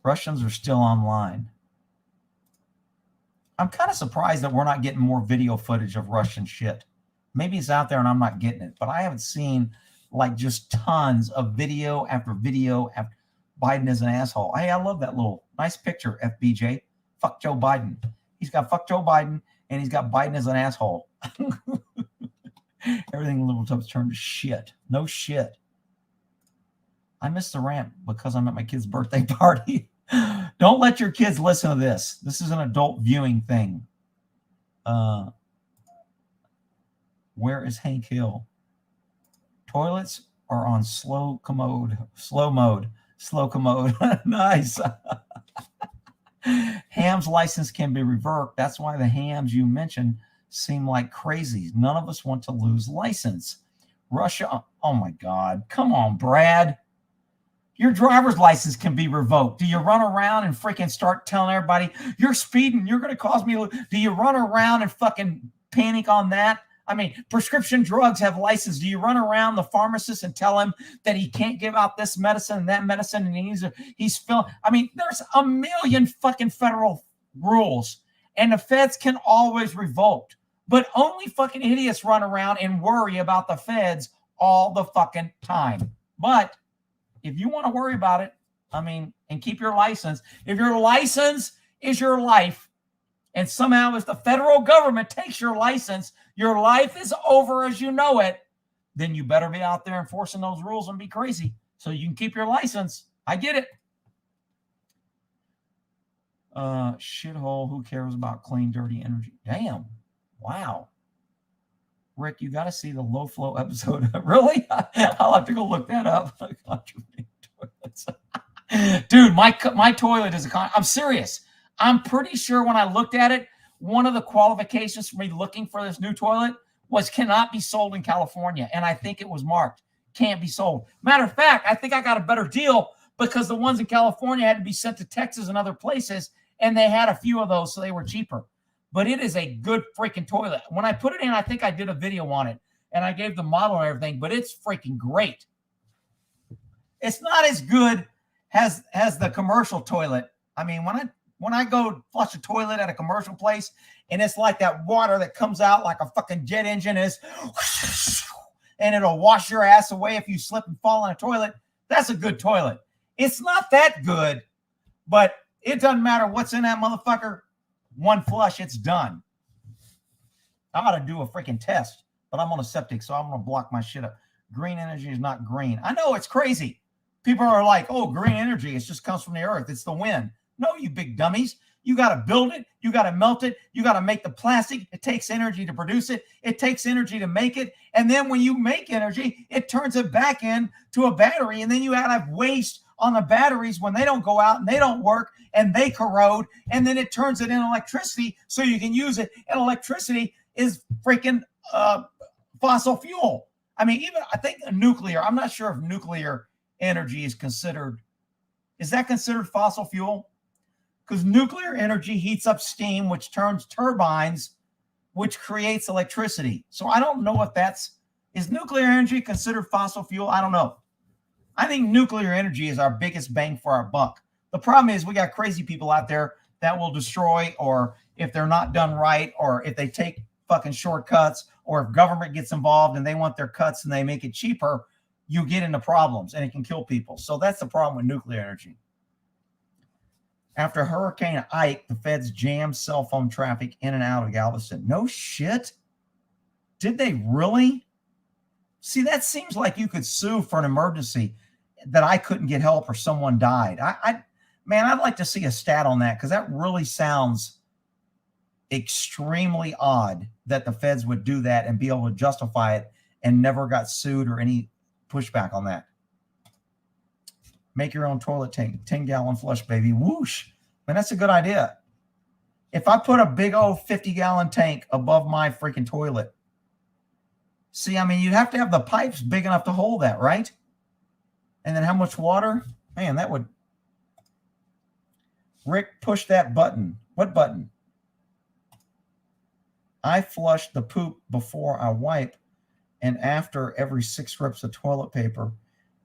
S1: Russians are still online. I'm kind of surprised that we're not getting more video footage of Russian shit. Maybe it's out there and I'm not getting it, but I haven't seen like just tons of video after video after Biden is an asshole. Hey, I love that little nice picture, FBJ. Fuck Joe Biden. He's got fuck Joe Biden and he's got Biden as an asshole. Everything liberal tubs turned to shit. No shit. I missed the rant because I'm at my kid's birthday party. Don't let your kids listen to this. This is an adult viewing thing. Where is Hank Hill? Toilets are on slow mode. Nice. Ham's license can be revoked. That's why the hams you mentioned seem like crazies. None of us want to lose license. Russia. Oh my God. Come on, Brad. Your driver's license can be revoked. Do you run around and freaking start telling everybody you're speeding? You're going to cause me. Do you run around and fucking panic on that? I mean, prescription drugs have license. Do you run around the pharmacist and tell him that he can't give out this medicine and that medicine and he's filling? I mean, there's a million fucking federal rules and the feds can always revoke, but only fucking idiots run around and worry about the feds all the fucking time. But if you want to worry about it, I mean, and keep your license, if your license is your life, and somehow as the federal government takes your license, your life is over as you know it, then you better be out there enforcing those rules and be crazy so you can keep your license. I get it. Shithole, who cares about clean, dirty energy? Damn. Wow. Rick, you got to see the low flow episode. Really? I'll have to go look that up. Dude, my toilet is I'm serious. I'm pretty sure when I looked at it, one of the qualifications for me looking for this new toilet was cannot be sold in California. And I think it was marked can't be sold. Matter of fact, I think I got a better deal because the ones in California had to be sent to Texas and other places, and they had a few of those, so they were cheaper. But it is a good freaking toilet. When I put it in, I think I did a video on it, and I gave the model and everything, but it's freaking great. It's not as good as the commercial toilet. I mean, when I go flush a toilet at a commercial place, and it's like that water that comes out like a fucking jet engine is, and it'll wash your ass away if you slip and fall in a toilet. That's a good toilet. It's not that good, but it doesn't matter what's in that motherfucker. One flush, it's done. I ought to do a freaking test, but I'm on a septic, so I'm going to block my shit up. Green energy is not green. I know, it's crazy. People are like, oh, green energy, it just comes from the earth. It's the wind. No, you big dummies. You got to build it. You got to melt it. You got to make the plastic. It takes energy to produce it. It takes energy to make it. And then when you make energy, it turns it back into a battery. And then you have waste on the batteries when they don't go out and they don't work and they corrode. And then it turns it into electricity so you can use it. And electricity is freaking fossil fuel. I mean, even I think nuclear, I'm not sure if nuclear energy is considered. Is that considered fossil fuel? Because nuclear energy heats up steam, which turns turbines, which creates electricity. So I don't know if is nuclear energy considered fossil fuel? I don't know. I think nuclear energy is our biggest bang for our buck. The problem is we got crazy people out there that will destroy, or if they're not done right, or if they take fucking shortcuts, or if government gets involved and they want their cuts and they make it cheaper, you get into problems and it can kill people. So that's the problem with nuclear energy. After Hurricane Ike, the feds jammed cell phone traffic in and out of Galveston. No shit. Did they really? See, that seems like you could sue for an emergency that I couldn't get help or someone died. Man, I'd like to see a stat on that because that really sounds extremely odd that the feds would do that and be able to justify it and never got sued or any pushback on that. Make your own toilet tank, 10-gallon flush, baby. Whoosh. Man, that's a good idea. If I put a big old 50-gallon tank above my freaking toilet, see, I mean, you'd have to have the pipes big enough to hold that, right? And then how much water? Man, that would. Rick, push that button. What button? I flush the poop before I wipe, and after every 6 rips of toilet paper.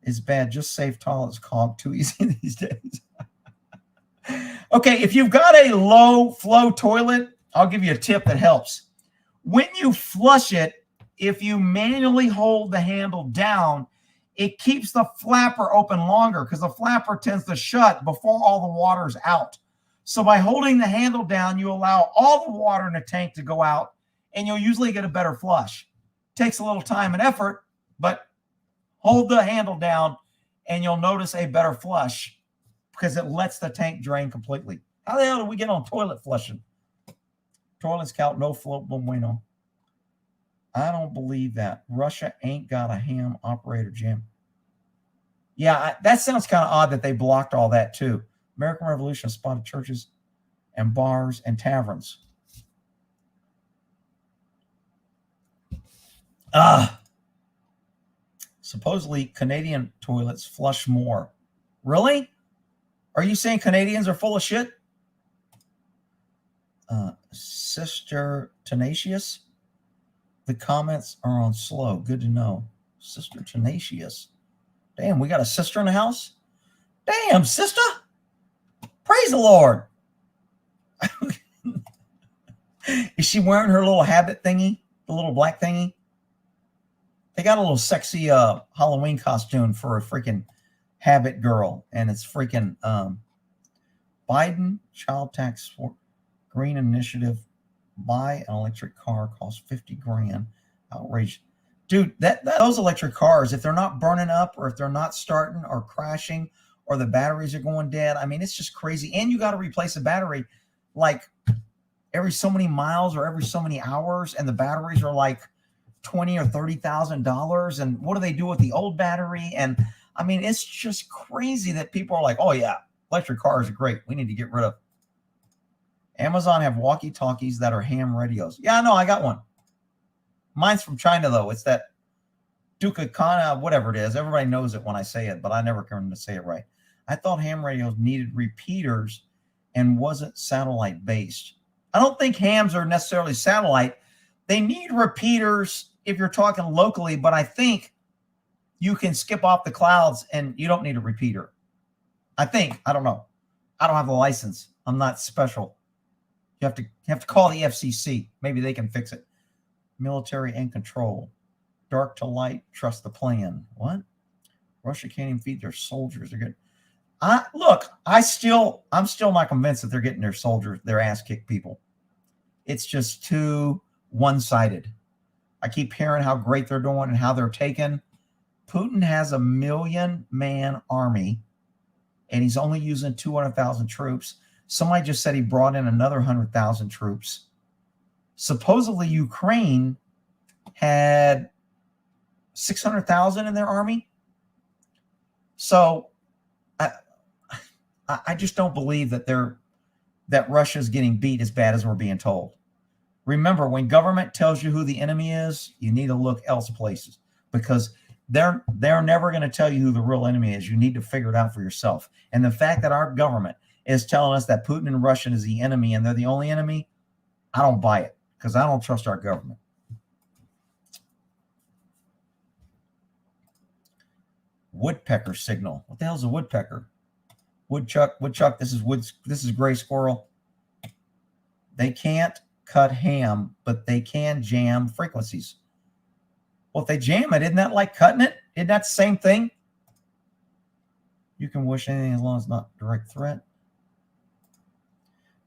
S1: Is bad. Just save toilets, cog. Too easy these days. Okay, if you've got a low flow toilet, I'll give you a tip that helps. When you flush it, if you manually hold the handle down, it keeps the flapper open longer because the flapper tends to shut before all the water's out. So by holding the handle down, you allow all the water in the tank to go out, and you'll usually get a better flush. Takes a little time and effort, but hold the handle down and you'll notice a better flush because it lets the tank drain completely. How the hell did we get on toilet flushing? Toilets count, no float, bueno. I don't believe that. Russia ain't got a ham operator, Jim. Yeah, that sounds kind of odd that they blocked all that too. American Revolution spotted churches and bars and taverns. Supposedly Canadian toilets flush more. Really? Are you saying Canadians are full of shit? Sister Tenacious? The comments are on slow. Good to know. Sister Tenacious. Damn, we got a sister in the house? Damn, sister. Praise the Lord. Is she wearing her little habit thingy? The little black thingy? They got a little sexy Halloween costume for a freaking habit girl. And it's freaking Biden child tax for green initiative. Buy an electric car costs 50 grand. Outrage. Dude, those electric cars, if they're not burning up or if they're not starting or crashing or the batteries are going dead, I mean, it's just crazy. And you got to replace a battery like every so many miles or every so many hours, and the batteries are like $20,000 or $30,000. And what do they do with the old battery? And I mean, it's just crazy that people are like, oh yeah, electric cars are great. We need to get rid of. Amazon have walkie-talkies that are ham radios. Yeah, no, I got one. Mine's from China, though. It's that Duca Kana, whatever it is. Everybody knows it when I say it, but I never can to say it right. I thought ham radios needed repeaters and wasn't satellite-based. I don't think hams are necessarily satellite. They need repeaters if you're talking locally, but I think you can skip off the clouds and you don't need a repeater. I think. I don't know. I don't have a license. I'm not special. You have to call the FCC. Maybe they can fix it. Military and control. Dark to light. Trust the plan. What? Russia can't even feed their soldiers. They're good. I'm still not convinced that they're getting their soldiers, their ass kicked people. It's just too one-sided. I keep hearing how great they're doing and how they're taken. Putin has 1 million-man army, and he's only using 200,000 troops. Somebody just said he brought in another 100,000 troops. Supposedly, Ukraine had 600,000 in their army. So I just don't believe that Russia's getting beat as bad as we're being told. Remember, when government tells you who the enemy is, you need to look else places because they're never going to tell you who the real enemy is. You need to figure it out for yourself. And the fact that our government is telling us that Putin and Russia is the enemy and they're the only enemy, I don't buy it because I don't trust our government. Woodpecker signal. What the hell is a woodpecker? Woodchuck, this is gray squirrel. They can't cut ham, but they can jam frequencies. Well, if they jam it, isn't that like cutting it? Isn't that the same thing? You can wish anything as long as it's not a direct threat.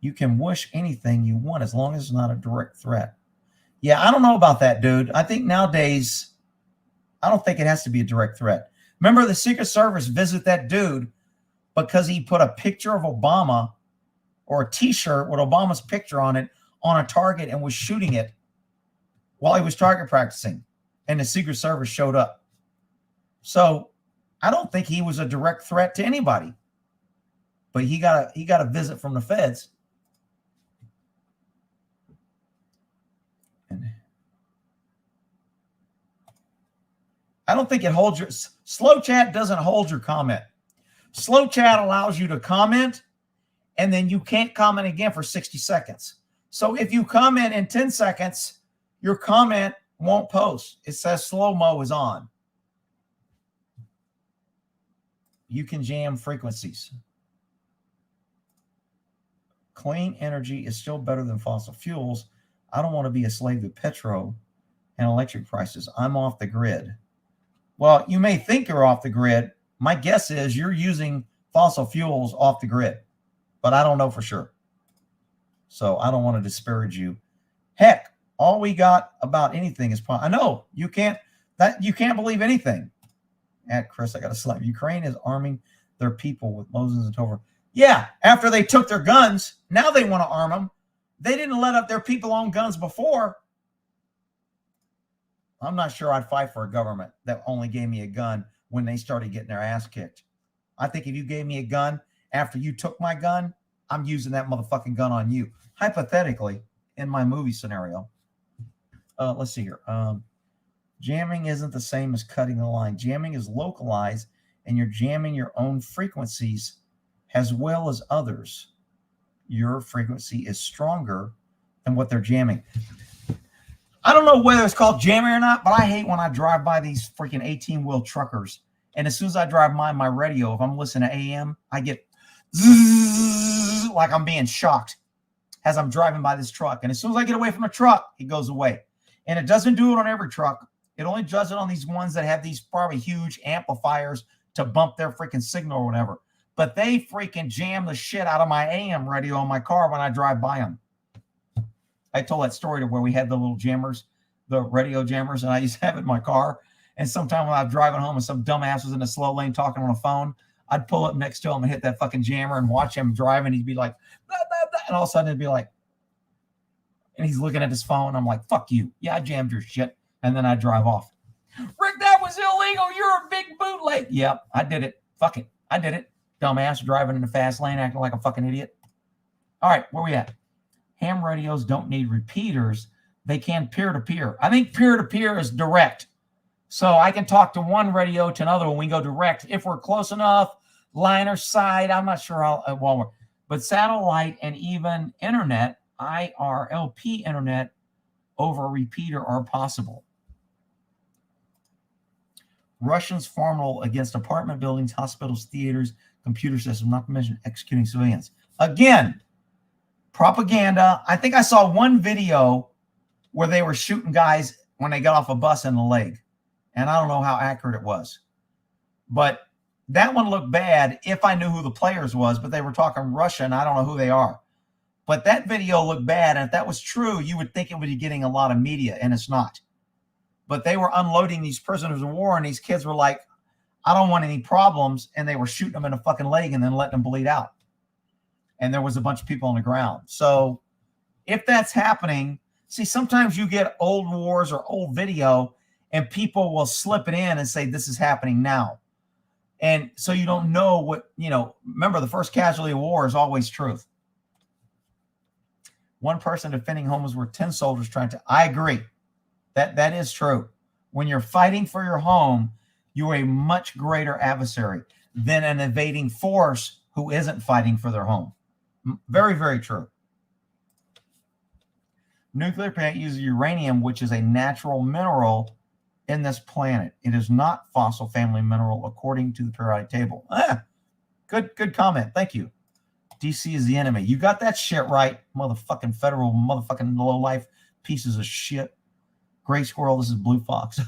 S1: You can wish anything you want as long as it's not a direct threat. Yeah, I don't know about that, dude. I think nowadays, I don't think it has to be a direct threat. Remember, the Secret Service visited that dude because he put a picture of Obama or a T-shirt with Obama's picture on it on a target and was shooting it while he was target practicing. And the Secret Service showed up. So I don't think he was a direct threat to anybody. But he got a visit from the feds. And I don't think it holds your... Slow chat doesn't hold your comment. Slow chat allows you to comment, and then you can't comment again for 60 seconds. So if you comment in 10 seconds, your comment won't post. It says slow-mo is on. You can jam frequencies. clean energy is still better than fossil fuels. I don't want to be a slave to petro and electric prices. I'm off the grid. Well, you may think you're off the grid. My guess is you're using fossil fuels off the grid, but I don't know for sure. So I don't want to disparage you. Heck, all we got about anything is I know you can't believe anything. At Chris, I got to slap. Ukraine is arming their people with Moses and Topher. Yeah, after they took their guns, now they want to arm them. They didn't let up their people own guns before. I'm not sure I'd fight for a government that only gave me a gun when they started getting their ass kicked. I think if you gave me a gun after you took my gun, I'm using that motherfucking gun on you. Hypothetically, in my movie scenario. Let's see here. Jamming isn't the same as cutting the line. Jamming is localized, and you're jamming your own frequencies as well as others. Your frequency is stronger than what they're jamming. I don't know whether it's called jamming or not, but I hate when I drive by these freaking 18-wheel truckers. And as soon as I drive by my radio, if I'm listening to AM, I get zzz, like I'm being shocked as I'm driving by this truck. And as soon as I get away from the truck, it goes away. And it doesn't do it on every truck. It only does it on these ones that have these probably huge amplifiers to bump their freaking signal or whatever. But they freaking jam the shit out of my AM radio on my car when I drive by them. I told that story to where we had the little jammers, the radio jammers, and I used to have it in my car. And sometime when I was driving home and some dumbass was in a slow lane talking on the phone, I'd pull up next to him and hit that fucking jammer and watch him drive, and he'd be like, blah, blah, blah. And all of a sudden it'd be like, and he's looking at his phone. I'm like, fuck you. Yeah, I jammed your shit. And then I drive off. Rick, that was illegal. You're a big bootleg. Yep, I did it. Fuck it. I did it. Dumbass driving in the fast lane, acting like a fucking idiot. All right, where we at? Ham radios don't need repeaters. They can peer-to-peer. I think peer-to-peer is direct. So I can talk to one radio to another when we go direct. If we're close enough, line or side, I'm not sure how, but satellite and even internet, IRLP internet over a repeater are possible. Russians formidable against apartment buildings, hospitals, theaters, computer systems, not to mention executing civilians. Again, propaganda. I think I saw one video where they were shooting guys when they got off a bus in the leg. And I don't know how accurate it was. But that one looked bad if I knew who the players was, but they were talking Russian. I don't know who they are. But that video looked bad. And if that was true, you would think it would be getting a lot of media, and it's not. But they were unloading these prisoners of war, and these kids were like, I don't want any problems. And they were shooting them in the fucking leg and then letting them bleed out. And there was a bunch of people on the ground. So if that's happening, see, sometimes you get old wars or old video, and people will slip it in and say, this is happening now. And so you don't know what, remember, the first casualty of war is always truth. One person defending home is worth 10 soldiers trying to. I agree. That is true. When you're fighting for your home, you're a much greater adversary than an invading force who isn't fighting for their home. Very, very true. Nuclear plant uses uranium, which is a natural mineral in this planet. It is not fossil family mineral according to the periodic table. Good comment. Thank you. DC is the enemy. You got that shit right, motherfucking federal, motherfucking low-life pieces of shit. Gray Squirrel, this is Blue Fox.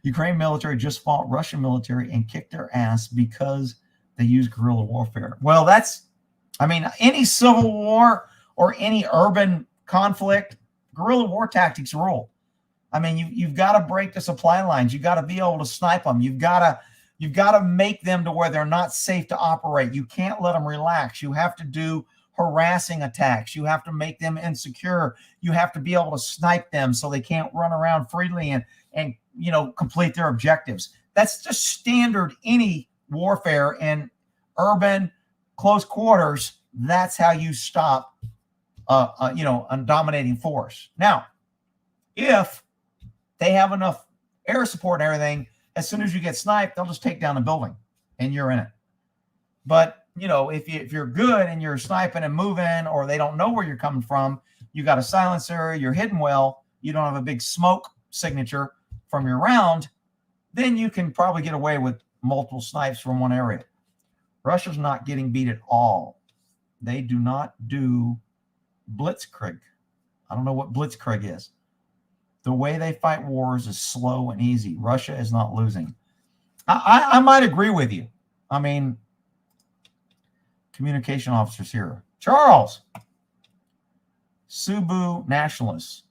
S1: Ukraine military just fought Russian military and kicked their ass because they use guerrilla warfare. Well, any civil war or any urban conflict, guerrilla war tactics rule. I mean, you've got to break the supply lines. You've got to be able to snipe them. You've got to make them to where they're not safe to operate. You can't let them relax. You have to do harassing attacks. You have to make them insecure. You have to be able to snipe them so they can't run around freely and complete their objectives. That's just standard any warfare in urban close quarters. That's how you stop a dominating force. Now, if they have enough air support and everything, as soon as you get sniped, they'll just take down the building and you're in it. But if you're good and you're sniping and moving, or they don't know where you're coming from, you got a silencer, you're hidden well, you don't have a big smoke signature from your round, then you can probably get away with multiple snipes from one area. Russia's not getting beat at all. They do not do blitzkrieg. I don't know what blitzkrieg is. The way they fight wars is slow and easy. Russia is not losing. I might agree with you. I mean, communication officers here. Charles, Subu nationalists.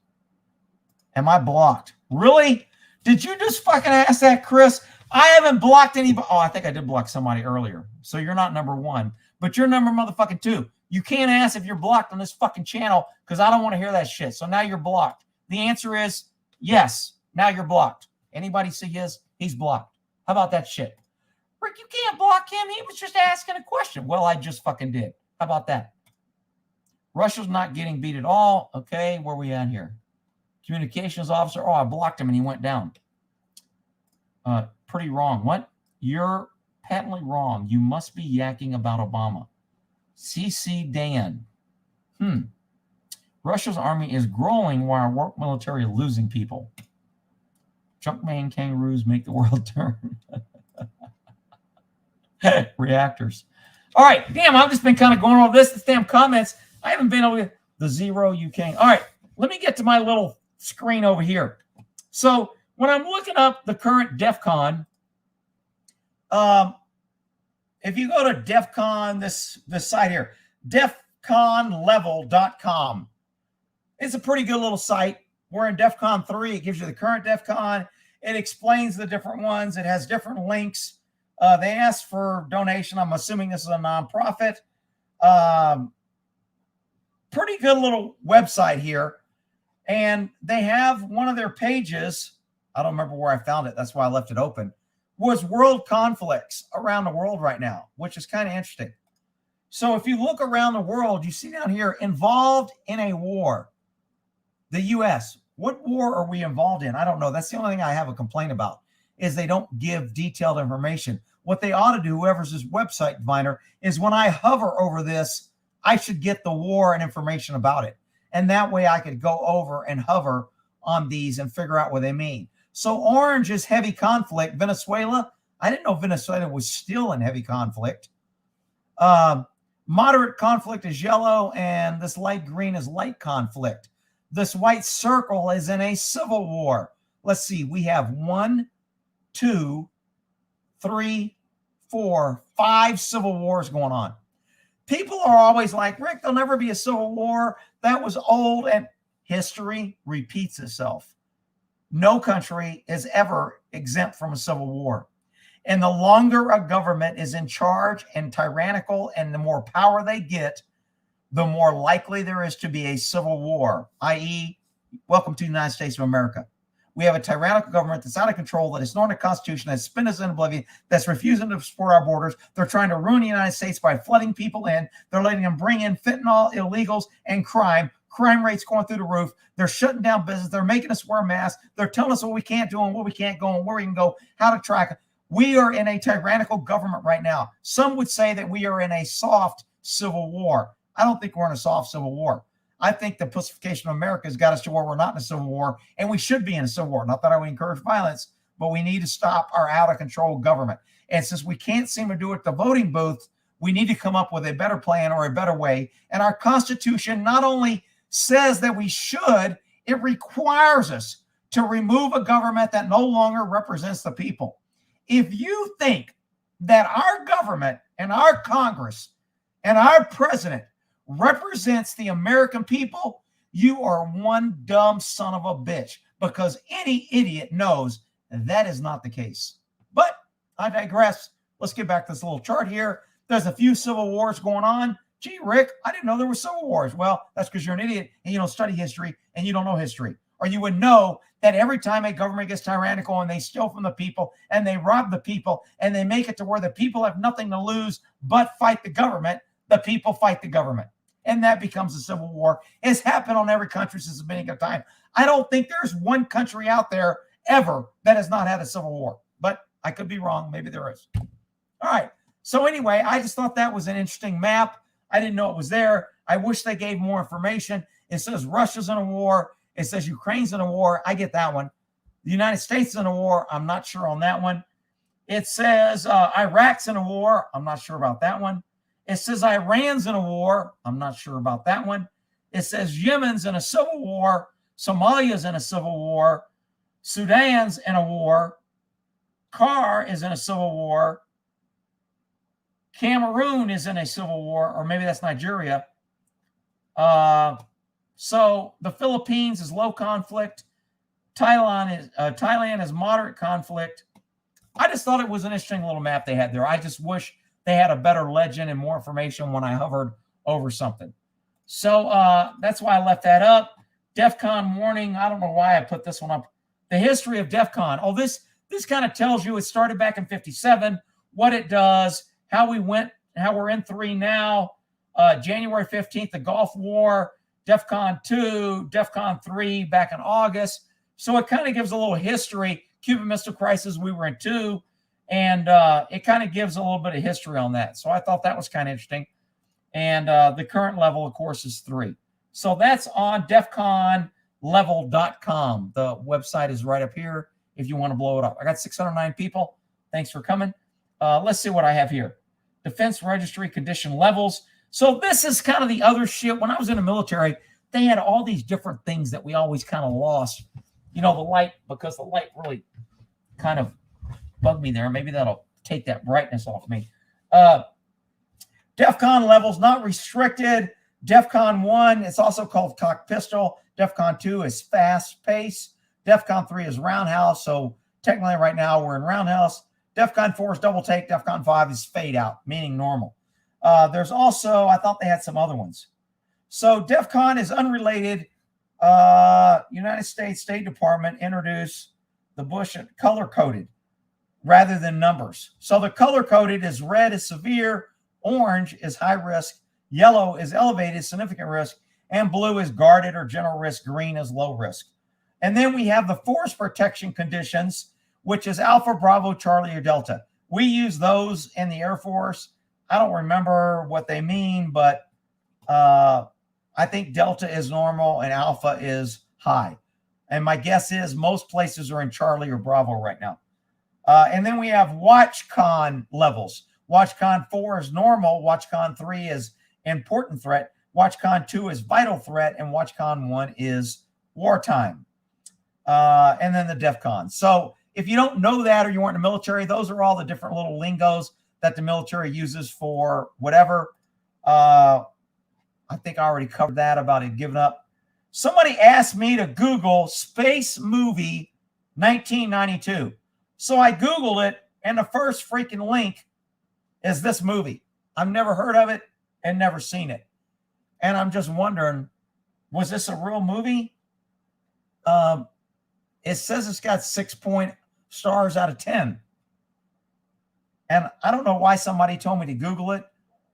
S1: Am I blocked? Really? Did you just fucking ask that, Chris? I haven't blocked anybody. Oh, I think I did block somebody earlier. So you're not number one, but you're number motherfucking two. You can't ask if you're blocked on this fucking channel because I don't want to hear that shit. So now you're blocked. The answer is yes. Now you're blocked. Anybody see his? He's blocked. How about that shit? Rick, you can't block him. He was just asking a question. Well, I just fucking did. How about that? Russia's not getting beat at all. Okay, where are we at here? Communications officer. Oh, I blocked him and he went down. Pretty wrong. What? You're patently wrong. You must be yakking about Obama. CC Dan. Russia's army is growing while our work military is losing people. Junkman kangaroos make the world turn. Reactors. All right. Damn, I've just been kind of going over this damn comments. I haven't been able to the zero you can. All right. Let me get to my little screen over here. So when I'm looking up the current DEF CON, if you go to DEF CON, this site here, defconlevel.com, it's a pretty good little site. We're in DEF CON 3. It gives you the current DEF CON. It explains the different ones. It has different links. They asked for donation. I'm assuming this is a nonprofit. Pretty good little website here. And they have one of their pages. I don't remember where I found it. That's why I left it open. Was world conflicts around the world right now, which is kind of interesting. So if you look around the world, you see down here, involved in a war. The U.S. What war are we involved in? I don't know. That's the only thing I have a complaint about, is they don't give detailed information. What they ought to do, whoever's this website diviner, is when I hover over this, I should get the war and information about it. And that way I could go over and hover on these and figure out what they mean. So orange is heavy conflict. Venezuela, I didn't know Venezuela was still in heavy conflict. Moderate conflict is yellow, and this light green is light conflict. This white circle is in a civil war. Let's see, we have 1, 2, 3, 4, 5 civil wars going on. People are always like, Rick, there'll never be a civil war. That was old, and history repeats itself. No country is ever exempt from a civil war. And the longer a government is in charge and tyrannical, and the more power they get, the more likely there is to be a civil war, i.e., welcome to the United States of America. We have a tyrannical government that's out of control, that is ignoring the Constitution, that's spent us in oblivion, that's refusing to support our borders. They're trying to ruin the United States by flooding people in. They're letting them bring in fentanyl, illegals, and crime. Crime rates going through the roof. They're shutting down business. They're making us wear masks. They're telling us what we can't do and what we can't go and where we can go, how to track it. We are in a tyrannical government right now. Some would say that we are in a soft civil war. I don't think we're in a soft civil war. I think the pacification of America has got us to where we're not in a civil war, and we should be in a civil war. Not that I would encourage violence, but we need to stop our out-of-control government. And since we can't seem to do it at the voting booth, we need to come up with a better plan or a better way. And our Constitution not only says that we should, it requires us to remove a government that no longer represents the people. If you think that our government and our Congress and our president represents the American people, you are one dumb son of a bitch, because any idiot knows that is not the case. But I digress. Let's get back to this little chart here. There's a few civil wars going on. Gee, Rick, I didn't know there were civil wars. Well, that's because you're an idiot and you don't study history and you don't know history. Or you would know that every time a government gets tyrannical and they steal from the people and they rob the people and they make it to where the people have nothing to lose but fight the government, the people fight the government. And that becomes a civil war. It's happened on every country since the beginning of time. I don't think there's one country out there ever that has not had a civil war. But I could be wrong. Maybe there is. All right. So anyway, I just thought that was an interesting map. I didn't know it was there. I wish they gave more information. It says Russia's in a war. It says Ukraine's in a war. I get that one. The United States is in a war. I'm not sure on that one. It says Iraq's in a war. I'm not sure about that one. It says Iran's in a war. I'm not sure about that one. It says Yemen's in a civil war. Somalia's in a civil war. Sudan's in a war. CAR is in a civil war. Cameroon is in a civil war, or maybe that's Nigeria. So the Philippines is low conflict. Thailand is moderate conflict. I just thought it was an interesting little map they had there. I just wish they had a better legend and more information when I hovered over something. So that's why I left that up. DEF CON warning. I don't know why I put this one up. The history of DEF CON. Oh, this kind of tells you it started back in 57, what it does, how we went, how we're in 3 now. January 15th, the Gulf War, DEF CON 2, DEF CON 3 back in August. So it kind of gives a little history. Cuban Missile Crisis, we were in 2, and it kind of gives a little bit of history on that. So I thought that was kind of interesting. And the current level, of course, is 3. So that's on defconlevel.com. The website is right up here if you want to blow it up. I got 609 people. Thanks for coming. Let's see what I have here. Defense Registry Condition Levels. So this is kind of the other shit. When I was in the military, they had all these different things that we always kind of lost. You know, the light, because the light really kind of bugged me there. Maybe that'll take that brightness off me. DEF CON levels not restricted. DEF CON 1, it's also called cock pistol. DEF CON 2 is fast pace. DEF CON 3 is roundhouse. So technically right now we're in roundhouse. DEF CON 4 is double take. DEF CON 5 is fade out, meaning normal. There's also, I thought they had some other ones. So DEF CON is unrelated. United States State Department introduced the Bush color-coded rather than numbers. So the color-coded is red is severe, orange is high risk, yellow is elevated, significant risk, and blue is guarded or general risk, green is low risk. And then we have the force protection conditions, which is Alpha, Bravo, Charlie, or Delta. We use those in the Air Force. I don't remember what they mean, but I think Delta is normal and Alpha is high. And my guess is most places are in Charlie or Bravo right now. And then we have WatchCon levels. WatchCon 4 is normal. WatchCon 3 is important threat. WatchCon 2 is vital threat. And WatchCon 1 is wartime. And then the DEF CON. So if you don't know that or you weren't in the military, those are all the different little lingos that the military uses for whatever. I think I already covered that about it giving up. Somebody asked me to Google Space Movie 1992. So I Googled it, and the first freaking link is this movie. I've never heard of it and never seen it. And I'm just wondering, was this a real movie? It says it's got 6 stars out of 10. And I don't know why somebody told me to Google it,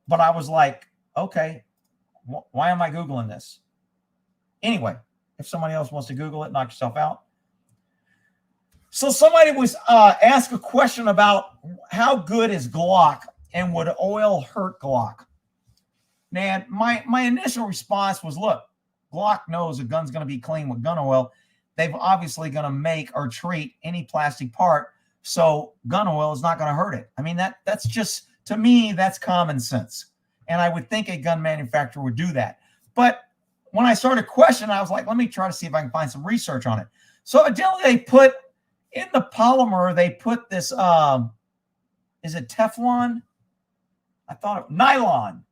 S1: but I was like, okay, why am I Googling this? Anyway, if somebody else wants to Google it, knock yourself out. So somebody was asked a question about how good is Glock and would oil hurt Glock? Man, my initial response was, look, Glock knows a gun's going to be clean with gun oil. They've obviously going to make or treat any plastic part, so gun oil is not going to hurt it. I mean, that's just, to me, that's common sense. And I would think a gun manufacturer would do that. But when I started questioning, I was like, let me try to see if I can find some research on it. So evidently they put in the polymer, they put this, is it Teflon? I thought nylon.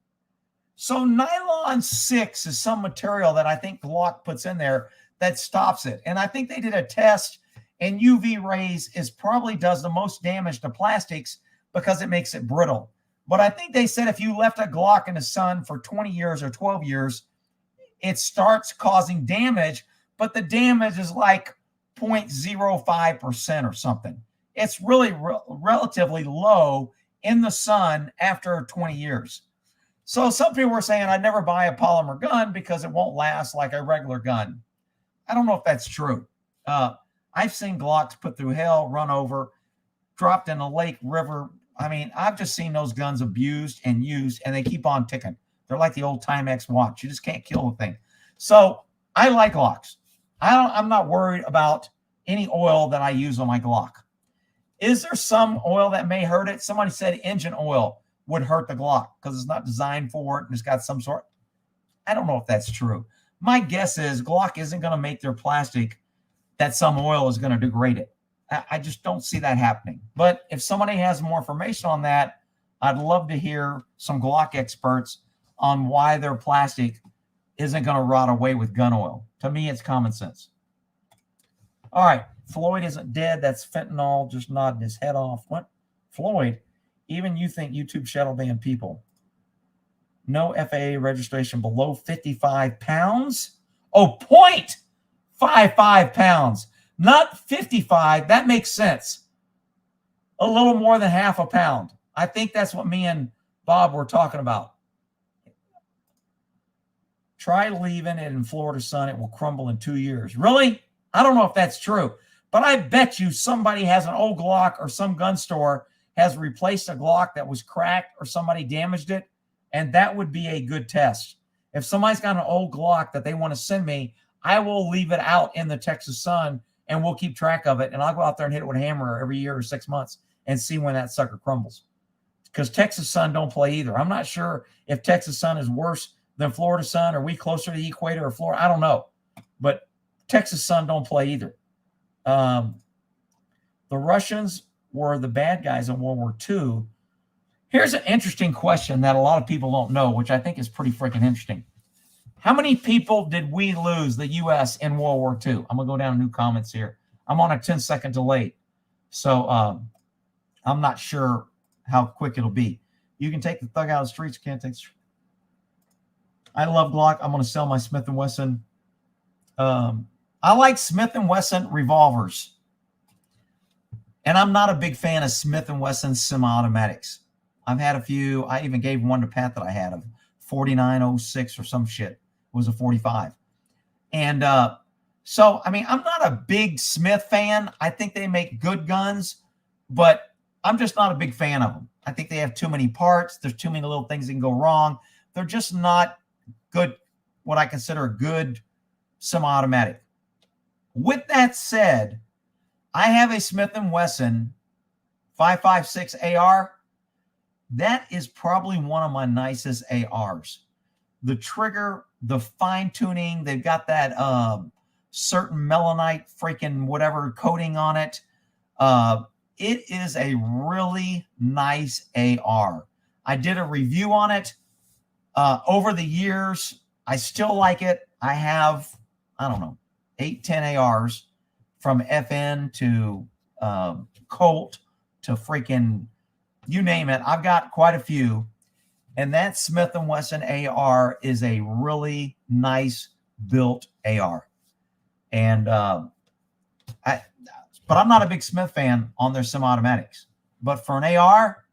S1: So nylon 6 is some material that I think Glock puts in there that stops it. And I think they did a test, and UV rays probably does the most damage to plastics because it makes it brittle. But I think they said if you left a Glock in the sun for 20 years or 12 years, it starts causing damage, but the damage is like 0.05% or something. It's really relatively low in the sun after 20 years. So some people were saying I'd never buy a polymer gun because it won't last like a regular gun. I don't know if that's true. I've seen Glocks put through hell, run over, dropped in a lake, river. I mean, I've just seen those guns abused and used, and they keep on ticking. They're like the old Timex watch. You just can't kill the thing. So I like Glocks. I'm not worried about any oil that I use on my Glock. Is there some oil that may hurt it? Somebody said engine oil would hurt the Glock because it's not designed for it and it's got some sort. I don't know if that's true. My guess is Glock isn't going to make their plastic that some oil is going to degrade it. I just don't see that happening. But if somebody has more information on that, I'd love to hear some Glock experts on why their plastic isn't going to rot away with gun oil. To me, it's common sense. All right. Floyd isn't dead. That's fentanyl just nodding his head off. What? Floyd, even you think YouTube shadow ban people. No FAA registration below 55 pounds? Oh, 0.55 pounds. Not 55. That makes sense. A little more than half a pound. I think that's what me and Bob were talking about. Try leaving it in Florida sun. It will crumble in 2 years. Really? I don't know if that's true. But I bet you somebody has an old Glock or some gun store has replaced a Glock that was cracked or somebody damaged it. And that would be a good test. If somebody's got an old Glock that they want to send me, I will leave it out in the Texas sun and we'll keep track of it. And I'll go out there and hit it with a hammer every year or 6 months and see when that sucker crumbles. Because Texas sun don't play either. I'm not sure if Texas sun is worse than Florida sun. Are we closer to the equator or Florida? I don't know. But Texas sun don't play either. The Russians were the bad guys in World War II. Here's an interesting question that a lot of people don't know, which I think is pretty freaking interesting. How many people did we lose, the U.S., in World War II? I'm going to go down to new comments here. I'm on a 10-second delay. So I'm not sure how quick it'll be. You can take the thug out of the streets. You can't take the streets. I love Glock. I'm going to sell my Smith & Wesson. I like Smith & Wesson revolvers. And I'm not a big fan of Smith & Wesson semi-automatics. I've had a few. I even gave one to Pat that I had of 4906 or some shit. It was a 45. And so, I mean, I'm not a big Smith fan. I think they make good guns, but I'm just not a big fan of them. I think they have too many parts. There's too many little things that can go wrong. They're just not good, what I consider a good semi-automatic. With that said, I have a Smith & Wesson 5.56 AR. That is probably one of my nicest ARs. The trigger, the fine tuning, they've got that certain melanite freaking whatever coating on it. It is a really nice AR. I did a review on it over the years. I still like it. I have, I don't know, 8, 10 ARs from FN to Colt to freaking you name it. I've got quite a few. And that Smith & Wesson AR is a really nice built AR. And but I'm not a big Smith fan on their semi-automatics. But for an AR,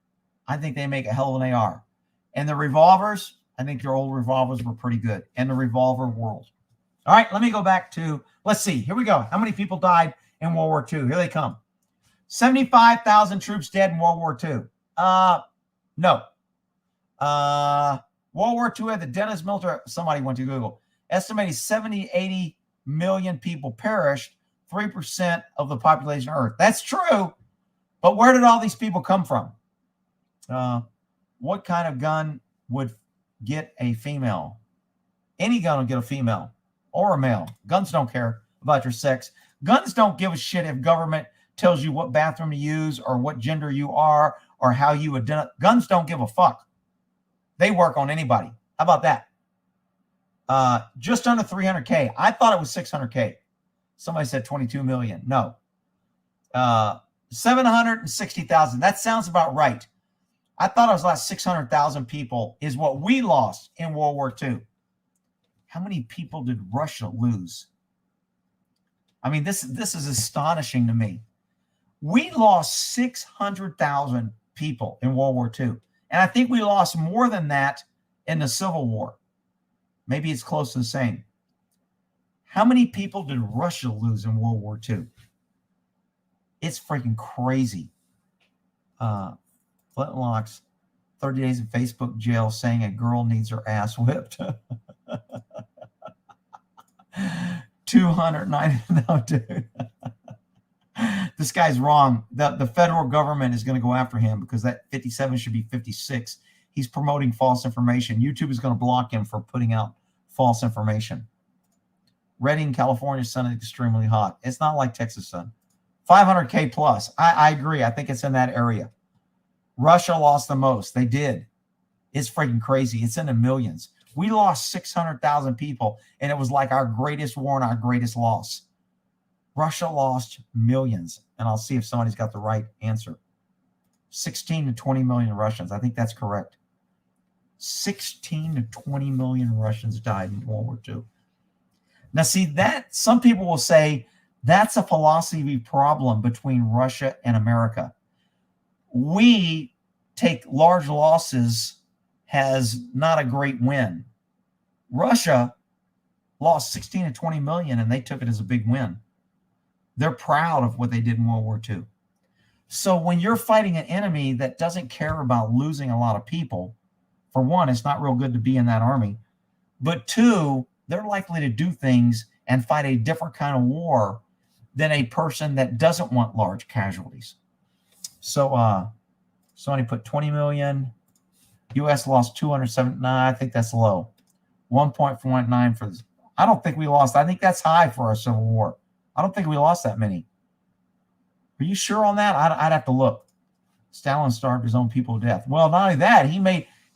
S1: I think they make a hell of an AR. And the revolvers, I think their old revolvers were pretty good. And the revolver world. All right, let me go back to, let's see. Here we go. How many people died in World War II? Here they come. 75,000 troops dead in World War II. No. World War II had the deadliest military. Somebody went to Google. Estimated 70, 80 million people perished, 3% of the population of Earth. That's true. But where did all these people come from? What kind of gun would get a female? Any gun will get a female or a male. Guns don't care about your sex. Guns don't give a shit if government tells you what bathroom to use or what gender you are or how you identify. Guns don't give a fuck. They work on anybody. How about that? Just under 300K. I thought it was 600K. Somebody said 22 million. No. 760,000. That sounds about right. I thought it was like 600,000 people is what we lost in World War II. How many people did Russia lose? I mean, this is astonishing to me. We lost 600,000 people in World War II. And I think we lost more than that in the Civil War. Maybe it's close to the same. How many people did Russia lose in World War II? It's freaking crazy. Flintlocks, 30 days in Facebook jail saying a girl needs her ass whipped. 290, no, dude. This guy's wrong. The federal government is going to go after him because that 57 should be 56. He's promoting false information. YouTube is going to block him for putting out false information. Redding, California sun is extremely hot. It's not like Texas sun. 500K plus. I agree. I think it's in that area. Russia lost the most. They did. It's freaking crazy. It's in the millions. We lost 600,000 people, and it was like our greatest war and our greatest loss. Russia lost millions, and I'll see if somebody's got the right answer. 16 to 20 million Russians. I think that's correct. 16 to 20 million Russians died in World War II. Now, see, that some people will say that's a philosophy problem between Russia and America. We take large losses as not a great win. Russia lost 16 to 20 million, and they took it as a big win. They're proud of what they did in World War II. So when you're fighting an enemy that doesn't care about losing a lot of people, for one, it's not real good to be in that army. But two, they're likely to do things and fight a different kind of war than a person that doesn't want large casualties. So somebody put 20 million. U.S. lost 207. Nah, I think that's low. 1.49 for this. I don't think we lost. I think that's high for our Civil War. I don't think we lost that many. Are you sure on that? I'd have to look. Stalin starved his own people to death. Well, not only that,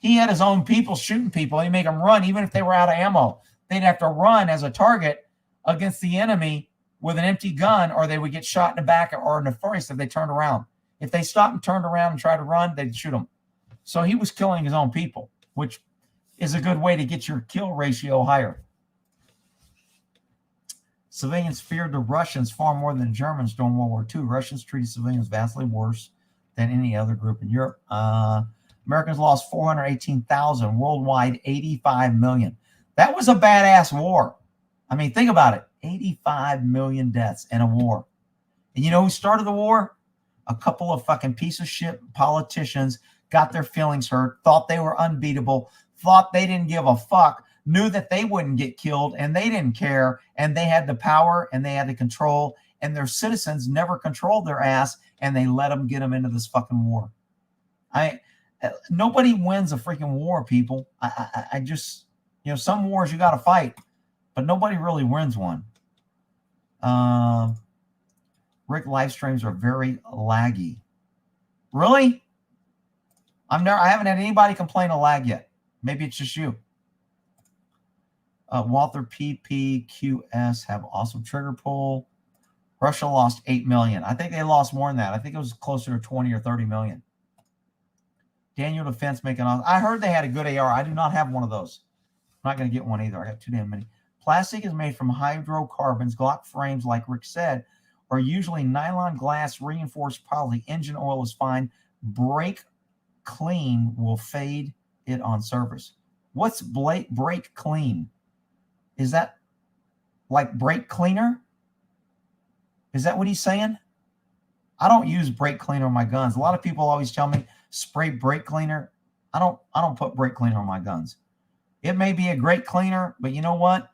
S1: he had his own people shooting people. He made them run even if they were out of ammo. They'd have to run as a target against the enemy with an empty gun, or they would get shot in the back or in the face if they turned around. If they stopped and turned around and tried to run, they'd shoot them. So he was killing his own people, which is a good way to get your kill ratio higher. Civilians feared the Russians far more than the Germans during World War II. Russians treated civilians vastly worse than any other group in Europe. Americans lost 418,000. Worldwide, 85 million. That was a badass war. I mean, think about it. 85 million deaths in a war. And you know who started the war? A couple of fucking piece of shit politicians got their feelings hurt, thought they were unbeatable, thought they didn't give a fuck, knew that they wouldn't get killed, and they didn't care, and they had the power, and they had the control, and their citizens never controlled their ass, and they let them get them into this fucking war. Nobody wins a freaking war, people. I just, some wars you got to fight, but nobody really wins one. Rick, live streams are very laggy. Really? I haven't had anybody complain of lag yet. Maybe it's just you. Walther PPQS have awesome trigger pull. Russia lost 8 million. I think they lost more than that. I think it was closer to 20 or 30 million. Daniel Defense making on. I heard they had a good AR. I do not have one of those. I'm not going to get one either. I got too damn many. Plastic is made from hydrocarbons. Glock frames, like Rick said, are usually nylon glass reinforced poly. Engine oil is fine. Brake clean will fade it on service. What's brake clean? Is that like brake cleaner? Is that what he's saying? I don't use brake cleaner on my guns. A lot of people always tell me spray brake cleaner. I don't put brake cleaner on my guns. It may be a great cleaner, but you know what?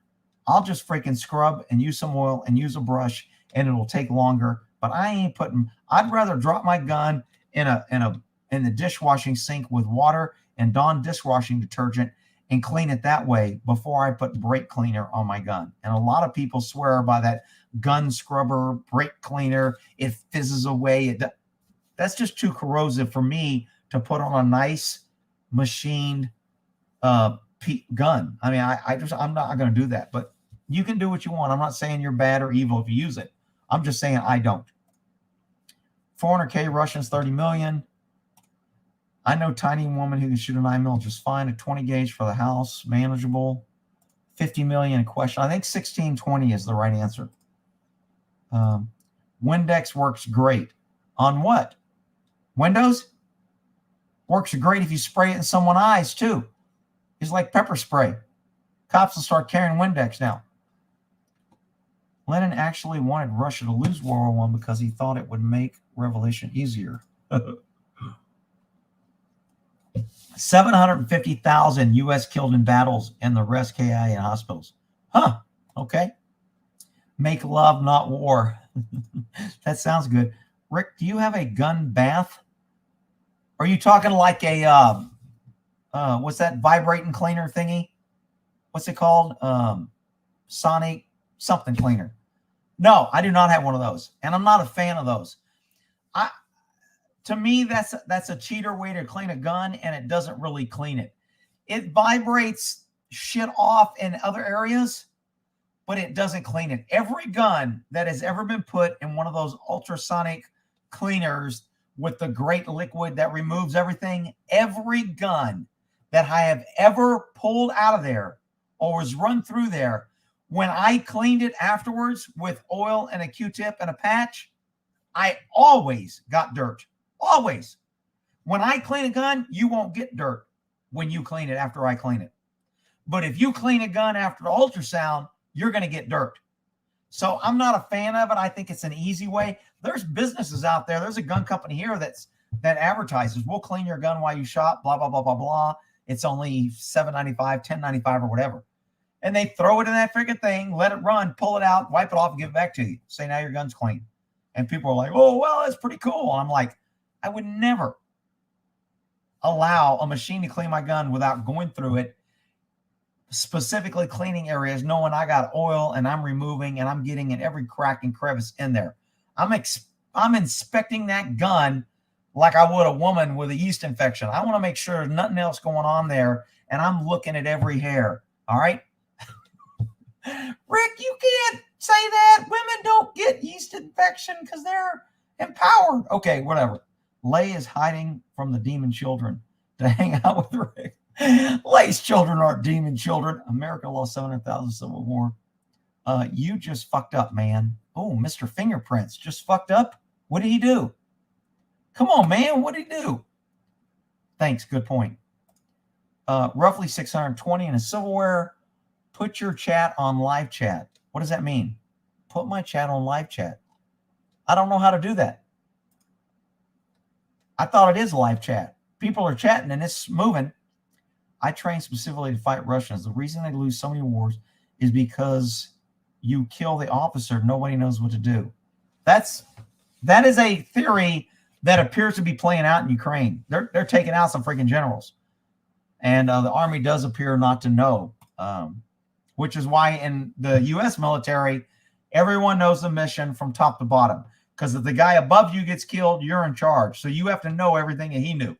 S1: I'll just freaking scrub and use some oil and use a brush, and it'll take longer. But I ain't putting. I'd rather drop my gun in the dishwashing sink with water and Dawn dishwashing detergent and clean it that way before I put brake cleaner on my gun. And a lot of people swear by that gun scrubber, brake cleaner. It fizzes away. That's just too corrosive for me to put on a nice machined gun. I mean, I'm not going to do that. But you can do what you want. I'm not saying you're bad or evil if you use it. I'm just saying I don't. 400K Russians, 30 million. I know tiny woman who can shoot a 9mm just fine. A 20 gauge for the house, manageable. 50 million in question. I think 1620 is the right answer. Windex works great. On what? Windows? Works great if you spray it in someone's eyes too. It's like pepper spray. Cops will start carrying Windex now. Lenin actually wanted Russia to lose World War I because he thought it would make revolution easier. 750,000 U.S. killed in battles and the rest KIA in hospitals. Huh. Okay. Make love, not war. That sounds good. Rick, do you have a gun bath? Are you talking like a what's that vibrating cleaner thingy? What's it called? Sonic something cleaner. No, I do not have one of those, and I'm not a fan of those. I To me, that's a cheater way to clean a gun, and it doesn't really clean it. It vibrates shit off in other areas, but it doesn't clean it. Every gun that has ever been put in one of those ultrasonic cleaners with the great liquid that removes everything, every gun that I have ever pulled out of there or was run through there, when I cleaned it afterwards with oil and a Q-tip and a patch, I always got dirt. Always. When I clean a gun, you won't get dirt when you clean it after I clean it. But if you clean a gun after the ultrasound, you're going to get dirt. So I'm not a fan of it. I think it's an easy way. There's businesses out there. There's a gun company here that advertises, we'll clean your gun while you shop, blah, blah, blah, blah, blah. It's only $7.95, $10.95 or whatever. And they throw it in that freaking thing, let it run, pull it out, wipe it off, and give it back to you. Say, now your gun's clean. And people are like, oh, well, that's pretty cool. I'm like, I would never allow a machine to clean my gun without going through it, specifically cleaning areas, knowing I got oil and I'm removing and I'm getting in every crack and crevice in there. I'm inspecting that gun like I would a woman with a yeast infection. I want to make sure there's nothing else going on there, and I'm looking at every hair. All right? Rick, you can't say that. Women don't get yeast infection because they're empowered. Okay, whatever. Lay is hiding from the demon children to hang out with Rick. Lay's children aren't demon children. America lost 700,000 Civil War. You just fucked up, man. Oh, Mr. Fingerprints just fucked up. What did he do? Come on, man. What did he do? Thanks. Good point. Roughly 620 in a silverware. Put your chat on live chat. What does that mean? Put my chat on live chat. I don't know how to do that. I thought it is live chat. People are chatting and it's moving. I train specifically to fight Russians. The reason they lose so many wars is because you kill the officer. Nobody knows what to do. That is a theory that appears to be playing out in Ukraine. They're taking out some freaking generals. And the army does appear not to know. Which is why in the U.S. military, everyone knows the mission from top to bottom. Because if the guy above you gets killed, you're in charge. So you have to know everything that he knew.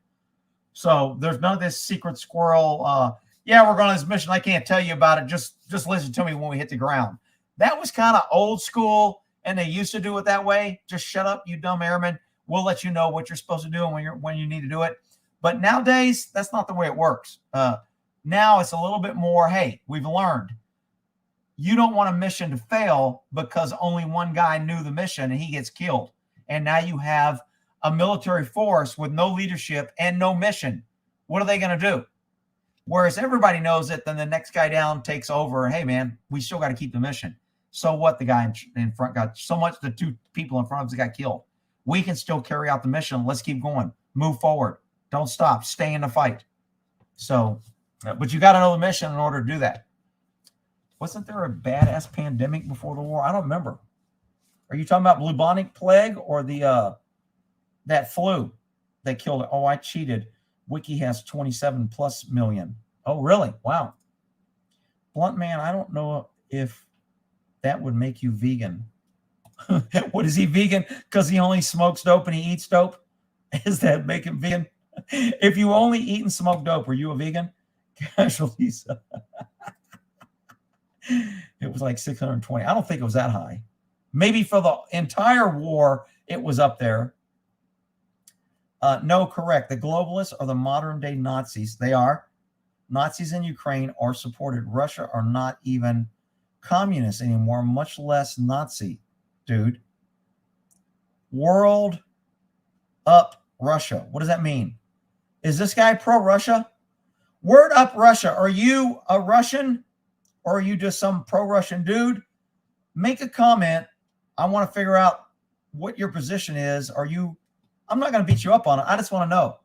S1: So there's none of this secret squirrel. Yeah, we're going on this mission. I can't tell you about it. Just listen to me when we hit the ground. That was kind of old school, and they used to do it that way. Just shut up, you dumb airman. We'll let you know what you're supposed to do and when you need to do it. But nowadays, that's not the way it works. Now it's a little bit more, hey, we've learned. You don't want a mission to fail because only one guy knew the mission and he gets killed. And now you have a military force with no leadership and no mission. What are they going to do? Whereas everybody knows it, then the next guy down takes over. And hey, man, we still got to keep the mission. So what? The guy in front got so much, the two people in front of us got killed. We can still carry out the mission. Let's keep going. Move forward. Don't stop. Stay in the fight. So, but you got to know the mission in order to do that. Wasn't there a badass pandemic before the war? I don't remember. Are you talking about bubonic plague or the that flu that killed it? Oh, I cheated. Wiki has 27 plus million. Oh, really? Wow. Blunt man, I don't know if that would make you vegan. What is he vegan? Because he only smokes dope and he eats dope? Is that make him vegan? If you only eat and smoke dope, are you a vegan? Casualties. It was like 620. I don't think it was that high. Maybe for the entire war, it was up there. No, correct. The globalists are the modern day Nazis. They are. Nazis in Ukraine are supported. Russia are not even communists anymore, much less Nazi, dude. World up Russia. What does that mean? Is this guy pro-Russia? Word up Russia. Are you a Russian? Or are you just some pro-Russian dude? Make a comment. I want to figure out what your position is. I'm not going to beat you up on it. I just want to know.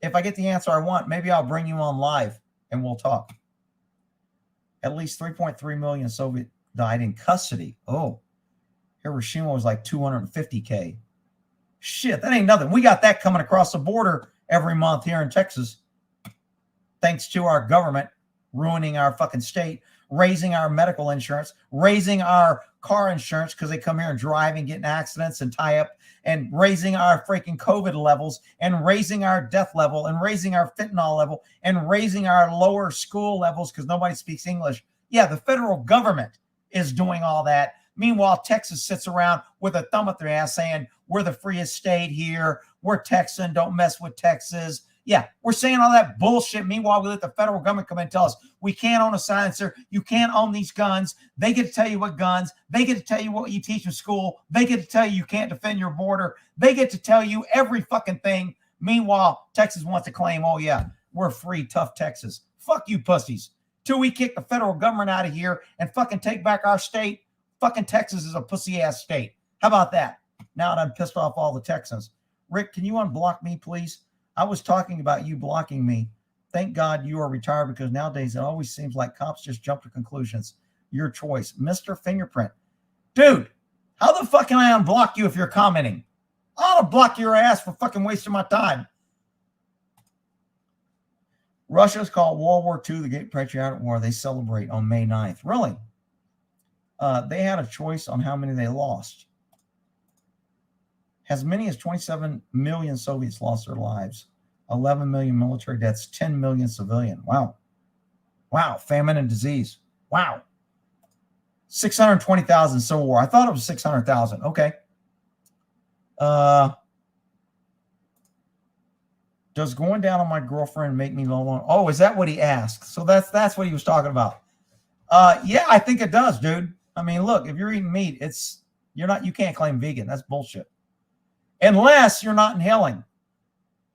S1: If I get the answer I want, maybe I'll bring you on live and we'll talk. At least 3.3 million Soviet died in custody. Oh, Hiroshima was like 250K. Shit, that ain't nothing. We got that coming across the border every month here in Texas. Thanks to our government ruining our fucking state, raising our medical insurance, raising our car insurance because they come here and drive and get in accidents and tie up, and raising our freaking COVID levels, and raising our death level, and raising our fentanyl level, and raising our lower school levels because nobody speaks English. Yeah, the federal government is doing all that. Meanwhile, Texas sits around with a thumb up their ass saying, we're the freest state here. We're Texan. Don't mess with Texas. Yeah, we're saying all that bullshit. Meanwhile, we let the federal government come in and tell us we can't own a silencer. You can't own these guns. They get to tell you what guns. They get to tell you what you teach in school. They get to tell you can't defend your border. They get to tell you every fucking thing. Meanwhile, Texas wants to claim, oh, yeah, we're free, tough Texas. Fuck you pussies. Till we kick the federal government out of here and fucking take back our state, fucking Texas is a pussy-ass state. How about that? Now that I'm pissed off all the Texans. Rick, can you unblock me, please? I was talking about you blocking me. Thank God you are retired, because nowadays it always seems like cops just jump to conclusions. Your choice. Mr. Fingerprint. Dude, how the fuck can I unblock you if you're commenting? I ought to block your ass for fucking wasting my time. Russia's called World War II the Great Patriotic War. They celebrate on May 9th. Really? They had a choice on how many they lost. As many as 27 million Soviets lost their lives, 11 million military deaths, 10 million civilian. Wow. Wow. Famine and disease. Wow. 620,000 Civil War. I thought it was 600,000. Okay. Does going down on my girlfriend make me no longer? Oh, is that what he asked? So that's what he was talking about. Yeah, I think it does, dude. I mean, look, if you're eating meat, you can't claim vegan. That's bullshit. Unless you're not inhaling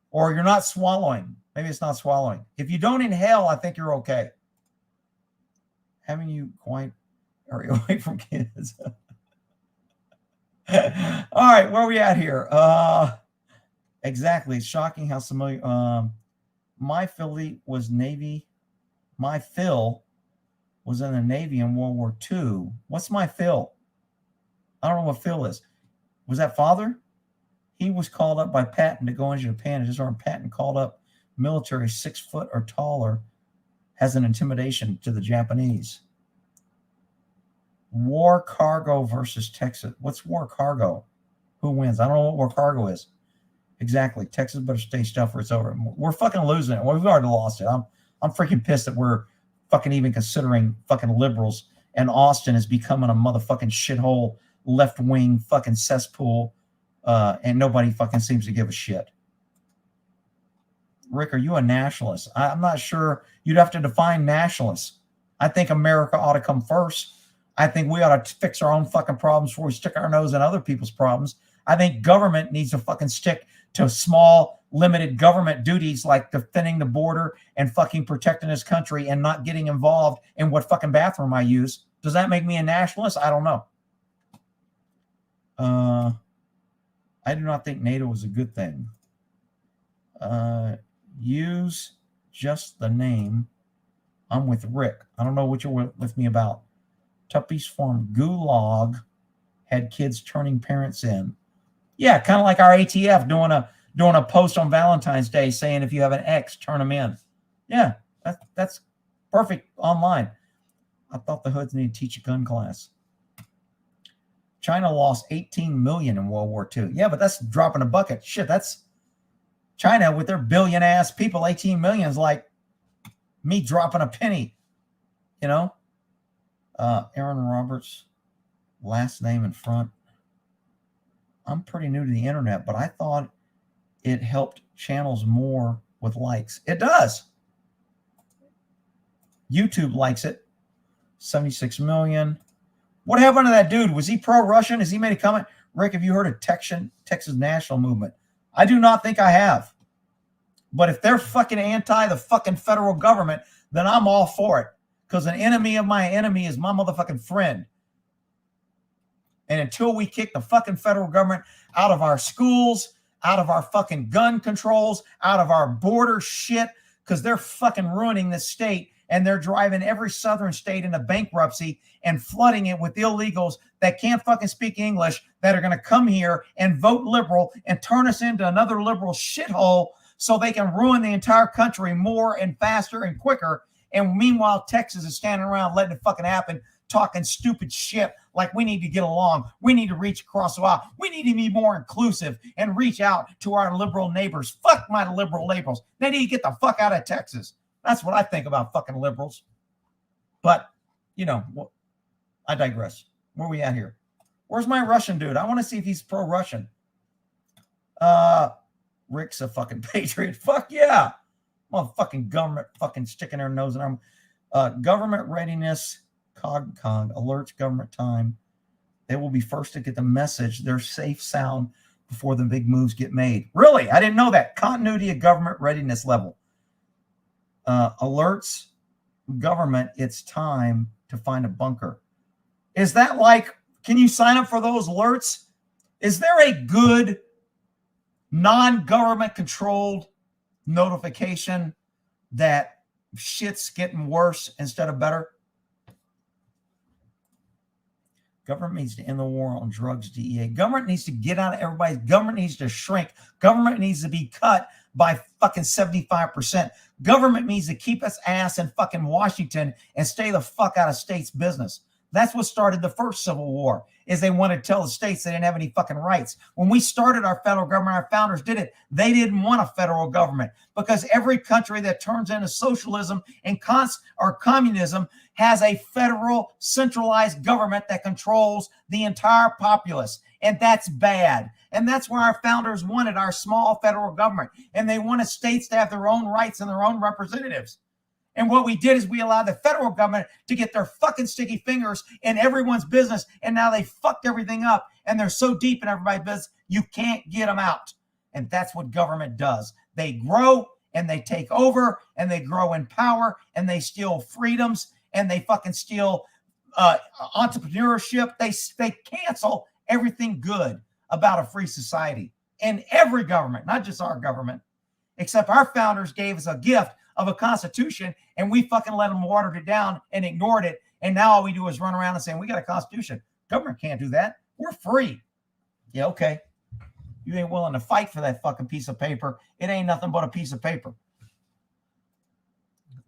S1: or you're not swallowing. Maybe it's not swallowing. If you don't inhale, I think you're okay. Having you quite hurry away from kids. All right, where are we at here? Exactly. It's shocking how familiar. My Philly was Navy. My Phil was in the Navy in World War II. What's my Phil? I don't know what Phil is. Was that father? He was called up by Patton to go into Japan. His arm Patton called up military 6 foot or taller as an intimidation to the Japanese. War cargo versus Texas. What's war cargo? Who wins? I don't know what war cargo is. Exactly. Texas better stay stuff or it's over. We're fucking losing it. We've already lost it. I'm freaking pissed that we're fucking even considering fucking liberals, and Austin is becoming a motherfucking shithole, left-wing fucking cesspool. And nobody fucking seems to give a shit. Rick, are you a nationalist? I'm not sure. You'd have to define nationalist. I think America ought to come first. I think we ought to fix our own fucking problems before we stick our nose in other people's problems. I think government needs to fucking stick to small, limited government duties like defending the border and fucking protecting this country and not getting involved in what fucking bathroom I use. Does that make me a nationalist? I don't know. I do not think NATO is a good thing. Use just the name. I'm with Rick. I don't know what you're with me about. Tuppy's Farm Gulag had kids turning parents in. Yeah, kind of like our ATF doing a post on Valentine's Day saying if you have an ex, turn them in. Yeah, that's perfect online. I thought the hoods need to teach a gun class. China lost 18 million in World War II. Yeah, but that's dropping a bucket. Shit, that's China with their billion-ass people. 18 million is like me dropping a penny, you know? Aaron Roberts, last name in front. I'm pretty new to the internet, but I thought it helped channels more with likes. It does. YouTube likes it. 76 million. What happened to that dude? Was he pro-Russian? Has he made a comment? Rick, have you heard of Texas National Movement? I do not think I have. But if they're fucking anti the fucking federal government, then I'm all for it. Because an enemy of my enemy is my motherfucking friend. And until we kick the fucking federal government out of our schools, out of our fucking gun controls, out of our border shit, because they're fucking ruining this state, and they're driving every southern state into bankruptcy and flooding it with illegals that can't fucking speak English, that are going to come here and vote liberal and turn us into another liberal shithole so they can ruin the entire country more and faster and quicker. And meanwhile, Texas is standing around letting it fucking happen, talking stupid shit like we need to get along. We need to reach across the aisle. We need to be more inclusive and reach out to our liberal neighbors. Fuck my liberal neighbors. They need to get the fuck out of Texas. That's what I think about fucking liberals. But, you know, I digress. Where are we at here? Where's my Russian dude? I want to see if he's pro-Russian. Rick's a fucking patriot. Fuck yeah. Motherfucking government fucking sticking their nose in our government readiness. Cog alerts government time. They will be first to get the message. They're safe sound before the big moves get made. Really? I didn't know that. Continuity of government readiness level. Alerts government it's time to find a bunker. Is that like, can you sign up for those alerts? Is there a good non-government controlled notification that shit's getting worse instead of better? Government needs to end the war on drugs, DEA. Government needs to get out of everybody's. Government needs to shrink. Government needs to be cut by fucking 75%. Government needs to keep its ass in fucking Washington and stay the fuck out of states' business. That's what started the first Civil War, is they wanted to tell the states they didn't have any fucking rights. When we started our federal government, our founders did it. They didn't want a federal government because every country that turns into socialism and communism has a federal centralized government that controls the entire populace. And that's bad. And that's why our founders wanted our small federal government. And they wanted states to have their own rights and their own representatives. And what we did is we allowed the federal government to get their fucking sticky fingers in everyone's business. And now they fucked everything up. And they're so deep in everybody's business, you can't get them out. And that's what government does. They grow and they take over and they grow in power and they steal freedoms and they fucking steal entrepreneurship. They cancel everything good about a free society. And every government, not just our government, except our founders gave us a gift of a constitution, and we fucking let them water it down and ignored it. And now all we do is run around and say, we got a constitution. Government can't do that. We're free. Yeah, okay. You ain't willing to fight for that fucking piece of paper. It ain't nothing but a piece of paper.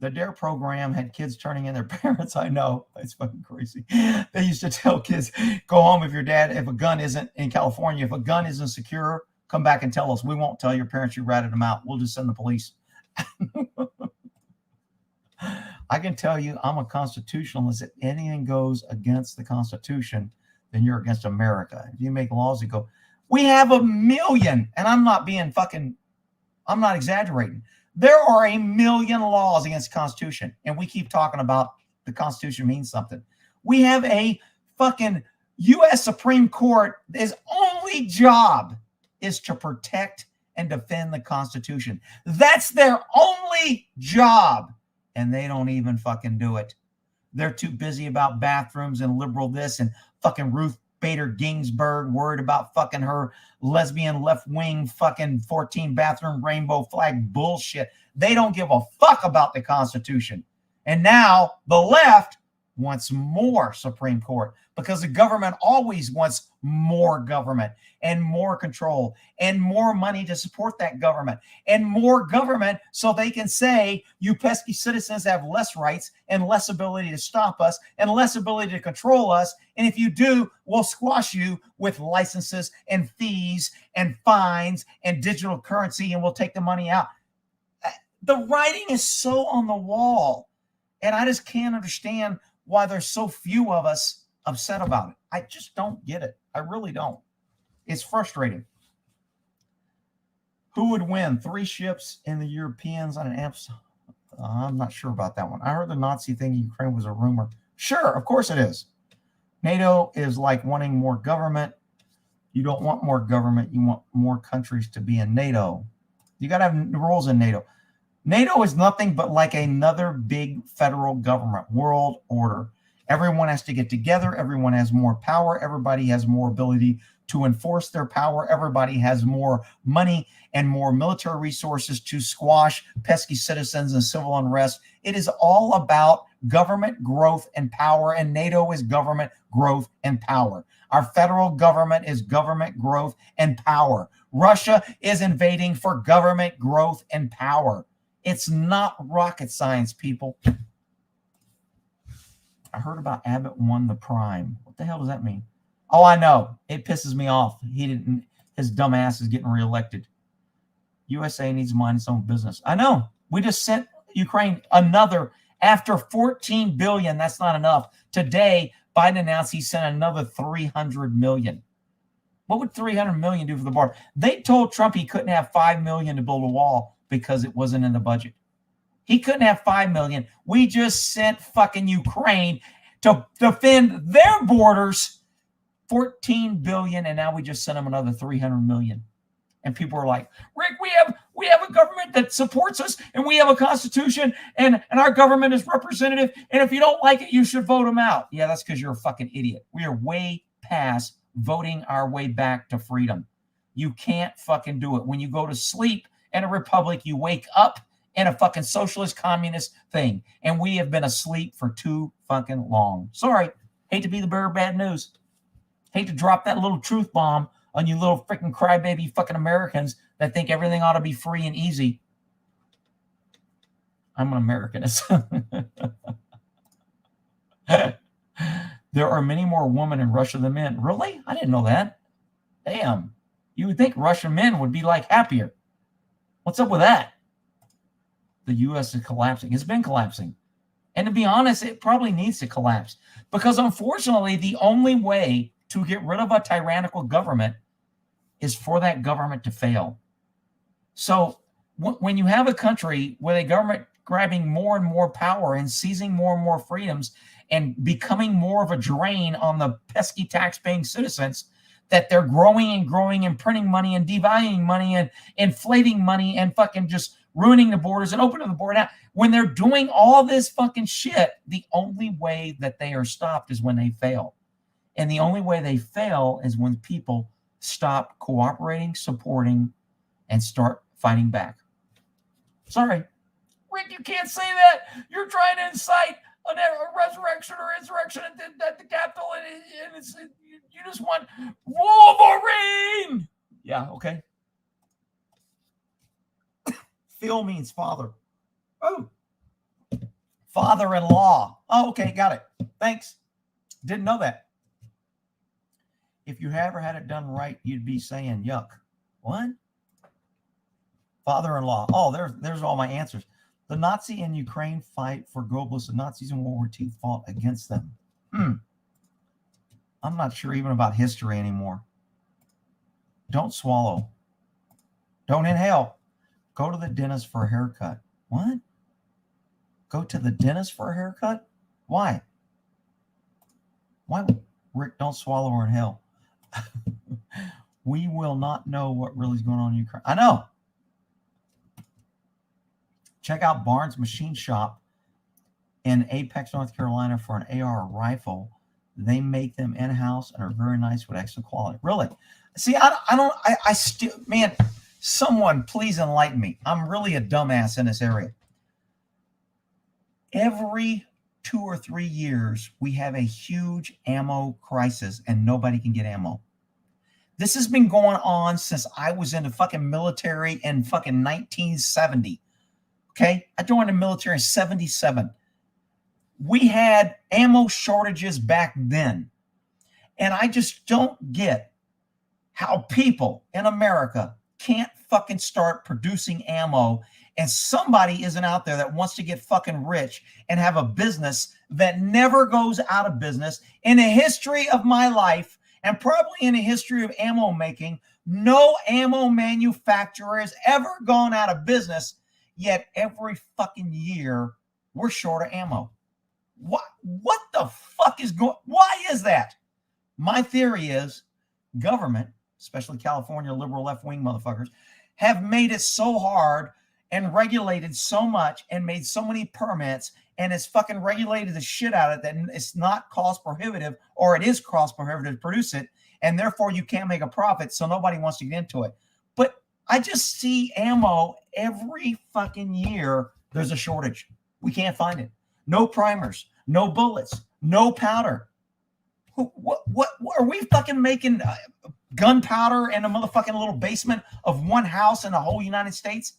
S1: The DARE program had kids turning in their parents. I know. It's fucking crazy. They used to tell kids, go home if a gun isn't in California, if a gun isn't secure, come back and tell us. We won't tell your parents you ratted them out. We'll just send the police. I can tell you I'm a constitutionalist. If anything goes against the Constitution, then you're against America. If you make laws that go, we have 1 million, and I'm not exaggerating. There are 1 million laws against the Constitution, and we keep talking about the Constitution means something. We have a fucking U.S. Supreme Court. His only job is to protect and defend the Constitution. That's their only job. And they don't even fucking do it. They're too busy about bathrooms and liberal this and fucking Ruth Bader Ginsburg worried about fucking her lesbian left-wing fucking 14 bathroom rainbow flag bullshit. They don't give a fuck about the Constitution. And now the left wants more Supreme Court because the government always wants more government and more control and more money to support that government and more government so they can say you pesky citizens have less rights and less ability to stop us and less ability to control us. And if you do, we'll squash you with licenses and fees and fines and digital currency and we'll take the money out. The writing is so on the wall. And I just can't understand why there's so few of us upset about it. I just don't get it. I really don't. It's frustrating. Who would win? 3 ships and the Europeans on an amps? I'm not sure about that one. I heard the Nazi thing in Ukraine was a rumor. Sure, of course it is. NATO is like wanting more government. You don't want more government. You want more countries to be in NATO. You got to have rules in NATO. NATO is nothing but like another big federal government, world order. Everyone has to get together. Everyone has more power. Everybody has more ability to enforce their power. Everybody has more money and more military resources to squash pesky citizens and civil unrest. It is all about government growth and power, and NATO is government growth and power. Our federal government is government growth and power. Russia is invading for government growth and power. It's not rocket science, people. I heard about Abbott won the prime. What the hell does that mean? Oh, I know. It pisses me off. His dumb ass is getting reelected. USA needs to mind its own business. I know. We just sent Ukraine another, after $14 billion, that's not enough. Today, Biden announced he sent another $300 million. What would $300 million do for the border? They told Trump he couldn't have $5 million to build a wall because it wasn't in the budget. He couldn't have $5 million. We just sent fucking Ukraine to defend their borders, $14 billion, and now we just sent them another $300 million. And people are like, Rick, we have a government that supports us, and we have a constitution, and our government is representative, and if you don't like it, you should vote them out. Yeah, that's because you're a fucking idiot. We are way past voting our way back to freedom. You can't fucking do it. When you go to sleep in a republic, you wake up in a fucking socialist communist thing. And we have been asleep for too fucking long. Sorry. Hate to be the bearer of bad news. Hate to drop that little truth bomb on you little freaking crybaby fucking Americans that think everything ought to be free and easy. I'm an Americanist. There are many more women in Russia than men. Really? I didn't know that. Damn. You would think Russian men would be like happier. What's up with that? The U.S. is collapsing. It's been collapsing. And to be honest, it probably needs to collapse. Because unfortunately, the only way to get rid of a tyrannical government is for that government to fail. So when you have a country with a government grabbing more and more power and seizing more and more freedoms and becoming more of a drain on the pesky tax-paying citizens, that they're growing and growing and printing money and devaluing money and inflating money and fucking just ruining the borders and opening the border. Now, when they're doing all this fucking shit, the only way that they are stopped is when they fail. And the only way they fail is when people stop cooperating, supporting, and start fighting back. Sorry. Rick, you can't say that. You're trying to incite a resurrection or insurrection at the Capitol, and you just want Wolverine. Yeah, okay. Phil means father. Oh, father-in-law. Oh, okay, got it. Thanks. Didn't know that. If you ever had it done right, you'd be saying yuck. What? Father-in-law. Oh, there's all my answers. The Nazi in Ukraine fight for globalists. The Nazis in World War II fought against them. I'm not sure even about history anymore. Don't swallow. Don't inhale. Go to the dentist for a haircut. What? Go to the dentist for a haircut? Why? Why? Rick, don't swallow or inhale. We will not know what really is going on in Ukraine. I know. Check out Barnes Machine Shop in Apex, North Carolina for an AR rifle. They make them in-house and are very nice with excellent quality. Really? See, I still, man, someone please enlighten me. I'm really a dumbass in this area. Every 2 or 3 years, we have a huge ammo crisis and nobody can get ammo. This has been going on since I was in the fucking military in fucking 1970. Okay? I joined the military in 77. We had ammo shortages back then. And I just don't get how people in America can't fucking start producing ammo, and somebody isn't out there that wants to get fucking rich and have a business that never goes out of business. In the history of my life, and probably in the history of ammo making, no ammo manufacturer has ever gone out of business, yet every fucking year we're short of ammo. What the fuck is going? Why is that? My theory is government, especially California liberal left-wing motherfuckers, have made it so hard and regulated so much and made so many permits, and it's fucking regulated the shit out of it that it's not cost prohibitive, or it is cost prohibitive to produce it. and therefore you can't make a profit, so nobody wants to get into it. But I just see ammo every fucking year. There's a shortage. We can't find it. No primers, no bullets, no powder. What are we fucking making gunpowder in a motherfucking little basement of one house in the whole United States?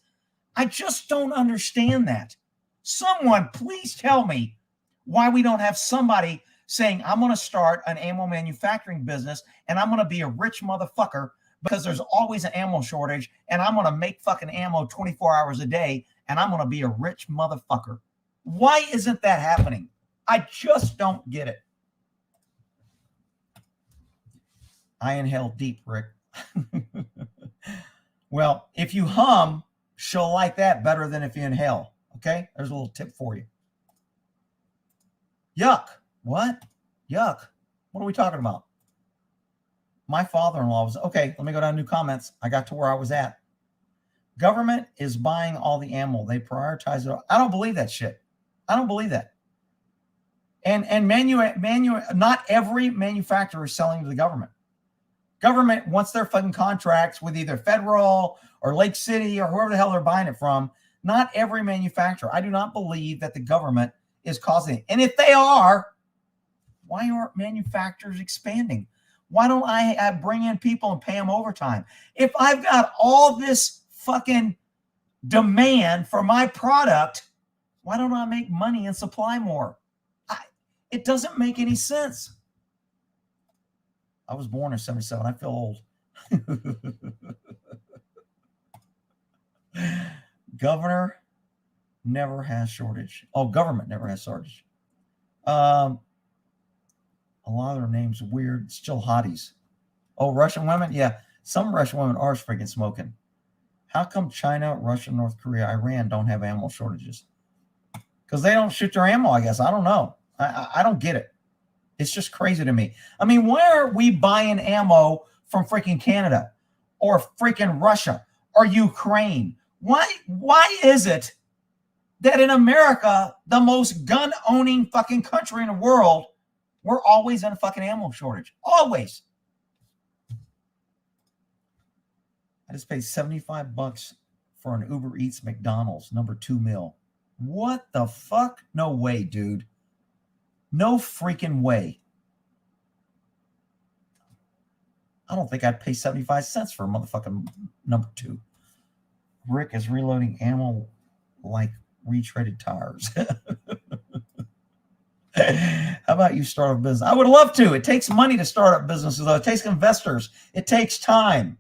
S1: I just don't understand that. Someone please tell me why we don't have somebody saying, I'm going to start an ammo manufacturing business and I'm going to be a rich motherfucker because there's always an ammo shortage and I'm going to make fucking ammo 24 hours a day and I'm going to be a rich motherfucker. Why isn't that happening? I just don't get it. I inhale deep, Rick. Well, if you hum, she'll like that better than if you inhale. Okay? There's a little tip for you. Yuck. What? Yuck. What are we talking about? My father-in-law was, okay, let me go down to new comments. I got to where I was at. Government is buying all the ammo. They prioritize it all. I don't believe that shit. I don't believe that. And not every manufacturer is selling to the government. Government wants their fucking contracts with either federal or Lake City or whoever the hell they're buying it from. Not every manufacturer. I do not believe that the government is causing it. And if they are, why aren't manufacturers expanding? Why don't I bring in people and pay them overtime? If I've got all this fucking demand for my product, why don't I make money and supply more? It doesn't make any sense. I was born in 77. I feel old. Governor never has shortage. Oh, government never has shortage. A lot of their names are weird. Still hotties. Oh, Russian women? Yeah. Some Russian women are freaking smoking. How come China, Russia, North Korea, Iran don't have ammo shortages? Because they don't shoot their ammo, I guess. I don't know. I don't get it. It's just crazy to me. I mean, why are we buying ammo from freaking Canada or freaking Russia or Ukraine? Why is it that in America, the most gun-owning fucking country in the world, we're always in a fucking ammo shortage? Always. I just paid $75 for an Uber Eats McDonald's number 2 meal. What the fuck? No way, dude. No freaking way. I don't think I'd pay 75 cents for a motherfucking number 2. Rick is reloading ammo like retreaded tires. How about you start a business? I would love to. It takes money to start up businesses, though. It takes investors. It takes time.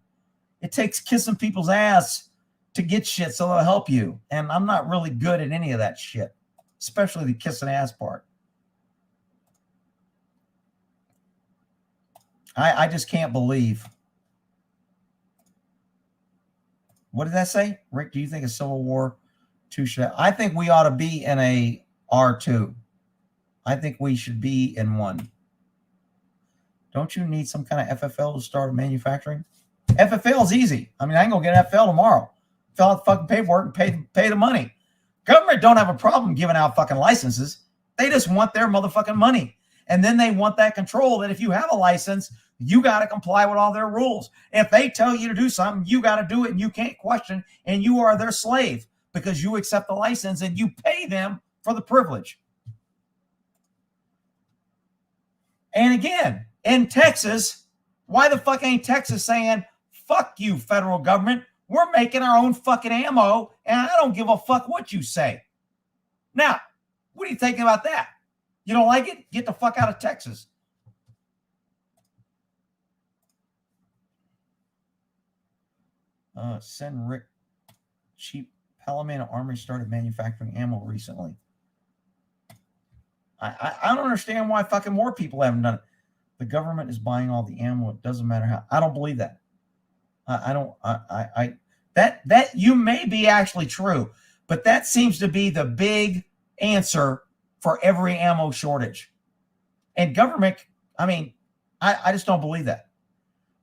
S1: It takes kissing people's ass to get shit so they'll help you. And I'm not really good at any of that shit, especially the kissing ass part. I just can't believe. What did that say? Rick, do you think a Civil War 2 should have? I think we ought to be in a R2. I think we should be in one. Don't you need some kind of FFL to start manufacturing? FFL is easy. I mean, I can go get FFL tomorrow. Fill out the fucking paperwork and pay the money. Government don't have a problem giving out fucking licenses. They just want their motherfucking money. And then they want that control that if you have a license, you got to comply with all their rules. If they tell you to do something, you got to do it and you can't question, and you are their slave because you accept the license and you pay them for the privilege. And again, in Texas, why the fuck ain't Texas saying, fuck you, federal government. We're making our own fucking ammo, and I don't give a fuck what you say. Now, what are you thinking about that? You don't like it? Get the fuck out of Texas. Send Rick cheap. Palomino Armory started manufacturing ammo recently. I don't understand why fucking more people haven't done it. The government is buying all the ammo. It doesn't matter how. I don't believe that. That you may be actually true, but that seems to be the big answer for every ammo shortage. And government, I mean, I just don't believe that.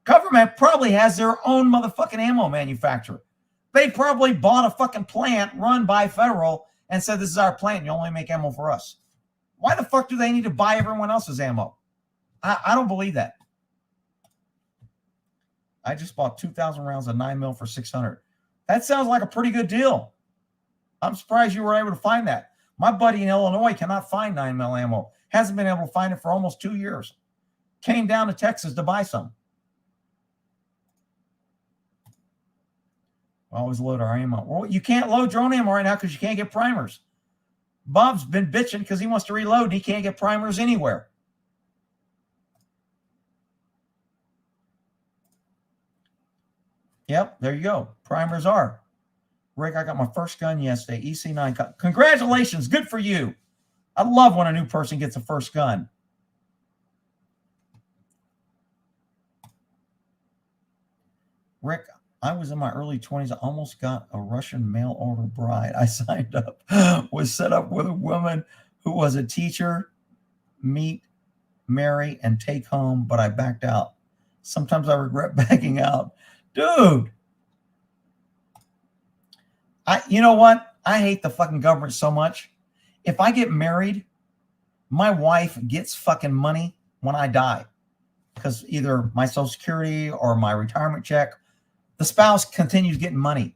S1: Government probably has their own motherfucking ammo manufacturer. They probably bought a fucking plant run by federal and said, this is our plant. You only make ammo for us. Why the fuck do they need to buy everyone else's ammo? I don't believe that. I just bought 2,000 rounds of 9mm for $600. That sounds like a pretty good deal. I'm surprised you were able to find that. My buddy in Illinois cannot find 9mm ammo. Hasn't been able to find it for almost 2 years. Came down to Texas to buy some. Always load our ammo. Well, you can't load your own ammo right now because you can't get primers. Bob's been bitching because he wants to reload and he can't get primers anywhere. Yep, there you go. Primers are. Rick, I got my first gun yesterday. EC9. Congratulations. Good for you. I love when a new person gets a first gun. Rick, I was in my early 20s. I almost got a Russian mail order bride. I signed up, was set up with a woman who was a teacher, meet, marry, and take home, but I backed out. Sometimes I regret backing out. Dude, you know what? I hate the fucking government so much. If I get married, my wife gets fucking money when I die because either my Social Security or my retirement check, the spouse continues getting money.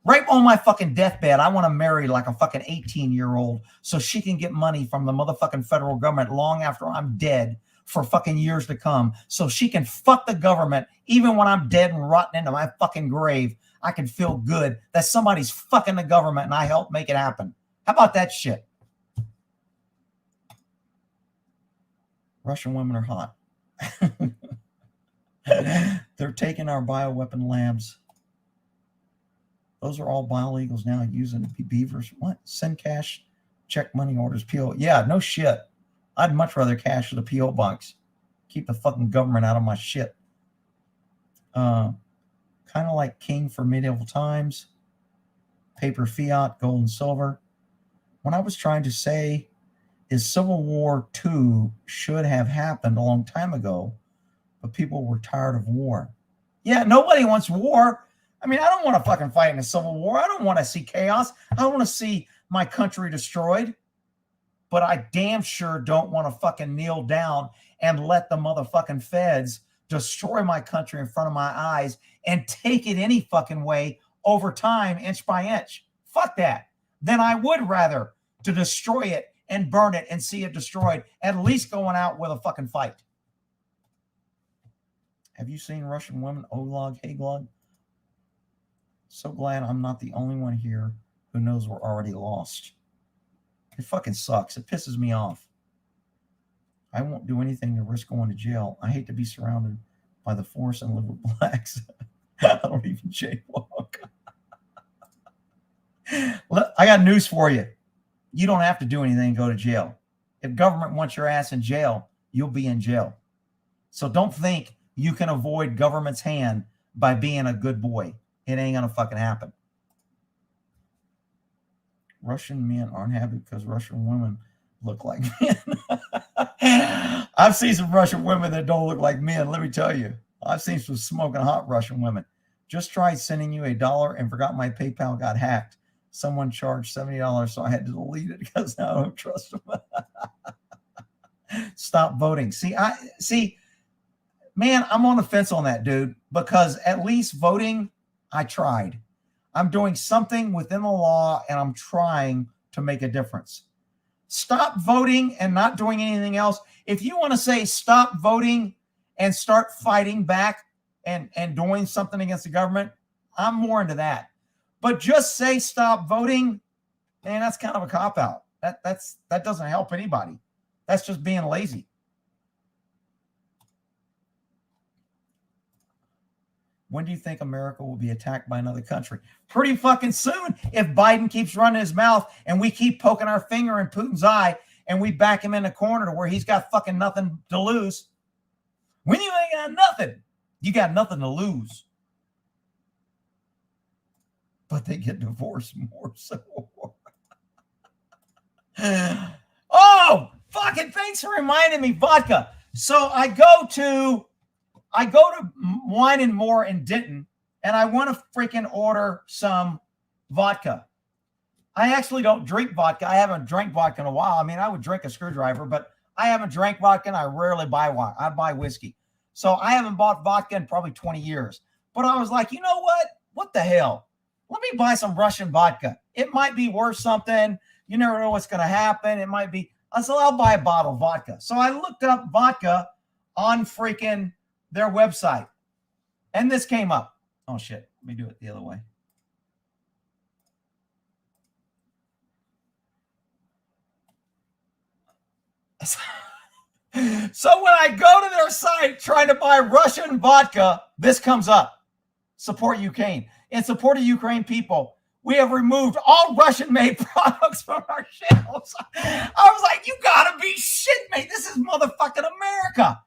S1: Right on my fucking deathbed, I want to marry like a fucking 18-year-old so she can get money from the motherfucking federal government long after I'm dead for fucking years to come. So she can fuck the government even when I'm dead and rotten into my fucking grave. I can feel good that somebody's fucking the government and I helped make it happen. How about that shit? Russian women are hot. They're taking our bioweapon labs. Those are all biolegals now using beavers. What? Send cash, check money orders, PO. Yeah, no shit. I'd much rather cash with a PO box. Keep the fucking government out of my shit. Kind of like king for medieval times. Paper fiat, gold and silver. When I was trying to say, is Civil War II should have happened a long time ago, but people were tired of war. Yeah, nobody wants war. I mean, I don't want to fucking fight in a civil war. I don't want to see chaos. I don't want to see my country destroyed. But I damn sure don't want to fucking kneel down and let the motherfucking feds destroy my country in front of my eyes and take it any fucking way over time, inch by inch. Fuck that. Then I would rather to destroy it and burn it and see it destroyed, at least going out with a fucking fight. Have you seen Russian women? Olag, Haglog? So glad I'm not the only one here who knows we're already lost. It fucking sucks. It pisses me off. I won't do anything to risk going to jail. I hate to be surrounded by the force and live with blacks. I don't even jaywalk. I got news for you. You don't have to do anything to go to jail. If government wants your ass in jail, you'll be in jail. So don't think you can avoid government's hand by being a good boy. It ain't gonna fucking happen. Russian men aren't happy because Russian women look like men. I've seen some Russian women that don't look like men. Let me tell you, I've seen some smoking hot Russian women. Just tried sending you $1 and forgot my PayPal got hacked. Someone charged $70, so I had to delete it because now I don't trust them. Stop voting. See, man, I'm on the fence on that, dude, because at least voting, I tried. I'm doing something within the law, and I'm trying to make a difference. Stop voting and not doing anything else. If you want to say stop voting and start fighting back and doing something against the government, I'm more into that. But just say stop voting, man, that's kind of a cop-out. That doesn't help anybody. That's just being lazy. When do you think America will be attacked by another country? Pretty fucking soon if Biden keeps running his mouth and we keep poking our finger in Putin's eye and we back him in the corner to where he's got fucking nothing to lose. When you ain't got nothing, you got nothing to lose. But they get divorced more so. Oh, fucking thanks for reminding me, vodka. So I go to Wine and More in Denton, and I want to freaking order some vodka. I actually don't drink vodka. I haven't drank vodka in a while. I mean, I would drink a screwdriver, but I haven't drank vodka, and I rarely buy wine. I buy whiskey. So I haven't bought vodka in probably 20 years. But I was like, you know what? What the hell? Let me buy some Russian vodka. It might be worth something. You never know what's going to happen. It might be. So I'll buy a bottle of vodka. So I looked up vodka on freaking their website. And this came up. Oh, shit. Let me do it the other way. So when I go to their site trying to buy Russian vodka, this comes up. Support Ukraine. In support of Ukraine people, we have removed all Russian-made products from our shelves. I was like, you gotta be shitting me. This is motherfucking America.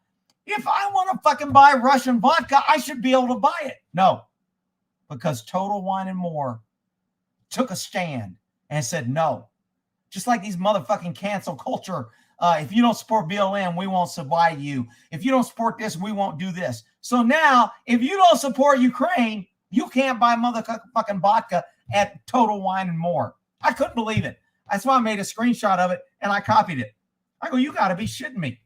S1: If I want to fucking buy Russian vodka, I should be able to buy it. No, because Total Wine and More took a stand and said no. Just like these motherfucking cancel culture. If you don't support BLM, we won't supply you. If you don't support this, we won't do this. So now, if you don't support Ukraine, you can't buy motherfucking vodka at Total Wine and More. I couldn't believe it. That's why I made a screenshot of it and I copied it. I go, you got to be shitting me.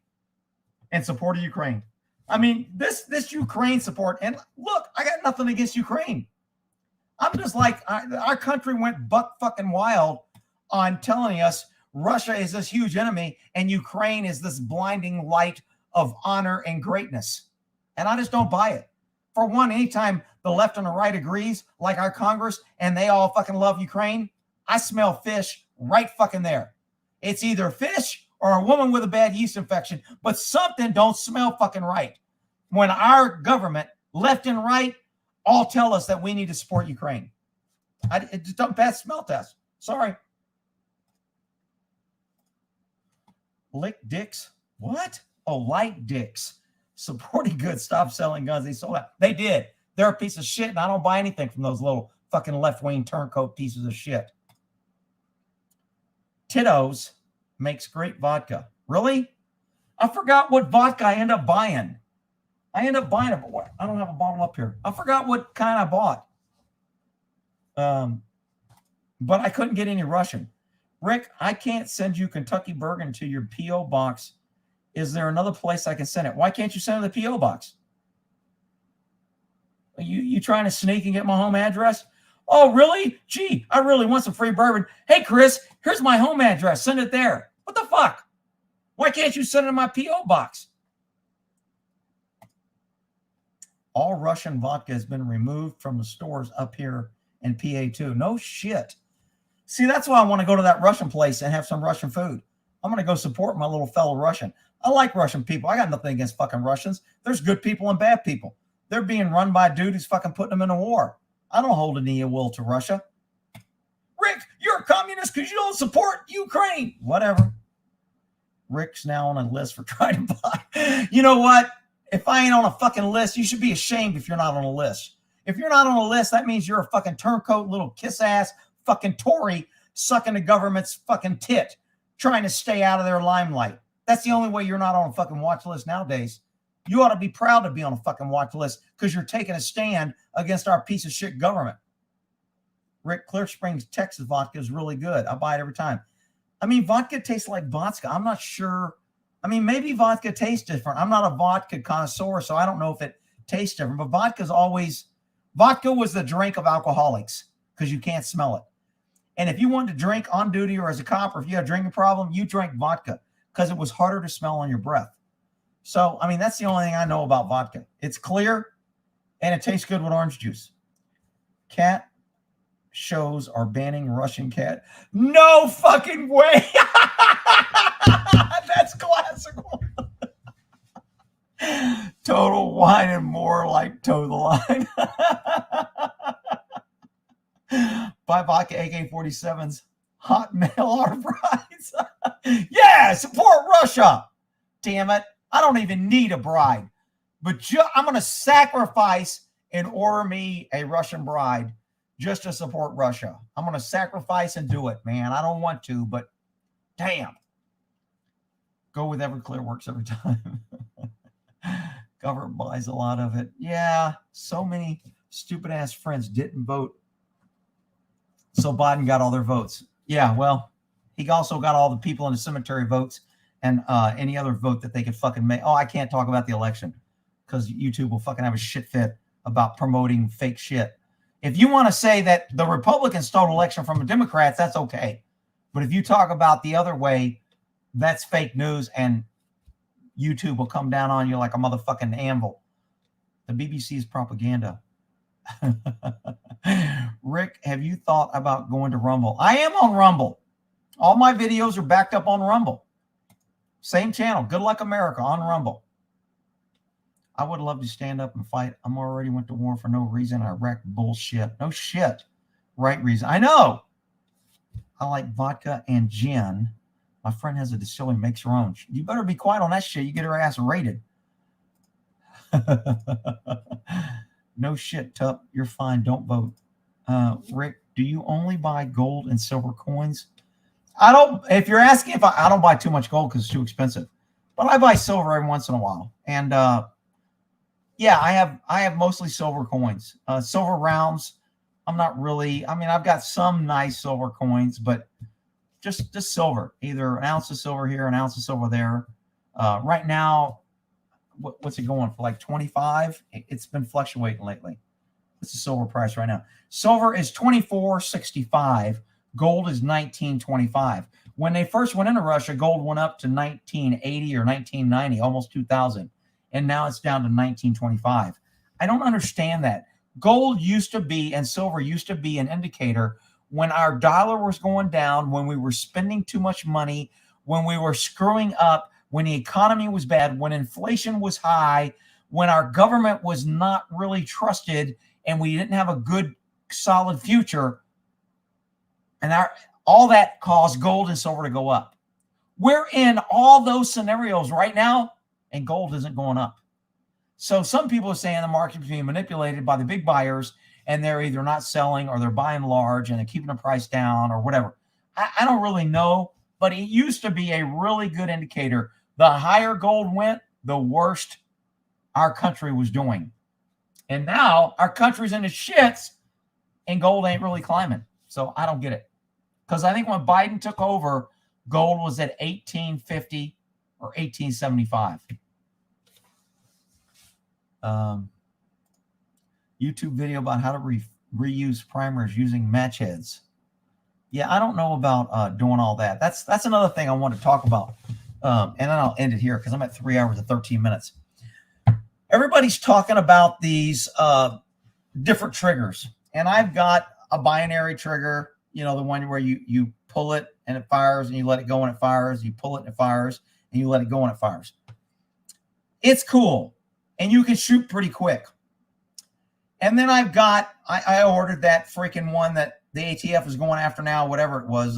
S1: And support of Ukraine. I mean, this Ukraine support, and look, I got nothing against Ukraine. I'm just like, our country went buck fucking wild on telling us Russia is this huge enemy and Ukraine is this blinding light of honor and greatness. And I just don't buy it. For one, anytime the left and the right agrees, like our Congress, and they all fucking love Ukraine, I smell fish right fucking there. It's either fish or a woman with a bad yeast infection, but something don't smell fucking right. When our government, left and right, all tell us that we need to support Ukraine. It just don't pass smell test. Sorry. Lick dicks? What? Oh, light dicks. Supporting goods, stop selling guns. They sold out. They did. They're a piece of shit, and I don't buy anything from those little fucking left-wing turncoat pieces of shit. Tito's makes great vodka. Really? I forgot what vodka I end up buying. I don't have a bottle up here. I forgot what kind I bought. But I couldn't get any Russian. Rick, I can't send you Kentucky Bourbon to your P.O. box. Is there another place I can send it? Why can't you send it to the P.O. box? Are you trying to sneak and get my home address? Oh, really? Gee, I really want some free bourbon. Hey, Chris, here's my home address. Send it there. What the fuck? Why can't you send it to my P.O. box? All Russian vodka has been removed from the stores up here in PA too. No shit. See, that's why I want to go to that Russian place and have some Russian food. I'm going to go support my little fellow Russian. I like Russian people. I got nothing against fucking Russians. There's good people and bad people. They're being run by a dude who's fucking putting them in a war. I don't hold any ill will to Russia. Rick, you're a communist because you don't support Ukraine. Whatever. Rick's now on a list for trying to buy. You know what? If I ain't on a fucking list, you should be ashamed if you're not on a list. If you're not on a list, that means you're a fucking turncoat, little kiss-ass fucking Tory sucking the government's fucking tit, trying to stay out of their limelight. That's the only way you're not on a fucking watch list nowadays. You ought to be proud to be on a fucking watch list because you're taking a stand against our piece of shit government. Rick, Clear Springs, Texas vodka is really good. I buy it every time. I mean, vodka tastes like vodka. I'm not sure. I mean, maybe vodka tastes different. I'm not a vodka connoisseur, so I don't know if it tastes different. But vodka was the drink of alcoholics because you can't smell it. And if you wanted to drink on duty or as a cop, or if you had a drinking problem, you drank vodka because it was harder to smell on your breath. So, I mean, that's the only thing I know about vodka. It's clear and it tastes good with orange juice. Cat shows are banning Russian cat. No fucking way. That's classical. Total Wine and More, like toe the line. Buy vodka AK-47s. Hot male are brides. Yeah, support Russia. Damn it. I don't even need a bride. But I'm going to sacrifice and order me a Russian bride just to support Russia. I'm going to sacrifice and do it, man. I don't want to, but damn. Go with Everclear, works every time. Government buys a lot of it. Yeah, so many stupid ass friends didn't vote. So Biden got all their votes. Yeah, well, he also got all the people in the cemetery votes and any other vote that they could fucking make. Oh, I can't talk about the election. because YouTube will fucking have a shit fit about promoting fake shit. If you want to say that the Republicans stole election from the Democrats, that's okay. But if you talk about the other way, that's fake news, and YouTube will come down on you like a motherfucking anvil. The BBC is propaganda. Rick, have you thought about going to Rumble? I am on Rumble. All my videos are backed up on Rumble. Same channel, Good Luck America, on Rumble. I would love to stand up and fight. I'm already went to war for no reason. Iraq bullshit. No shit. Right reason. I know. I like vodka and gin. My friend has a distillery, makes her own. You better be quiet on that shit. You get her ass raided. No shit, Tup. You're fine. Don't vote. Rick, do you only buy gold and silver coins? I don't. If you're asking if I don't buy too much gold because it's too expensive, but I buy silver every once in a while. And yeah, I have mostly silver coins, silver rounds. I'm not really. I mean, I've got some nice silver coins, but just silver. Either an ounce of silver here, an ounce of silver there. Right now, what's it going for? Like 25? It's been fluctuating lately. What's the silver price right now? Silver is $24.65. Gold is $19.25. When they first went into Russia, gold went up to 1980 or 1990, almost 2000. And now it's down to 1925. I don't understand that. Gold used to be, and silver used to be, an indicator when our dollar was going down, when we were spending too much money, when we were screwing up, when the economy was bad, when inflation was high, when our government was not really trusted, and we didn't have a good, solid future. And all that caused gold and silver to go up. We're in all those scenarios right now, and gold isn't going up. So some people are saying the market is being manipulated by the big buyers, and they're either not selling or they're buying large and they're keeping the price down or whatever. I don't really know, but it used to be a really good indicator. The higher gold went, the worse our country was doing. And now our country's in the shits and gold ain't really climbing. So I don't get it. Because I think when Biden took over, gold was at 1850 or 1875. YouTube video about how to reuse primers using match heads. Yeah, I don't know about doing all that. That's another thing I want to talk about. And then I'll end it here because I'm at 3 hours and 13 minutes. Everybody's talking about these different triggers. And I've got a binary trigger, you know, the one where you pull it and it fires, and you let it go and it fires. You pull it and it fires, and you let it go and it fires. It's cool. And you can shoot pretty quick. And then I've got, I ordered that freaking one that the ATF is going after now, whatever it was,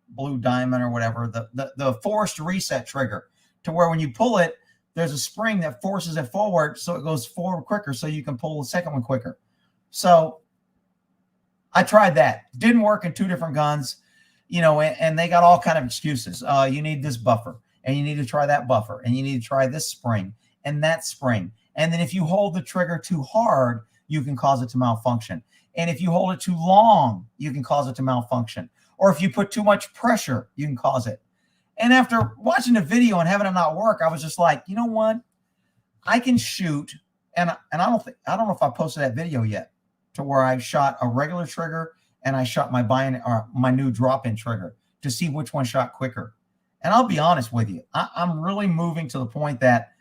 S1: Blue Diamond or whatever, the forced reset trigger, to where when you pull it, there's a spring that forces it forward so it goes forward quicker so you can pull the second one quicker. So I tried that. Didn't work in two different guns, you know, and they got all kind of excuses. You need this buffer, and you need to try that buffer, and you need to try this spring and that spring. And then if you hold the trigger too hard, you can cause it to malfunction. And if you hold it too long, you can cause it to malfunction. Or if you put too much pressure, you can cause it. And after watching the video and having it not work, I was just like, you know what? I can shoot. And I don't know if I posted that video yet, to where I shot a regular trigger and I shot my new drop-in trigger to see which one shot quicker. And I'll be honest with you, I'm really moving to the point that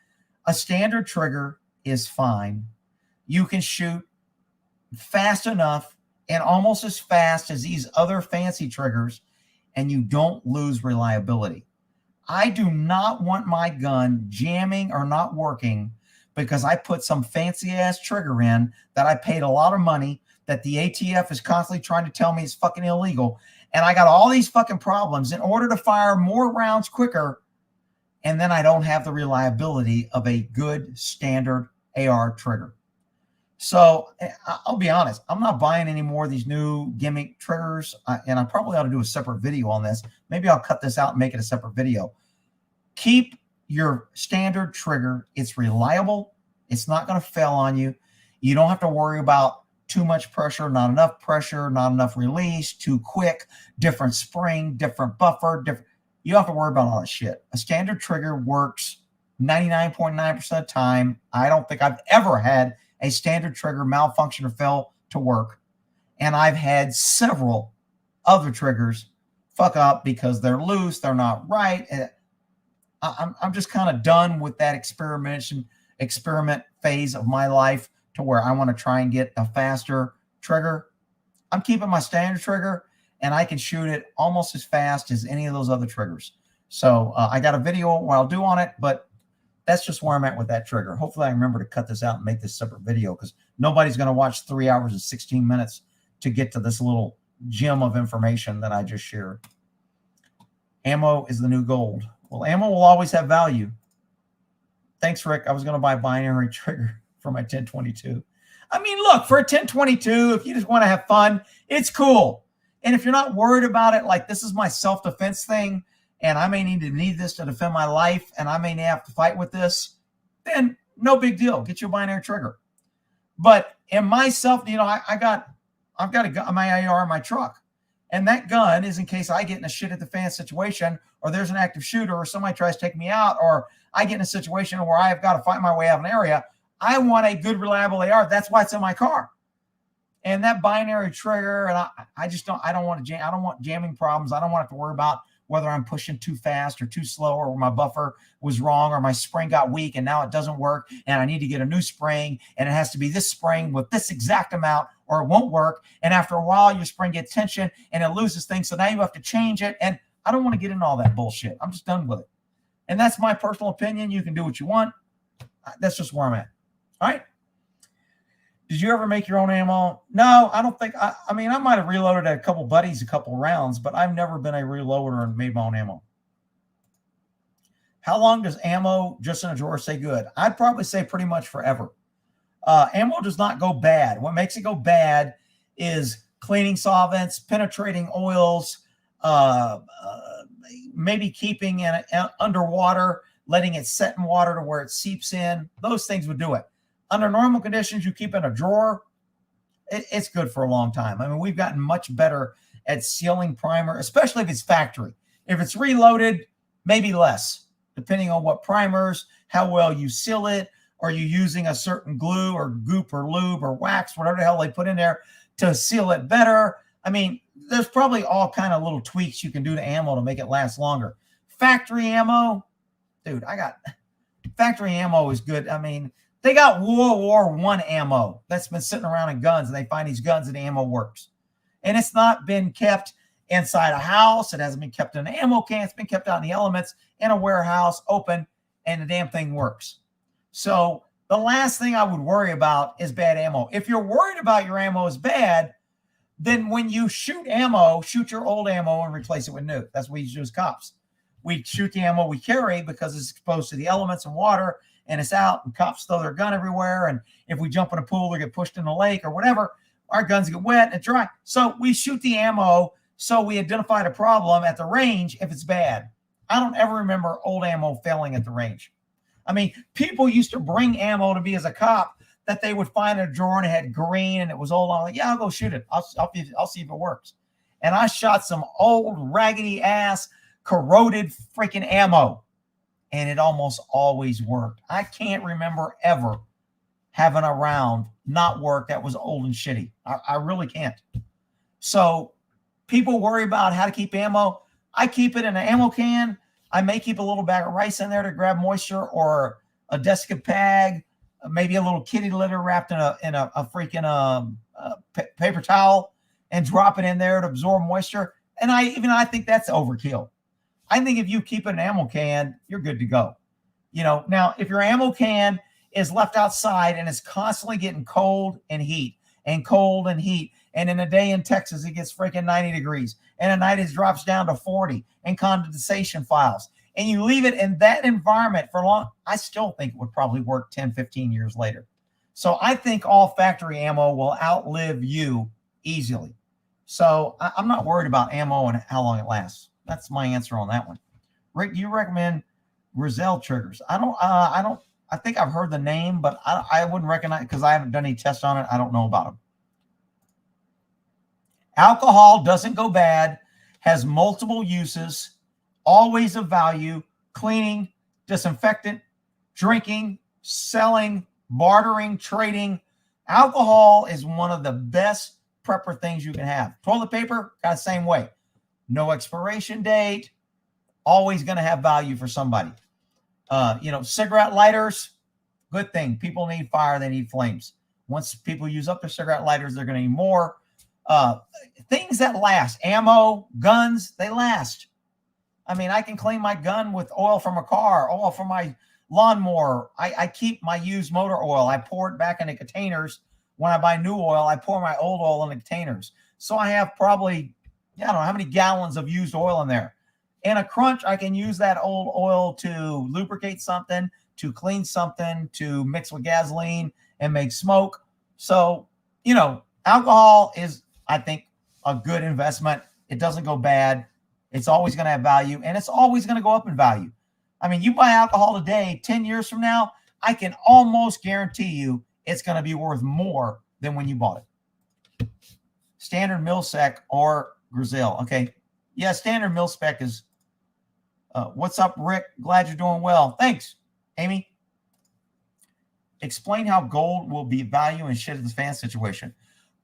S1: a standard trigger is fine. You can shoot fast enough and almost as fast as these other fancy triggers, and you don't lose reliability. I do not want my gun jamming or not working because I put some fancy ass trigger in that I paid a lot of money, that the ATF is constantly trying to tell me is fucking illegal. And I got all these fucking problems in order to fire more rounds quicker. And then I don't have the reliability of a good standard AR trigger. So I'll be honest, I'm not buying any more of these new gimmick triggers. And I probably ought to do a separate video on this. Maybe I'll cut this out and make it a separate video. Keep your standard trigger. It's reliable. It's not going to fail on you. You don't have to worry about too much pressure, not enough release, too quick, different spring, different buffer, different. You don't have to worry about all that shit. A standard trigger works 99.9% of the time, I don't think I've ever had a standard trigger malfunction or fail to work. And I've had several other triggers fuck up because they're loose, they're not right. I'm just kind of done with that experiment phase of my life to where I want to try and get a faster trigger. I'm keeping my standard trigger, and I can shoot it almost as fast as any of those other triggers. So I got a video what I'll do on it, but that's just where I'm at with that trigger. Hopefully I remember to cut this out and make this separate video, because nobody's going to watch 3 hours and 16 minutes to get to this little gem of information that I just shared. Ammo is the new gold. Well, ammo will always have value. Thanks, Rick. I was going to buy a binary trigger for my 1022. I mean, look, for a 1022, if you just want to have fun, it's cool. And if you're not worried about it, like this is my self-defense thing, and I may need this to defend my life, and I may have to fight with this, then no big deal. Get your binary trigger. But in myself, I've got a gun, my AR in my truck. And that gun is in case I get in a shit at the fan situation, or there's an active shooter, or somebody tries to take me out, or I get in a situation where I have got to fight my way out of an area. I want a good, reliable AR. That's why it's in my car. And that binary trigger, and I don't want jamming problems. I don't want to have to worry about whether I'm pushing too fast or too slow, or my buffer was wrong, or my spring got weak and now it doesn't work and I need to get a new spring, and it has to be this spring with this exact amount or it won't work. And after a while, your spring gets tension and it loses things. So now you have to change it. And I don't want to get into all that bullshit. I'm just done with it. And that's my personal opinion. You can do what you want. That's just where I'm at. All right. Did you ever make your own ammo? No, I don't think. I mean, I might have reloaded a couple buddies a couple rounds, but I've never been a reloader and made my own ammo. How long does ammo just in a drawer stay good? I'd probably say pretty much forever. Ammo does not go bad. What makes it go bad is cleaning solvents, penetrating oils, maybe keeping it underwater, letting it set in water to where it seeps in. Those things would do it. Under normal conditions, you keep in a drawer, it's good for a long time. I mean, we've gotten much better at sealing primer, especially if it's factory. If it's reloaded, maybe less, depending on what primers, how well you seal it. Are you using a certain glue or goop or lube or wax, whatever the hell they put in there to seal it better? I mean, there's probably all kind of little tweaks you can do to ammo to make it last longer. Factory ammo, dude, factory ammo is good. I mean, they got World War I ammo that's been sitting around in guns, and they find these guns and the ammo works. And it's not been kept inside a house. It hasn't been kept in an ammo can. It's been kept out in the elements in a warehouse, open, and the damn thing works. So the last thing I would worry about is bad ammo. If you're worried about your ammo is bad, then when you shoot ammo, shoot your old ammo and replace it with new. That's what we do as cops. We shoot the ammo we carry because it's exposed to the elements and water, and it's out, and cops throw their gun everywhere. And if we jump in a pool or get pushed in a lake or whatever, our guns get wet and dry. So we shoot the ammo so we identify the problem at the range if it's bad. I don't ever remember old ammo failing at the range. I mean, people used to bring ammo to me as a cop that they would find in a drawer and it had green and it was old. I'm like, yeah, I'll go shoot it. I'll see if it works. And I shot some old raggedy ass corroded freaking ammo, and it almost always worked. I can't remember ever having a round not work that was old and shitty. I really can't. So people worry about how to keep ammo. I keep it in an ammo can. I may keep a little bag of rice in there to grab moisture, or a Desica bag, maybe a little kitty litter wrapped in a freaking paper towel, and drop it in there to absorb moisture. And I think that's overkill. I think if you keep an ammo can, you're good to go. Now if your ammo can is left outside and it's constantly getting cold and heat and cold and heat, and in a day in Texas, it gets freaking 90 degrees, and at night it drops down to 40 and condensation files, and you leave it in that environment for long, I still think it would probably work 10, 15 years later. So I think all factory ammo will outlive you easily. So I'm not worried about ammo and how long it lasts. That's my answer on that one. Rick, do you recommend Grizel triggers? I think I've heard the name, but I wouldn't recognize it because I haven't done any tests on it. I don't know about them. Alcohol doesn't go bad, has multiple uses, always of value, cleaning, disinfectant, drinking, selling, bartering, trading. Alcohol is one of the best prepper things you can have. Toilet paper, got the same way. No expiration date, always going to have value for somebody. Cigarette lighters, good thing. People need fire, they need flames. Once people use up their cigarette lighters, they're going to need more. Things that last, ammo, guns, they last. I mean, I can clean my gun with oil from a car, oil from my lawnmower. I keep my used motor oil. I pour it back into containers. When I buy new oil, I pour my old oil in the containers. So I have probably, I don't know how many gallons of used oil in there. In a crunch, I can use that old oil to lubricate something, to clean something, to mix with gasoline and make smoke. So, alcohol is, I think, a good investment. It doesn't go bad. It's always going to have value, and it's always going to go up in value. I mean, you buy alcohol today, 10 years from now, I can almost guarantee you it's going to be worth more than when you bought it. Standard mil-spec or Grizel. Okay. Yeah, standard mil-spec is, what's up, Rick? Glad you're doing well. Thanks, Amy. Explain how gold will be value in shit at the fan situation.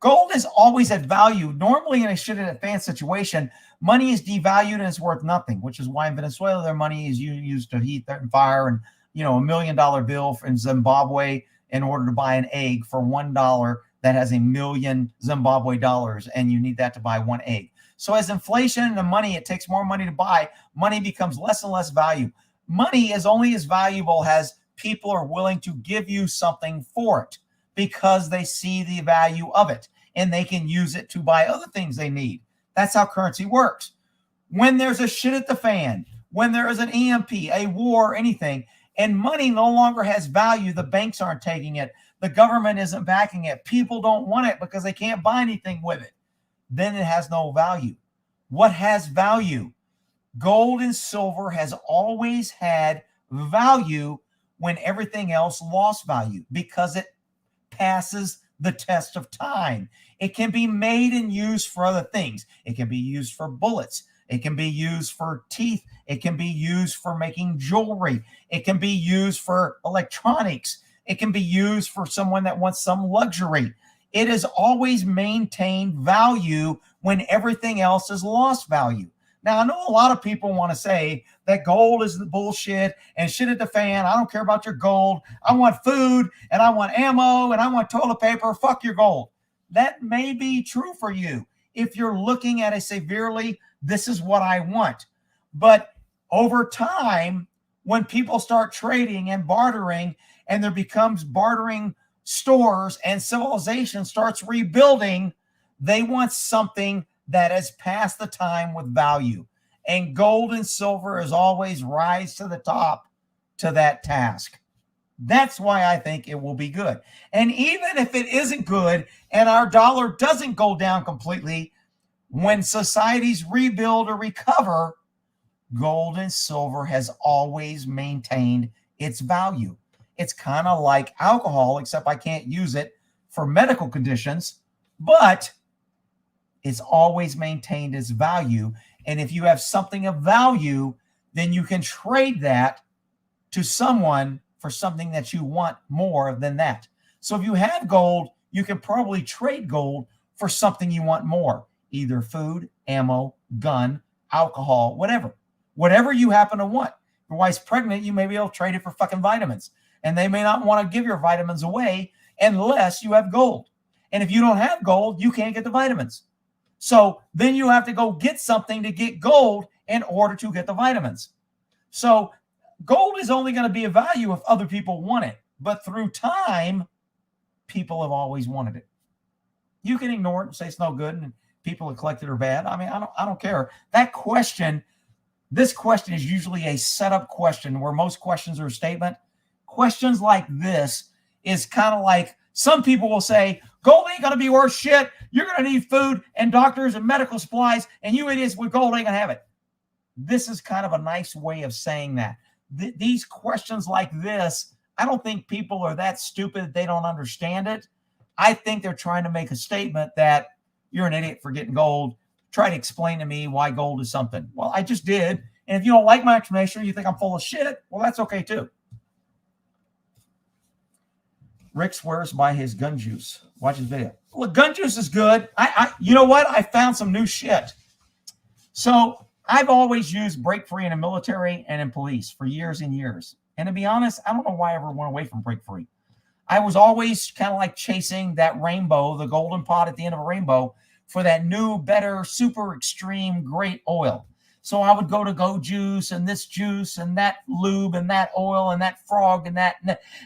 S1: Gold is always at value. Normally in a shit at the fan situation, money is devalued and it's worth nothing, which is why in Venezuela their money is used to heat and fire, and $1 million bill in Zimbabwe in order to buy an egg for $1 that has 1 million Zimbabwe dollars, and you need that to buy one egg. So as inflation and the money, it takes more money to buy, money becomes less and less value. Money is only as valuable as people are willing to give you something for it because they see the value of it and they can use it to buy other things they need. That's how currency works. When there's a shit at the fan, when there is an EMP, a war, anything, and money no longer has value, the banks aren't taking it, the government isn't backing it, people don't want it because they can't buy anything with it, then it has no value. What has value? Gold and silver has always had value when everything else lost value because it passes the test of time. It can be made and used for other things. It can be used for bullets. It can be used for teeth. It can be used for making jewelry. It can be used for electronics. It can be used for someone that wants some luxury. It has always maintained value when everything else has lost value. Now, I know a lot of people want to say that gold is the bullshit and shit at the fan. I don't care about your gold. I want food and I want ammo and I want toilet paper. Fuck your gold. That may be true for you if you're looking at it severely, this is what I want. But over time, when people start trading and bartering and there becomes bartering stores and civilization starts rebuilding, they want something that has passed the time with value. And gold and silver is always rise to the top to that task. That's why I think it will be good. And even if it isn't good and our dollar doesn't go down completely, when societies rebuild or recover, gold and silver has always maintained its value. It's kind of like alcohol, except I can't use it for medical conditions, but it's always maintained its value. And if you have something of value, then you can trade that to someone for something that you want more than that. So if you have gold, you can probably trade gold for something you want more, either food, ammo, gun, alcohol, whatever. Whatever you happen to want. If your wife's pregnant, you may be able to trade it for fucking vitamins. And they may not want to give your vitamins away unless you have gold. And if you don't have gold, you can't get the vitamins. So then you have to go get something to get gold in order to get the vitamins. So gold is only going to be of value if other people want it. But through time, people have always wanted it. You can ignore it and say it's no good and people have collected are bad. I mean, I don't care. That question, this question is usually a setup question where most questions are a statement. Questions like this is kind of like some people will say, gold ain't going to be worth shit. You're going to need food and doctors and medical supplies, and you idiots with gold ain't going to have it. This is kind of a nice way of saying that. These questions like this, I don't think people are that stupid they don't understand it. I think they're trying to make a statement that you're an idiot for getting gold. Try to explain to me why gold is something. Well, I just did. And if you don't like my explanation, you think I'm full of shit, well, that's okay too. Rick swears by his gun juice. Watch his video. Look, gun juice is good. You know what? I found some new shit. So I've always used Break Free in the military and in police for years and years. And to be honest, I don't know why I ever went away from Break Free. I was always kind of like chasing that rainbow, the golden pot at the end of a rainbow, for that new, better, super extreme, great oil. So I would go to Go Juice and this juice and that lube and that oil and that frog and that.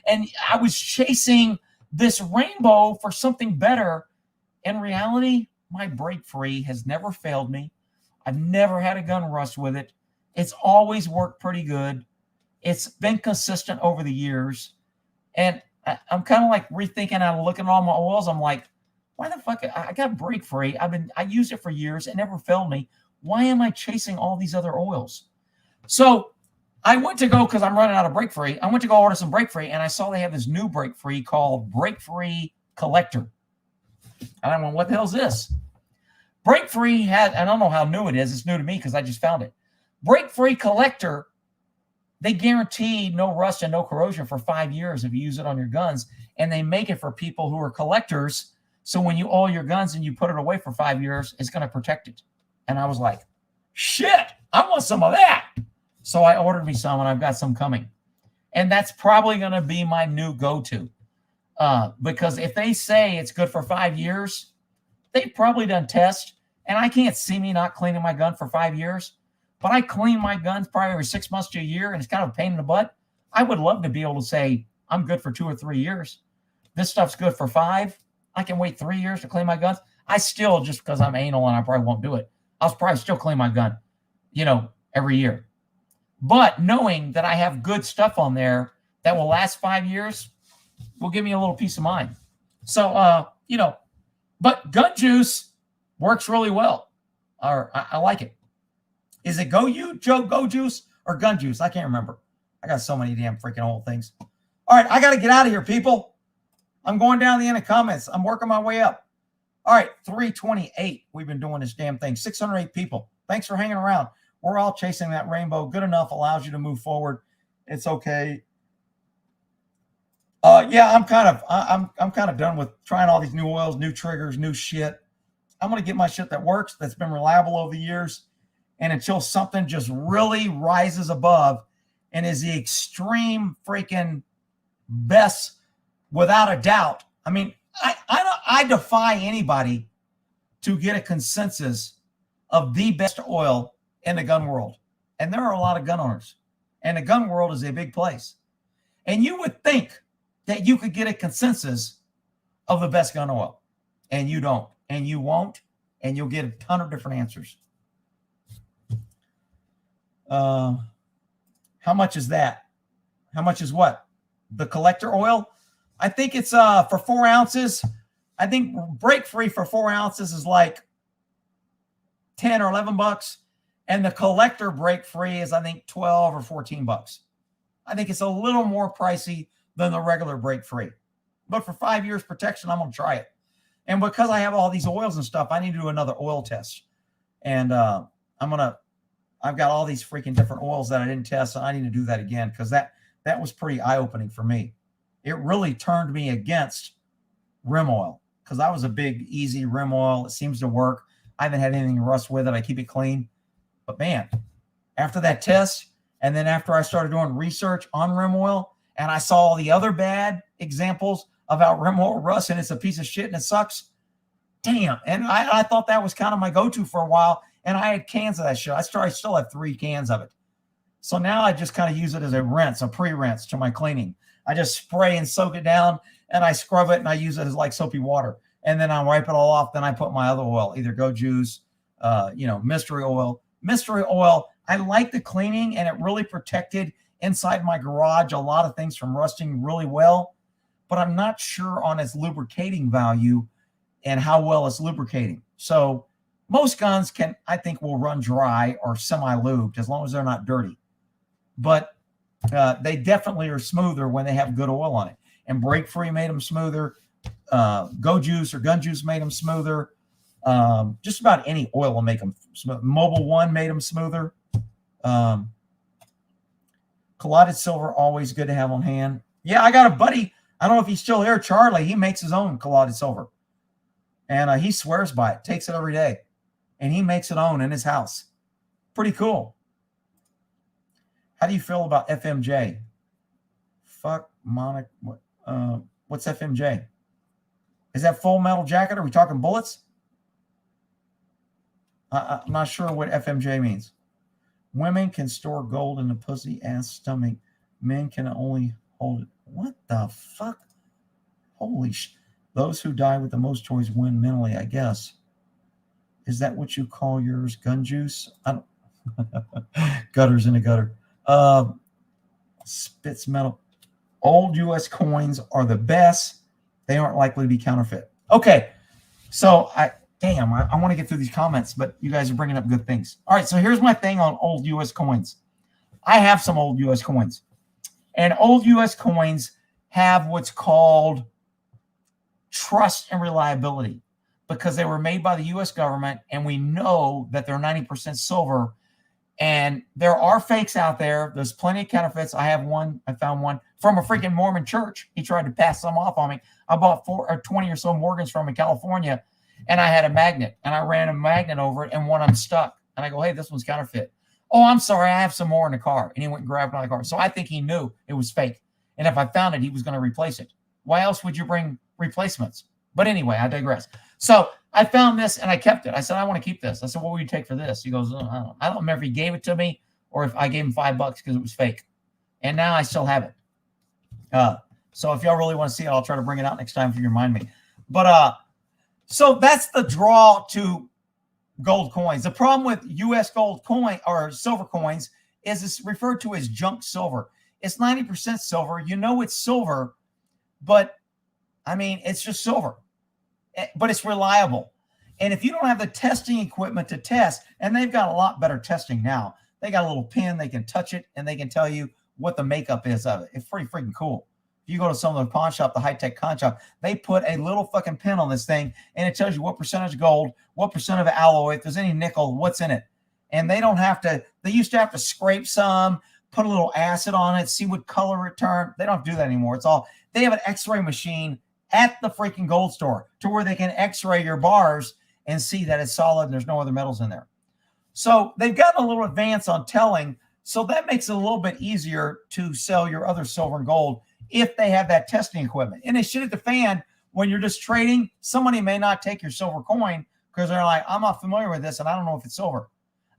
S1: And I was chasing this rainbow for something better. In reality, my Break Free has never failed me. I've never had a gun rust with it. It's always worked pretty good. It's been consistent over the years. And I'm kind of like rethinking and looking at all my oils. I'm like, why the fuck? I got Break Free. I used it for years. It never failed me. Why am I chasing all these other oils? So I went to go, because I'm running out of Break Free. I went to go order some Break Free, and I saw they have this new Break Free called Break Free Collector. And I went, what the hell is this? Break Free had, I don't know how new it is. It's new to me because I just found it. Break Free Collector, they guarantee no rust and no corrosion for 5 years if you use it on your guns. And they make it for people who are collectors. So when you oil your guns and you put it away for 5 years, it's going to protect it. And I was like, shit, I want some of that. So I ordered me some, and I've got some coming. And that's probably going to be my new go-to. Because if they say it's good for 5 years, they've probably done tests. And I can't see me not cleaning my gun for 5 years. But I clean my guns probably every 6 months to a year, and it's kind of a pain in the butt. I would love to be able to say, I'm good for 2 or 3 years. This stuff's good for 5. I can wait 3 years to clean my guns. I still, just because I'm anal and I probably won't do it, I'll probably still clean my gun, every year. But knowing that I have good stuff on there that will last 5 years will give me a little peace of mind. So, but gun juice works really well. Or I like it. Is it Go Juice or Gun Juice? I can't remember. I got so many damn freaking old things. All right, I got to get out of here, people. I'm going down the end of comments. I'm working my way up. All right, 328. We've been doing this damn thing. 608 people. Thanks for hanging around. We're all chasing that rainbow. Good enough allows you to move forward. It's okay. Yeah, I'm kind of done with trying all these new oils, new triggers, new shit. I'm going to get my shit that works, that's been reliable over the years. And until something just really rises above and is the extreme freaking best, without a doubt. I mean, I defy anybody to get a consensus of the best oil in the gun world. And there are a lot of gun owners. And the gun world is a big place. And you would think that you could get a consensus of the best gun oil. And you don't. And you won't. And you'll get a ton of different answers. How much is that? How much is what? The collector oil? I think it's for 4 ounces. I think Break Free for 4 ounces is like 10 or 11 bucks. And the collector Break Free is, I think, 12 or 14 bucks. I think it's a little more pricey than the regular Break Free. But for 5 years protection, I'm going to try it. And because I have all these oils and stuff, I need to do another oil test. And I've got all these freaking different oils that I didn't test, so I need to do that again, because that was pretty eye-opening for me. It really turned me against rim oil, because I was a big, easy rim oil. It seems to work. I haven't had anything rust with it. I keep it clean. But, man, after that test, and then after I started doing research on rim oil, and I saw all the other bad examples of how rim oil rusts and it's a piece of shit and it sucks, damn. And I thought that was kind of my go-to for a while. And I had cans of that shit. I still have 3 cans of it. So now I just kind of use it as a rinse, a pre-rinse to my cleaning. I just spray and soak it down, and I scrub it, and I use it as like soapy water. And then I wipe it all off. Then I put my other oil, either Go Juice, mystery oil. Mystery oil, I like the cleaning, and it really protected inside my garage a lot of things from rusting really well. But I'm not sure on its lubricating value and how well it's lubricating. So most guns will run dry or semi-lubed as long as they're not dirty. But they definitely are smoother when they have good oil on it. And Break Free made them smoother. Go Juice or Gun Juice made them smoother. Just about any oil will make them smooth. Mobile One made them smoother. Collided silver, always good to have on hand. Yeah, I got a buddy I don't know if he's still here. Charlie, he makes his own collided silver. And he swears by it, takes it every day. And he makes it own in his house. Pretty cool. How do you feel about FMJ? Fuck Monica. What's FMJ? Is that Full Metal Jacket? Are we talking bullets? I'm not sure what FMJ means. Women can store gold in the pussy ass stomach. Men can only hold it. What the fuck? Holy sh! Those who die with the most toys win mentally, I guess. Is that what you call yours? Gun juice? I don't. Gutters in a gutter. Spits metal. Old U.S. coins are the best. They aren't likely to be counterfeit. Okay, so I want to get through these comments, but you guys are bringing up good things. All right, so here's my thing on old U.S. coins. I have some old U.S. coins, and old U.S. coins have what's called trust and reliability because they were made by the U.S. government, and we know that they're 90% silver. And there are fakes out there. There's plenty of counterfeits. I have one. I found one from a freaking Mormon church. He tried to pass some off on me. I bought 20 or so Morgans from in California, and I had a magnet, and I ran a magnet over it, and one of them stuck. And I go, hey, this one's counterfeit. Oh, I'm sorry. I have some more in the car. And he went and grabbed another car. So I think he knew it was fake. And if I found it, he was going to replace it. Why else would you bring replacements? But anyway, I digress. So I found this and I kept it. I said, I want to keep this. I said, what will you take for this? He goes, I don't remember if he gave it to me or if I gave him $5 because it was fake. And now I still have it. So if y'all really want to see it, I'll try to bring it out next time if you remind me. But so that's the draw to gold coins. The problem with U.S. gold coin or silver coins is it's referred to as junk silver. It's 90% silver. You know it's silver, but I mean, it's just silver. But it's reliable. And if you don't have the testing equipment to test, and they've got a lot better testing now. They got a little pin, they can touch it, and they can tell you what the makeup is of it. It's pretty freaking cool. If you go to some of the pawn shop, the high-tech pawn shop, they put a little fucking pin on this thing, and it tells you what percentage gold, what percent of alloy, if there's any nickel, what's in it. And they don't have to, they used to have to scrape some, put a little acid on it, see what color it turned. They don't do that anymore. It's all, they have an x-ray machine at the freaking gold store to where they can x-ray your bars and see that it's solid and there's no other metals in there. So they've gotten a little advance on telling. So that makes it a little bit easier to sell your other silver and gold if they have that testing equipment. And they shit at the fan when you're just trading. Somebody may not take your silver coin because they're like, I'm not familiar with this and I don't know if it's silver.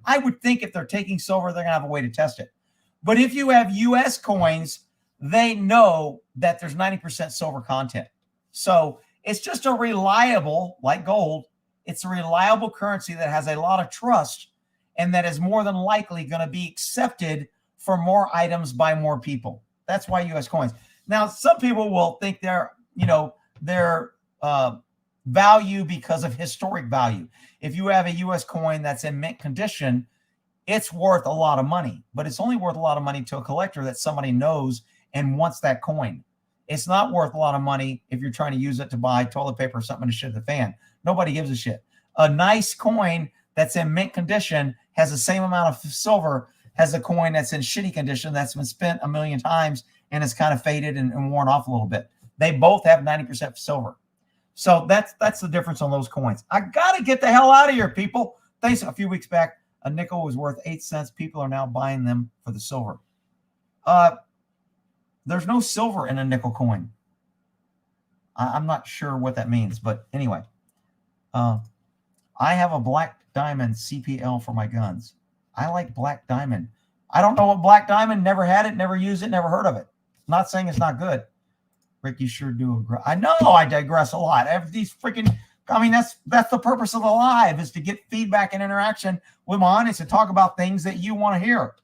S1: I would think if they're taking silver, they're going to have a way to test it. But if you have U.S. coins, they know that there's 90% silver content. So it's just a reliable, like gold, it's a reliable currency that has a lot of trust and that is more than likely going to be accepted for more items by more people. That's why U.S. coins. Now, some people will think they're value because of historic value. If you have a U.S. coin that's in mint condition, it's worth a lot of money, but it's only worth a lot of money to a collector that somebody knows and wants that coin. It's not worth a lot of money if you're trying to use it to buy toilet paper or something to shit the fan. Nobody gives a shit. A nice coin that's in mint condition has the same amount of silver as a coin that's in shitty condition that's been spent a million times and it's kind of faded and worn off a little bit. They both have 90% silver. So that's the difference on those coins. I got to get the hell out of here, people. Thanks. A few weeks back, a nickel was worth 8 cents. People are now buying them for the silver. There's no silver in a nickel coin. I'm not sure what that means, but anyway. I have a black diamond CPL for my guns. I like black diamond. I don't know what black diamond, never had it, never used it, never heard of it. Not saying it's not good. Rick, you sure do. I know I digress a lot. These freaking, I mean, that's the purpose of the live is to get feedback and interaction with my audience and talk about things that you want to hear.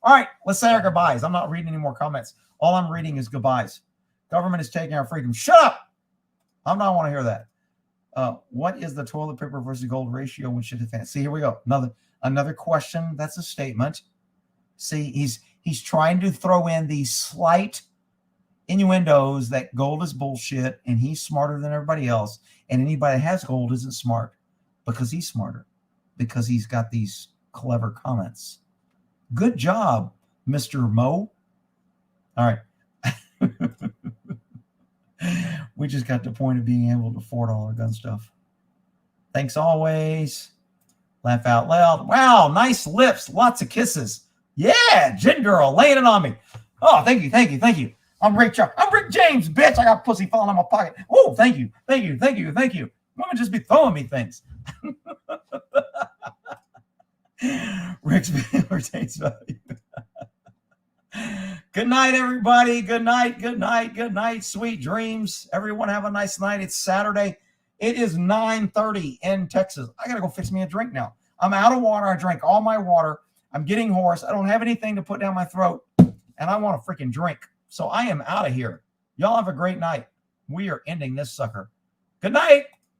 S1: All right, let's say our goodbyes. I'm not reading any more comments. All I'm reading is goodbyes. Government is taking our freedom. Shut up. I don't want to hear that. What is the toilet paper versus gold ratio when shit advance? See, here we go. Another question. That's a statement. See, he's trying to throw in these slight innuendos that gold is bullshit and he's smarter than everybody else. And anybody that has gold isn't smart because he's smarter, because he's got these clever comments. Good job, Mr. Mo. All right. We just got to the point of being able to afford all our gun stuff. Thanks always. Laugh out loud. Wow, nice lips. Lots of kisses. Yeah, Gin Girl laying it on me. Oh, thank you, thank you, thank you. I'm Rick James, bitch. I got pussy falling in my pocket. Oh, thank you, thank you, thank you, thank you. Women just be throwing me things. Rick's retains value. Good night, everybody. Good night, good night, good night. Sweet dreams. Everyone have a nice night. It's Saturday. It is 9:30 in Texas. I got to go fix me a drink now. I'm out of water. I drank all my water. I'm getting hoarse. I don't have anything to put down my throat, and I want a freaking drink. So I am out of here. Y'all have a great night. We are ending this sucker. Good night.